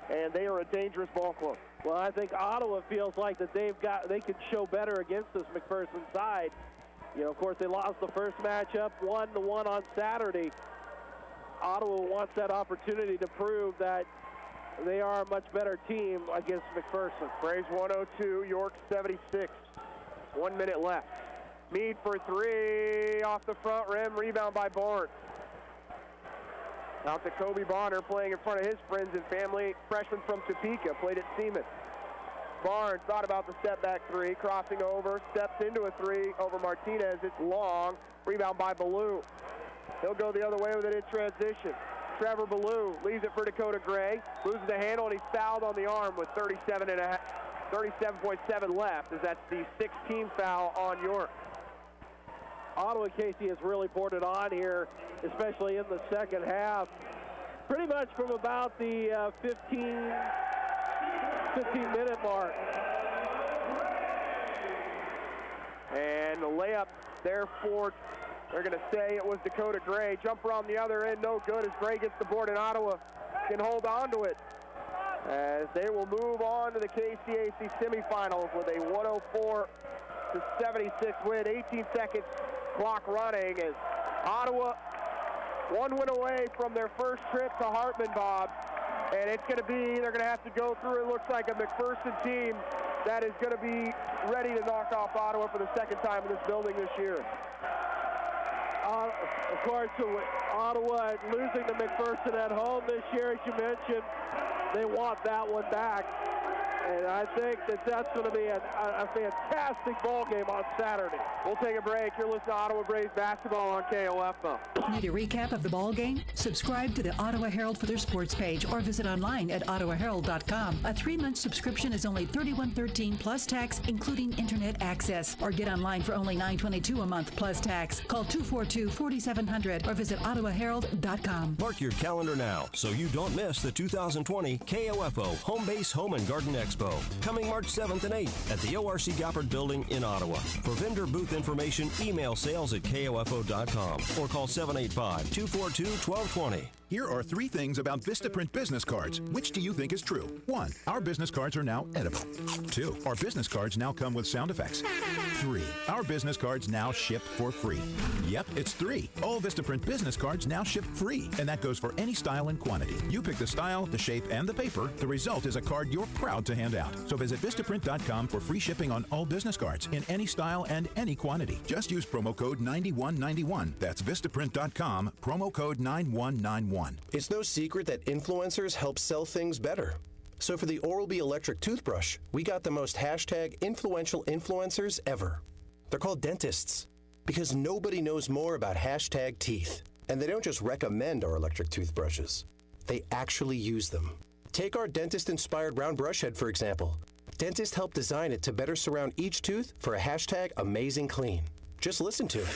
S2: And they are a dangerous ball club.
S3: Well, I think Ottawa feels like that they could show better against this McPherson side. You know, of course, they lost the first matchup, 1-1 on Saturday. Ottawa wants that opportunity to prove that they are a much better team against McPherson.
S2: Braves 102, York 76. 1 minute left. Meade for 3 off the front rim, rebound by Barnes. Out to Kobe Bonner, playing in front of his friends and family. Freshman from Topeka, played at Siemens. Barnes thought about the step back 3, crossing over, steps into a 3 over Martinez. It's long, rebound by Ballou. He'll go the other way with it in transition. Trevor Ballou leaves it for Dakota Gray, loses the handle, and he's fouled on the arm with 37.7 left, as that's the 16th foul on York.
S3: Ottawa, Casey, has really poured it on here, especially in the second half. Pretty much from about the 15-minute mark.
S2: And the layup, therefore, they're going to say it was Dakota Gray. Jumper on the other end, no good as Gray gets the board, and Ottawa can hold on to it as they will move on to the KCAC semifinals with a 104-76 win. 18 seconds clock running as Ottawa 1 win away from their first trip to Hartman, Bob. And it's going to be, they're going to have to go through, it looks like, a McPherson team that is going to be ready to knock off Ottawa for the second time in this building this year.
S3: Of course, Ottawa losing to McPherson at home this year, as you mentioned, they want that one back. And I think that's going to be a fantastic ball game on Saturday.
S2: We'll take a break. You're listening to Ottawa Braves basketball on KOFO.
S4: Need a recap of the ball game? Subscribe to the Ottawa Herald for their sports page or visit online at ottawaherald.com. A 3-month subscription is only $31.13 plus tax, including internet access. Or get online for only $9.22 a month plus tax. Call 242-4700 or visit ottawaherald.com.
S1: Mark your calendar now so you don't miss the 2020 KOFO Home Base Home and Garden Expo, coming March 7th and 8th at the ORC Goppert Building in Ottawa. For vendor booth information, email sales@kofo.com or call 785-242-1220.
S10: Here are 3 things about Vistaprint business cards. Which do you think is true? 1. Our business cards are now edible. 2. Our business cards now come with sound effects. 3. Our business cards now ship for free. Yep, it's 3. All Vistaprint business cards now ship free, and that goes for any style and quantity. You pick the style, the shape, and the paper. The result is a card you're proud to hand out. So visit Vistaprint.com for free shipping on all business cards in any style and any quantity. Just use promo code 9191. That's Vistaprint.com, promo code 9191.
S11: It's no secret that influencers help sell things better. So for the Oral-B electric toothbrush, we got the most #influential influencers ever. They're called dentists because nobody knows more about #teeth. And they don't just recommend our electric toothbrushes. They actually use them. Take our dentist-inspired round brush head, for example. Dentists helped design it to better surround each tooth for a #amazing clean. Just listen to it.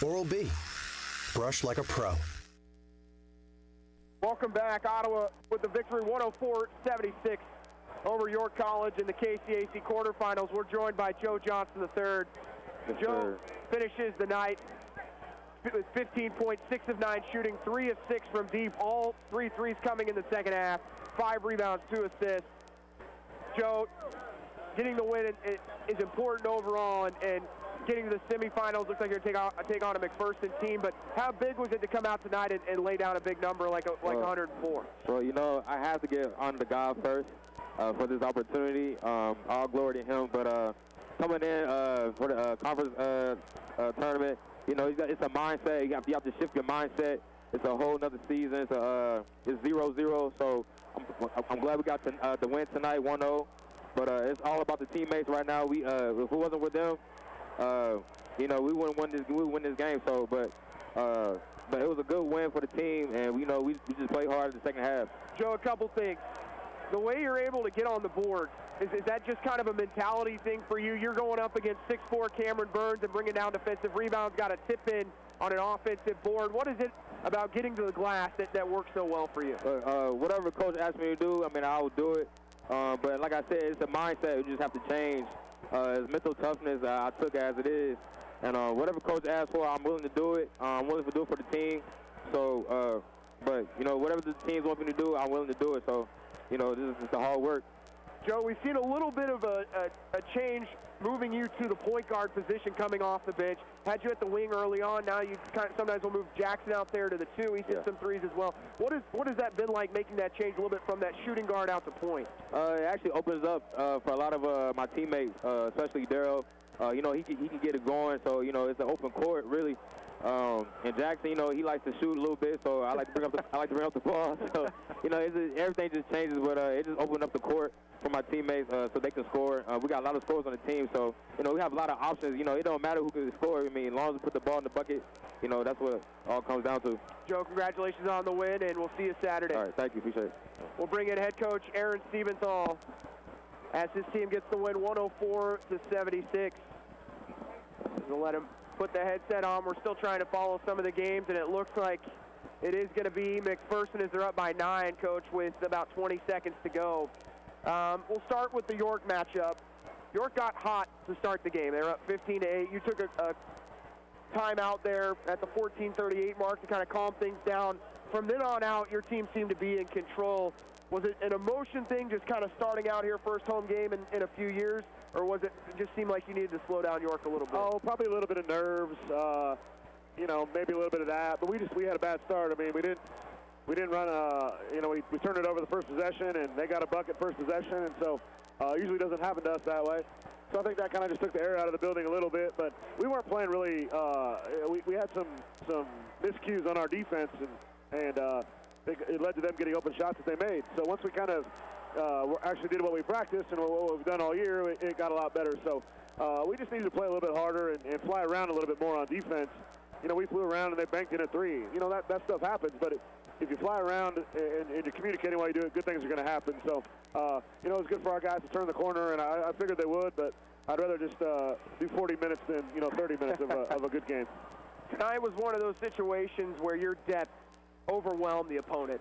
S11: Oral-B. Brush like a pro.
S2: Welcome back, Ottawa with the victory 104-76 over York College in the KCAC quarterfinals. We're joined by Joe Johnson III. Joe finishes the night with 15 points, 6 of 9 shooting, 3 of 6 from deep, all 3 threes coming in the second half, 5 rebounds, 2 assists. Joe, getting the win is important overall, and getting to the semifinals looks like you're going to take on a McPherson team, but how big was it to come out tonight and lay down a big number like 104?
S7: Well, you know, I have to give honor to God first for this opportunity. All glory to him, but coming in for the conference tournament, you know, it's a mindset. You have to shift your mindset. It's a whole nother season. It's 0-0, so I'm glad we got the win tonight, 1-0. But it's all about the teammates right now. We if it wasn't with them, you know, we wouldn't win this game. So, but it was a good win for the team, and you know, we just played hard in the second half.
S2: Joe, a couple things. The way you're able to get on the board, is that just kind of a mentality thing for you? You're going up against 6'4" Cameron Burns and bringing down defensive rebounds, got a tip in on an offensive board. What is it about getting to the glass that works so well for you?
S7: Whatever coach asks me to do, I mean, I will do it. But like I said, it's a mindset you just have to change. It's mental toughness I took as it is. And whatever coach asks for, I'm willing to do it. I'm willing to do it for the team. So, but, you know, whatever the teams want me to do, I'm willing to do it. So, you know, this is just the hard work.
S2: Joe, we've seen a little bit of a change moving you to the point guard position coming off the bench. Had you at the wing early on. Now you sometimes will move Jackson out there to the 2. He's hit some threes as well. What has that been like, making that change a little bit from that shooting guard out to point?
S7: It actually opens up for a lot of my teammates, especially Daryl. You know, he can get it going. So, you know, it's an open court, really. And Jackson, you know, he likes to shoot a little bit, so I like to bring up the ball. So, you know, everything just changes, but it just opened up the court for my teammates so they can score. We got a lot of scores on the team, so, you know, we have a lot of options. You know, it don't matter who can score. I mean, as long as we put the ball in the bucket, you know, that's what it all comes down to.
S2: Joe, congratulations on the win, and we'll see you Saturday.
S7: All right, thank you. Appreciate it.
S2: We'll bring in head coach Aaron Stephenthal as his team gets the win 104-76. We'll let him put the headset on. We're still trying to follow some of the games, and it looks like it is going to be McPherson as they're up by 9, Coach, with about 20 seconds to go. We'll start with the York matchup. York got hot to start the game. They were up 15-8. You took a timeout there at the 14:38 mark to kind of calm things down. From then on out, your team seemed to be in control. Was it an emotion thing, just kind of starting out here, first home game in a few years, or was it just seemed like you needed to slow down York a little bit?
S15: Oh, probably a little bit of nerves. You know, maybe a little bit of that. But we had a bad start. I mean, we didn't run you know, we turned it over the first possession, and they got a bucket first possession, and so usually doesn't happen to us that way. So I think that kind of just took the air out of the building a little bit. But we weren't playing really. We had some miscues on our defense, and it led to them getting open shots that they made. So once we kind of actually did what we practiced and what we've done all year, it got a lot better. So we just needed to play a little bit harder and fly around a little bit more on defense. You know, we flew around and they banked in a three. You know, that stuff happens, but if you fly around and you're communicating while you do it, good things are going to happen. So, you know, it was good for our guys to turn the corner, and I figured they would, but I'd rather just do 40 minutes than, 30 minutes of a good game.
S2: Tonight was one of those situations where your depth overwhelmed the opponent.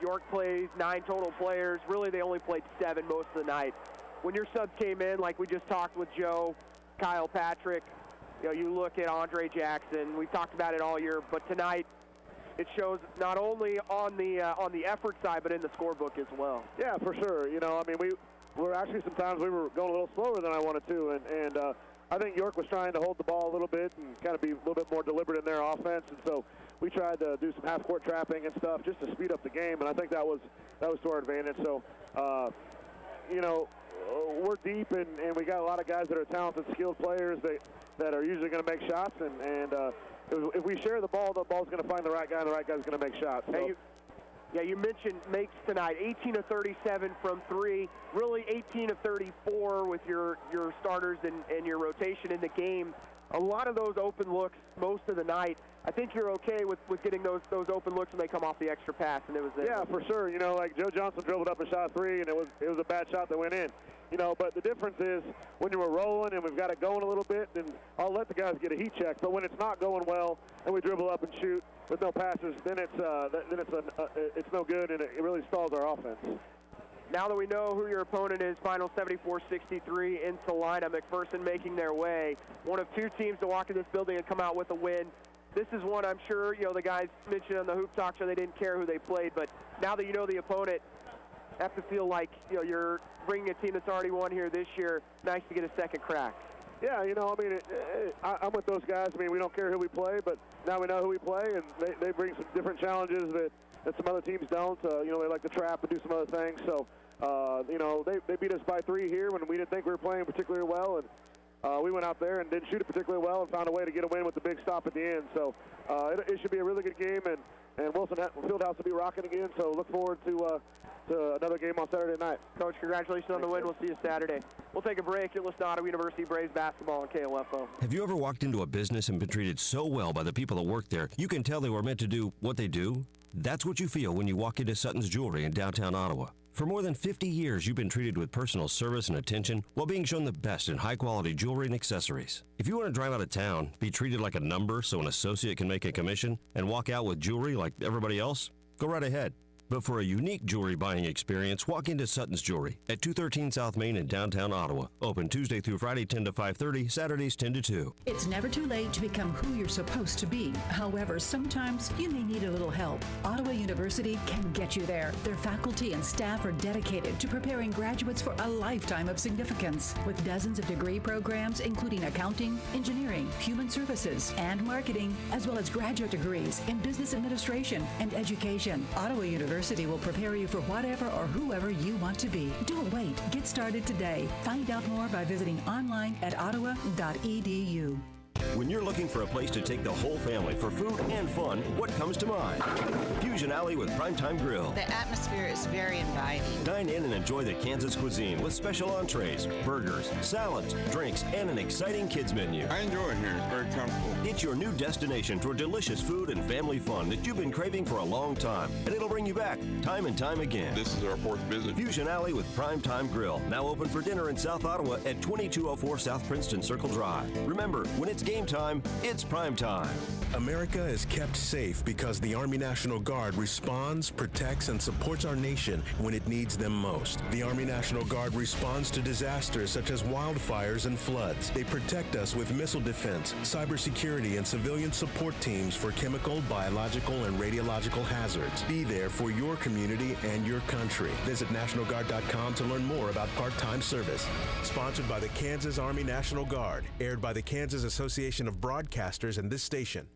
S2: York plays 9 total players. Really, they only played 7 most of the night. When your subs came in, like we just talked with Joe, Kyle Patrick, you look at Andre Jackson. We've talked about it all year, but tonight it shows not only on the effort side, but in the scorebook as well.
S15: Yeah, for sure. I mean, we were actually sometimes we were going a little slower than I wanted to, and I think York was trying to hold the ball a little bit and kind of be a little bit more deliberate in their offense, and so we tried to do some half-court trapping and stuff just to speed up the game, and I think that was to our advantage. So, we're deep, and we got a lot of guys that are talented, skilled players that are usually going to make shots, and if we share the ball's going to find the right guy, and the right guy's going to make shots. So.
S2: Hey, you mentioned makes tonight, 18 of 37 from 3, really 18 of 34 with your starters and your rotation in the game. A lot of those open looks most of the night. I think you're okay with getting those open looks when they come off the extra pass, and it was there.
S15: Yeah, for sure. Like Joe Johnson dribbled up and shot 3, and it was a bad shot that went in. But the difference is when you were rolling and we've got it going a little bit, then I'll let the guys get a heat check. But when it's not going well and we dribble up and shoot with no passes, then it's no good, and it really stalls our offense.
S2: Now that we know who your opponent is, final 74-63 in Salina. McPherson making their way. One of 2 teams to walk in this building and come out with a win. This is one I'm sure, the guys mentioned on the Hoop Talk show they didn't care who they played, but now that you know the opponent, have to feel like, you're bringing a team that's already won here this year. Nice to get a second crack.
S15: Yeah, I mean, I'm with those guys. I mean, we don't care who we play, but now we know who we play, and they bring some different challenges that some other teams don't. They like to trap and do some other things. So, they beat us by 3 here when we didn't think we were playing particularly well, and we went out there and didn't shoot it particularly well and found a way to get a win with the big stop at the end. So, it should be a really good game, and Wilson Fieldhouse will be rocking again. So, look forward to another game on Saturday night.
S2: Coach, congratulations on the win. We'll see you Saturday. We'll take a break. You're listening to Ottawa University Braves basketball on KOFO.
S1: Have you ever walked into a business and been treated so well by the people that work there, you can tell they were meant to do what they do? That's what you feel when you walk into Sutton's Jewelry in downtown Ottawa. For more than 50 years, you've been treated with personal service and attention while being shown the best in high-quality jewelry and accessories. If you want to drive out of town, be treated like a number so an associate can make a commission, and walk out with jewelry like everybody else, go right ahead. But for a unique jewelry buying experience, walk into Sutton's Jewelry at 213 South Main in downtown Ottawa. Open Tuesday through Friday 10 to 5:30, Saturdays 10 to 2.
S4: It's never too late to become who you're supposed to be. However, sometimes you may need a little help. Ottawa University can get you there. Their faculty and staff are dedicated to preparing graduates for a lifetime of significance. With dozens of degree programs, including accounting, engineering, human services, and marketing, as well as graduate degrees in business administration and education. Ottawa University will prepare you for whatever or whoever you want to be. Don't wait. Get started today. Find out more by visiting online at ottawa.edu.
S1: When you're looking for a place to take the whole family for food and fun, what comes to mind? Fusion Alley with Primetime Grill.
S8: The atmosphere is very inviting.
S1: Dine in and enjoy the Kansas cuisine with special entrees, burgers, salads, drinks, and an exciting kids menu.
S9: I enjoy it here. It's very comfortable.
S1: It's your new destination for delicious food and family fun that you've been craving for a long time, and it'll bring you back time and time again.
S9: This is our 4th visit.
S1: Fusion Alley with Primetime Grill, now open for dinner in South Ottawa at 2204 South Princeton Circle Drive. Remember, when it's game time, it's prime time.
S16: America is kept safe because the Army National Guard responds, protects, and supports our nation when it needs them most. The Army National Guard responds to disasters such as wildfires and floods. They protect us with missile defense, cybersecurity, and civilian support teams for chemical, biological, and radiological hazards. Be there for your community and your country. Visit NationalGuard.com to learn more about part-time service. Sponsored by the Kansas Army National Guard. Aired by the Kansas Association of Broadcasters and this station.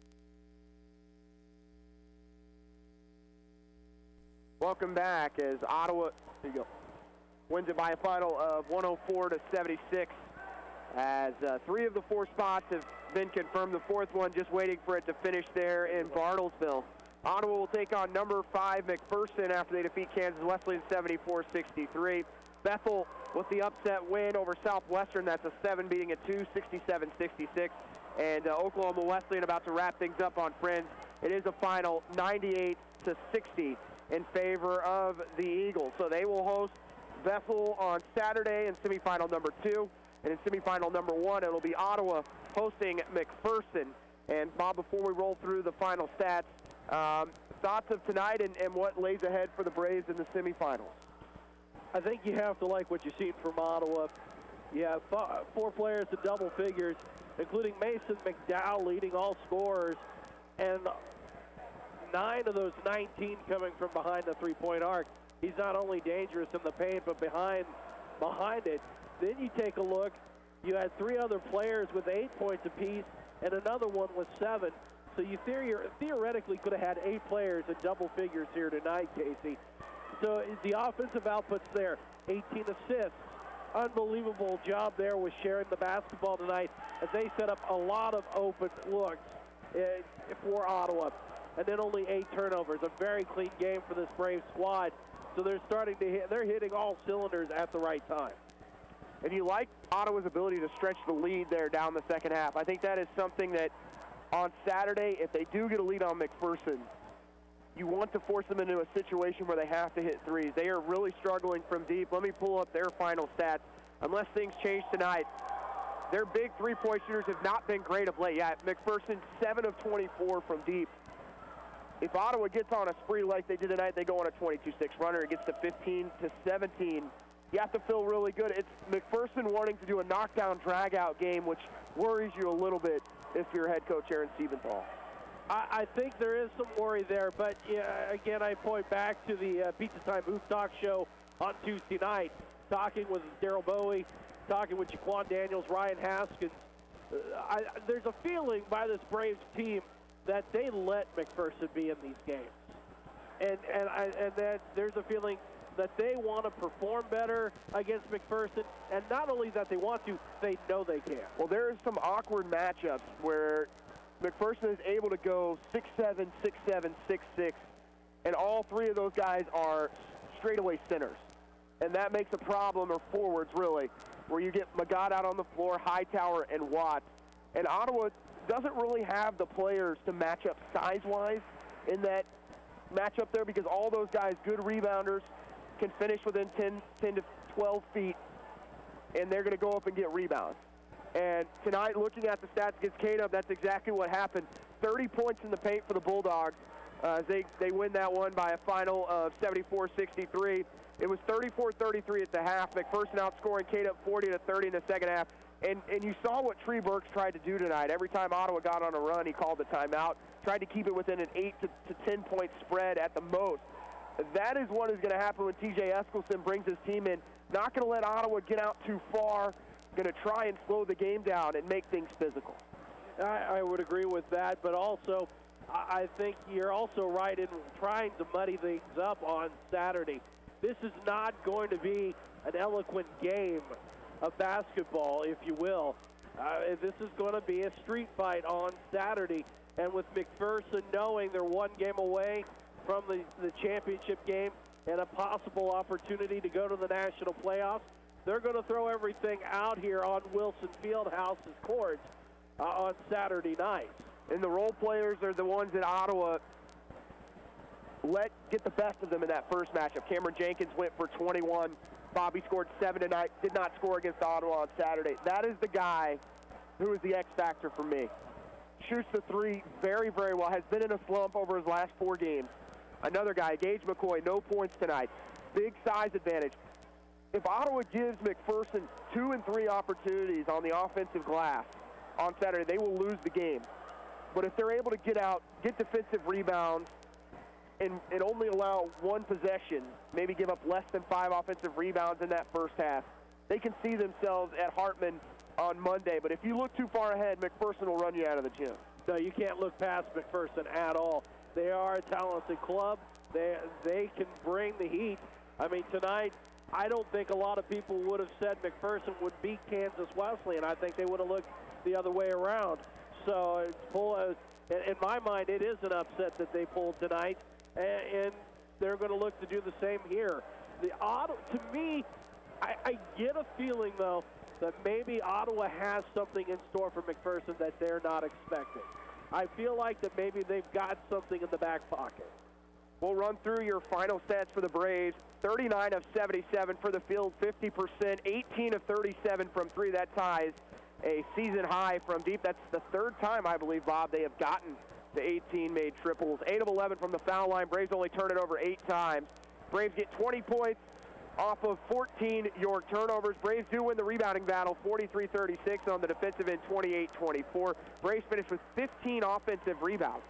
S2: Welcome back as Ottawa wins it by a final of 104-76. As 3 of the 4 spots have been confirmed. The 4th one just waiting for it to finish there in Bartlesville. Ottawa will take on number 5 McPherson after they defeat Kansas Wesleyan 74-63. Bethel with the upset win over Southwestern. That's a 7 beating a 2, 67-66. And Oklahoma Wesleyan about to wrap things up on Friends. It is a final 98-60 in favor of the Eagles. So they will host Bethel on Saturday in semifinal number 2. And in semifinal number 1, it'll be Ottawa hosting McPherson. And Bob, before we roll through the final stats, thoughts of tonight and what lays ahead for the Braves in the semifinals?
S3: I think you have to like what you've seen from Ottawa. You have 4 players in double figures, including Mason McDowell leading all scorers, and 9 of those 19 coming from behind the three-point arc. He's not only dangerous in the paint, but behind it. Then you take a look, you had 3 other players with 8 points apiece, and another one with 7. So you theoretically could have had 8 players in double figures here tonight, Casey. So the offensive output's there. 18 assists. Unbelievable job there with sharing the basketball tonight as they set up a lot of open looks for Ottawa. And then only 8 turnovers. A very clean game for this Brave squad. So they're starting to hit. They're hitting all cylinders at the right time.
S2: And you like Ottawa's ability to stretch the lead there down the second half. I think that is something that on Saturday, if they do get a lead on McPherson, you want to force them into a situation where they have to hit threes. They are really struggling from deep. Let me pull up their final stats. Unless things change tonight, their big three-point shooters have not been great of late. Yeah, McPherson, 7 of 24 from deep. If Ottawa gets on a spree like they did tonight, they go on a 22-6 runner. It gets to 15-17. You have to feel really good. It's McPherson wanting to do a knockdown, drag-out game, which worries you a little bit if you're head coach Aaron Siebenthal.
S3: I think there is some worry there, but yeah, again, I point back to the Pizza Time Hoop Talk show on Tuesday night, talking with Daryl Bowie, talking with Jaquan Daniels, Ryan Haskins. There's a feeling by this Braves team that they let McPherson be in these games, and that there's a feeling that they want to perform better against McPherson, and not only that they want to, they know they can.
S2: Well, there's some awkward matchups where McPherson is able to go 6'7", 6'7", 6'6", and all 3 of those guys are straightaway centers. And that makes a problem, or forwards really, where you get Magat out on the floor, Hightower, and Watts. And Ottawa doesn't really have the players to match up size-wise in that matchup there, because all those guys, good rebounders, can finish within 10 to 12 feet, and they're going to go up and get rebounds. And tonight, looking at the stats against K-Dub, that's exactly what happened. 30 points in the paint for the Bulldogs. They win that one by a final of 74-63. It was 34-33 at the half. McPherson outscoring K-Dub 40-30 in the second half. And you saw what Tree Burks tried to do tonight. Every time Ottawa got on a run, he called the timeout, tried to keep it within an 8 to 10 point spread at the most. That is what is going to happen when TJ Eskelson brings his team in. Not going to let Ottawa get out too far. Going to try and slow the game down and make things physical.
S3: I would agree with that, but also I think you're also right in trying to muddy things up on Saturday. This is not going to be an eloquent game of basketball, if you will. This is going to be a street fight on Saturday, and with McPherson knowing they're 1 game away from the championship game and a possible opportunity to go to the national playoffs, they're going to throw everything out here on Wilson Fieldhouse's court on Saturday night.
S2: And the role players are the ones that Ottawa let get the best of them in that first matchup. Cameron Jenkins went for 21. Bobby scored 7 tonight, did not score against Ottawa on Saturday. That is the guy who is the X factor for me. Shoots the 3 very, very well. Has been in a slump over his last 4 games. Another guy, Gage McCoy, no points tonight. Big size advantage. If Ottawa gives McPherson 2 and 3 opportunities on the offensive glass on Saturday, they will lose the game. But if they're able to get out, get defensive rebounds, and only allow 1 possession, maybe give up less than 5 offensive rebounds in that first half, they can see themselves at Hartman on Monday. But if you look too far ahead, McPherson will run you out of the gym.
S3: No, you can't look past McPherson at all. They are a talented club. They can bring the heat. I mean, tonight, I don't think a lot of people would have said McPherson would beat Kansas Wesleyan. I think they would have looked the other way around. So in my mind, it is an upset that they pulled tonight, and they're going to look to do the same here. To me, I get a feeling, though, that maybe Ottawa has something in store for McPherson that they're not expecting. I feel like that maybe they've got something in the back pocket.
S2: We'll run through your final stats for the Braves. 39 of 77 for the field, 50%, 18 of 37 from three. That ties a season high from deep. That's the third time, I believe, Bob, they have gotten to 18 made triples. 8 of 11 from the foul line. Braves only turn it over 8 times. Braves get 20 points off of 14 York turnovers. Braves do win the rebounding battle, 43-36 on the defensive end, 28-24. Braves finish with 15 offensive rebounds.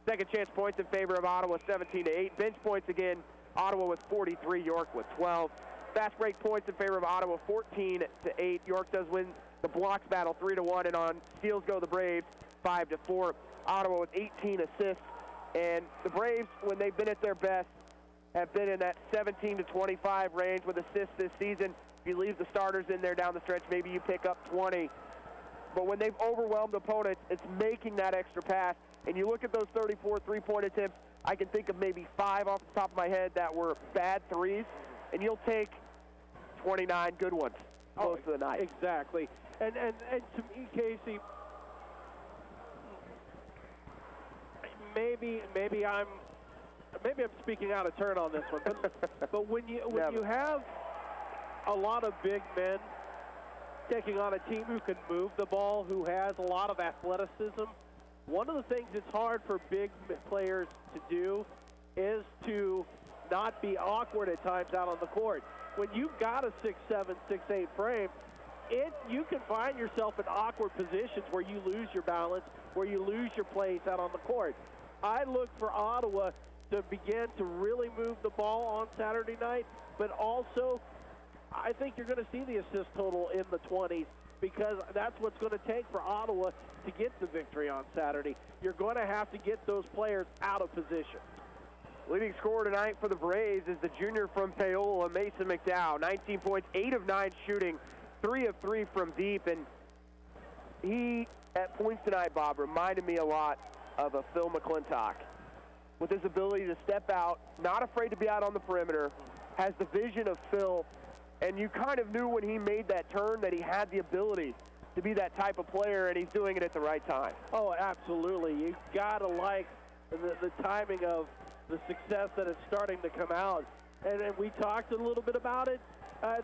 S2: Second chance points in favor of Ottawa, 17-8. Bench points again, Ottawa with 43, York with 12. Fast break points in favor of Ottawa, 14-8. York does win the blocks battle, 3-1, and on steals go the Braves, 5-4. Ottawa with 18 assists, and the Braves, when they've been at their best, have been in that 17 to 25 range with assists this season. If you leave the starters in there down the stretch, maybe you pick up 20. But when they've overwhelmed opponents, it's making that extra pass. And you look at those 34 three-point attempts, I can think of maybe 5 off the top of my head that were bad threes, and you'll take 29 good ones most of the night.
S3: Exactly. And to me, Casey, maybe I'm speaking out of turn on this one, but when you have a lot of big men taking on a team who can move the ball, who has a lot of athleticism, one of the things it's hard for big players to do is to not be awkward at times out on the court. When you've got a 6'7", 6'8" frame, you can find yourself in awkward positions where you lose your balance, where you lose your place out on the court. I look for Ottawa to begin to really move the ball on Saturday night, but also I think you're going to see the assist total in the 20s because that's what's going to take for Ottawa to get the victory on Saturday. You're going to have to get those players out of position.
S2: Leading scorer tonight for the Braves is the junior from Paola, Mason McDowell. 19 points, 8 of 9 shooting, 3 of 3 from deep, and he, at points tonight, Bob, reminded me a lot of a Phil McClintock, with his ability to step out, not afraid to be out on the perimeter, has the vision of Phil, and you kind of knew when he made that turn that he had the ability to be that type of player, and he's doing it at the right time.
S3: Oh, absolutely. You got to like the timing of the success that is starting to come out. And we talked a little bit about it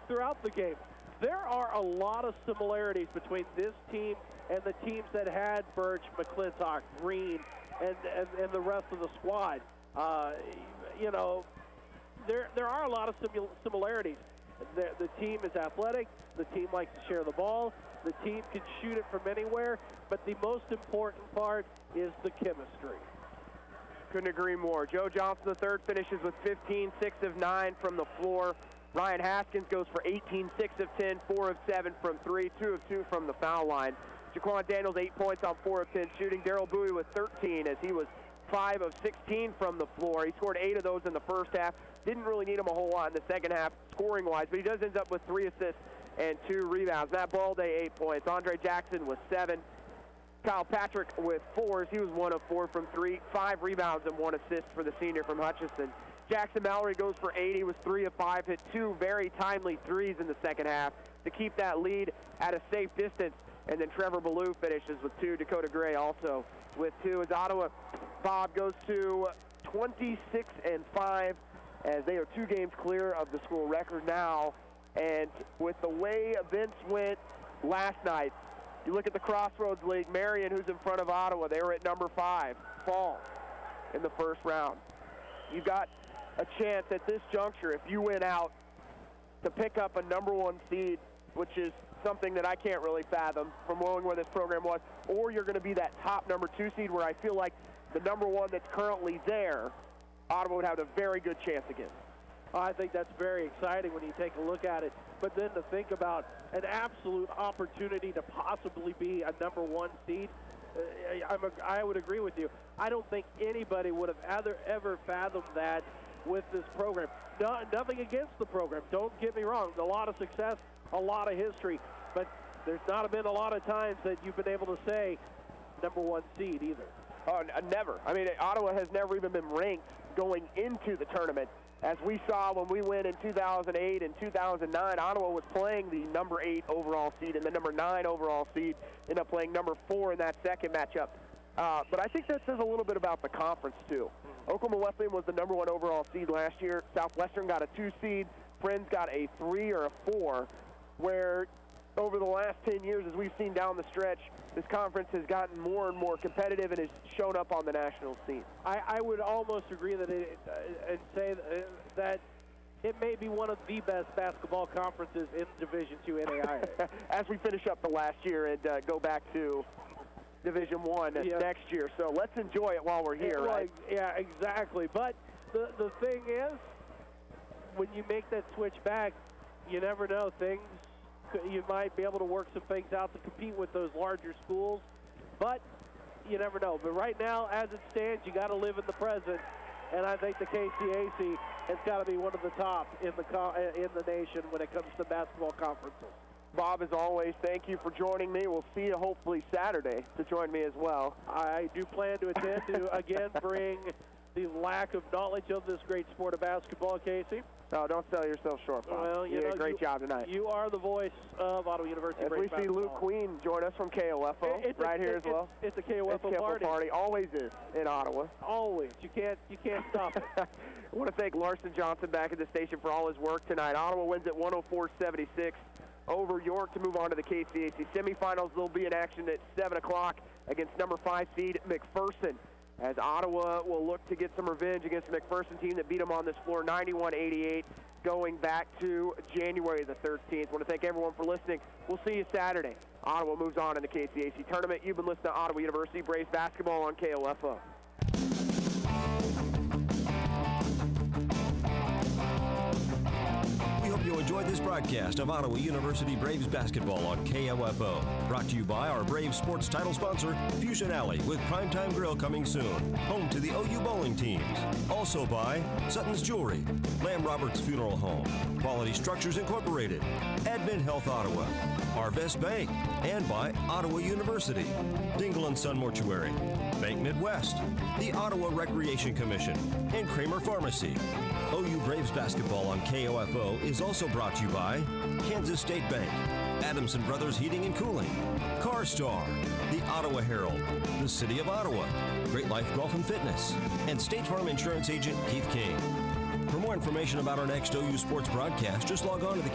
S3: throughout the game. There are a lot of similarities between this team and the teams that had Birch, McClintock, Green, and the rest of the squad. You know, there are a lot of similarities. The team is athletic. The team likes to share the ball. The team can shoot it from anywhere. But the most important part is the chemistry.
S2: Couldn't agree more. Joe Johnson III finishes with 15, 6 of 9 from the floor. Ryan Haskins goes for 18, 6 of 10, 4 of 7 from 3, 2 of 2 from the foul line. Jaquan Daniels, 8 points on 4 of 10 shooting. Darrell Bowie with 13 as he was 5 of 16 from the floor. He scored 8 of those in the first half. Didn't really need him a whole lot in the second half scoring-wise, but he does end up with 3 assists and 2 rebounds. Matt Balday, 8 points. Andre Jackson with 7. Kyle Patrick with 4s. He was 1 of 4 from 3. 5 rebounds and 1 assist for the senior from Hutchinson. Jackson Mallory goes for 8. He was 3 of 5. Hit 2 very timely threes in the second half to keep that lead at a safe distance. And then Trevor Ballou finishes with 2. Dakota Gray also with 2. As Ottawa, Bob, goes to 26-5 as they are 2 games clear of the school record now. And with the way events went last night, you look at the Crossroads League, Marion, who's in front of Ottawa, they were at number 5, fall in the first round. You've got a chance at this juncture, if you win out, to pick up a number 1 seed, which is something that I can't really fathom from knowing where this program was, or you're going to be that top number 2 seed where I feel like the number 1 that's currently there, Ottawa would have a very good chance against.
S3: I think that's very exciting when you take a look at it. But then to think about an absolute opportunity to possibly be a number 1 seed, I would agree with you. I don't think anybody would have ever fathomed that with this program. Nothing against the program. Don't get me wrong. A lot of success, a lot of history. But there's not been a lot of times that you've been able to say number 1 seed either.
S2: Never. I mean, Ottawa has never even been ranked going into the tournament. As we saw when we went in 2008 and 2009, Ottawa was playing the number 8 overall seed and the number 9 overall seed, ended up playing number 4 in that second matchup. But I think that says a little bit about the conference, too. Oklahoma Wesleyan was the number 1 overall seed last year. Southwestern got a 2 seed. Friends got a 3 or a 4, where over the last 10 years, as we've seen down the stretch, this conference has gotten more and more competitive and has shown up on the national scene.
S3: I would almost agree that and say that it may be one of the best basketball conferences in Division II NAIA.
S2: As we finish up the last year and go back to Division I next year. So let's enjoy it while we're here, right?
S3: Yeah, exactly. But the thing is, when you make that switch back, you never know. You might be able to work some things out to compete with those larger schools, but you never know. But right now, as it stands, you got to live in the present, and I think the KCAC has got to be one of the top in the nation when it comes to basketball conferences.
S2: Bob, as always, thank you for joining me. We'll see you hopefully Saturday to join me as well.
S3: I do plan to attend to, again, bring the lack of knowledge of this great sport of basketball, Casey.
S2: No, don't sell yourself short, Bob.
S3: Well,
S2: you did a great job tonight.
S3: You are the voice of Ottawa University.
S2: As we see Luke Queen join us from KOFO here as well.
S3: It's a KOFO party.
S2: Always is in Ottawa.
S3: Always. You can't stop it.
S2: I want to thank Larson Johnson back at the station for all his work tonight. Ottawa wins at 104-76 over York to move on to the KCAC semifinals. They'll be in action at 7 o'clock against number 5 seed McPherson, as Ottawa will look to get some revenge against the McPherson team that beat them on this floor 91-88 going back to January the 13th. I want to thank everyone for listening. We'll see you Saturday. Ottawa moves on in the KCAC tournament. You've been listening to Ottawa University Braves basketball on KOFO.
S1: We hope you enjoyed this broadcast of Ottawa University Braves basketball on KOFO. Brought to you by our Braves sports title sponsor, Fusion Alley, with Primetime Grill coming soon. Home to the OU bowling teams. Also by Sutton's Jewelry, Lamb Roberts Funeral Home, Quality Structures Incorporated, Advent Health Ottawa, Arvest Bank, and by Ottawa University, Dingle & Son Mortuary, Bank Midwest, the Ottawa Recreation Commission, and Kramer Pharmacy. OU Braves basketball on KOFO is also brought to you by Kansas State Bank, Adamson Brothers Heating and Cooling, CarStar, the Ottawa Herald, the City of Ottawa, Great Life Golf and Fitness, and State Farm Insurance Agent Keith King. For more information about our next OU Sports broadcast, just log on to the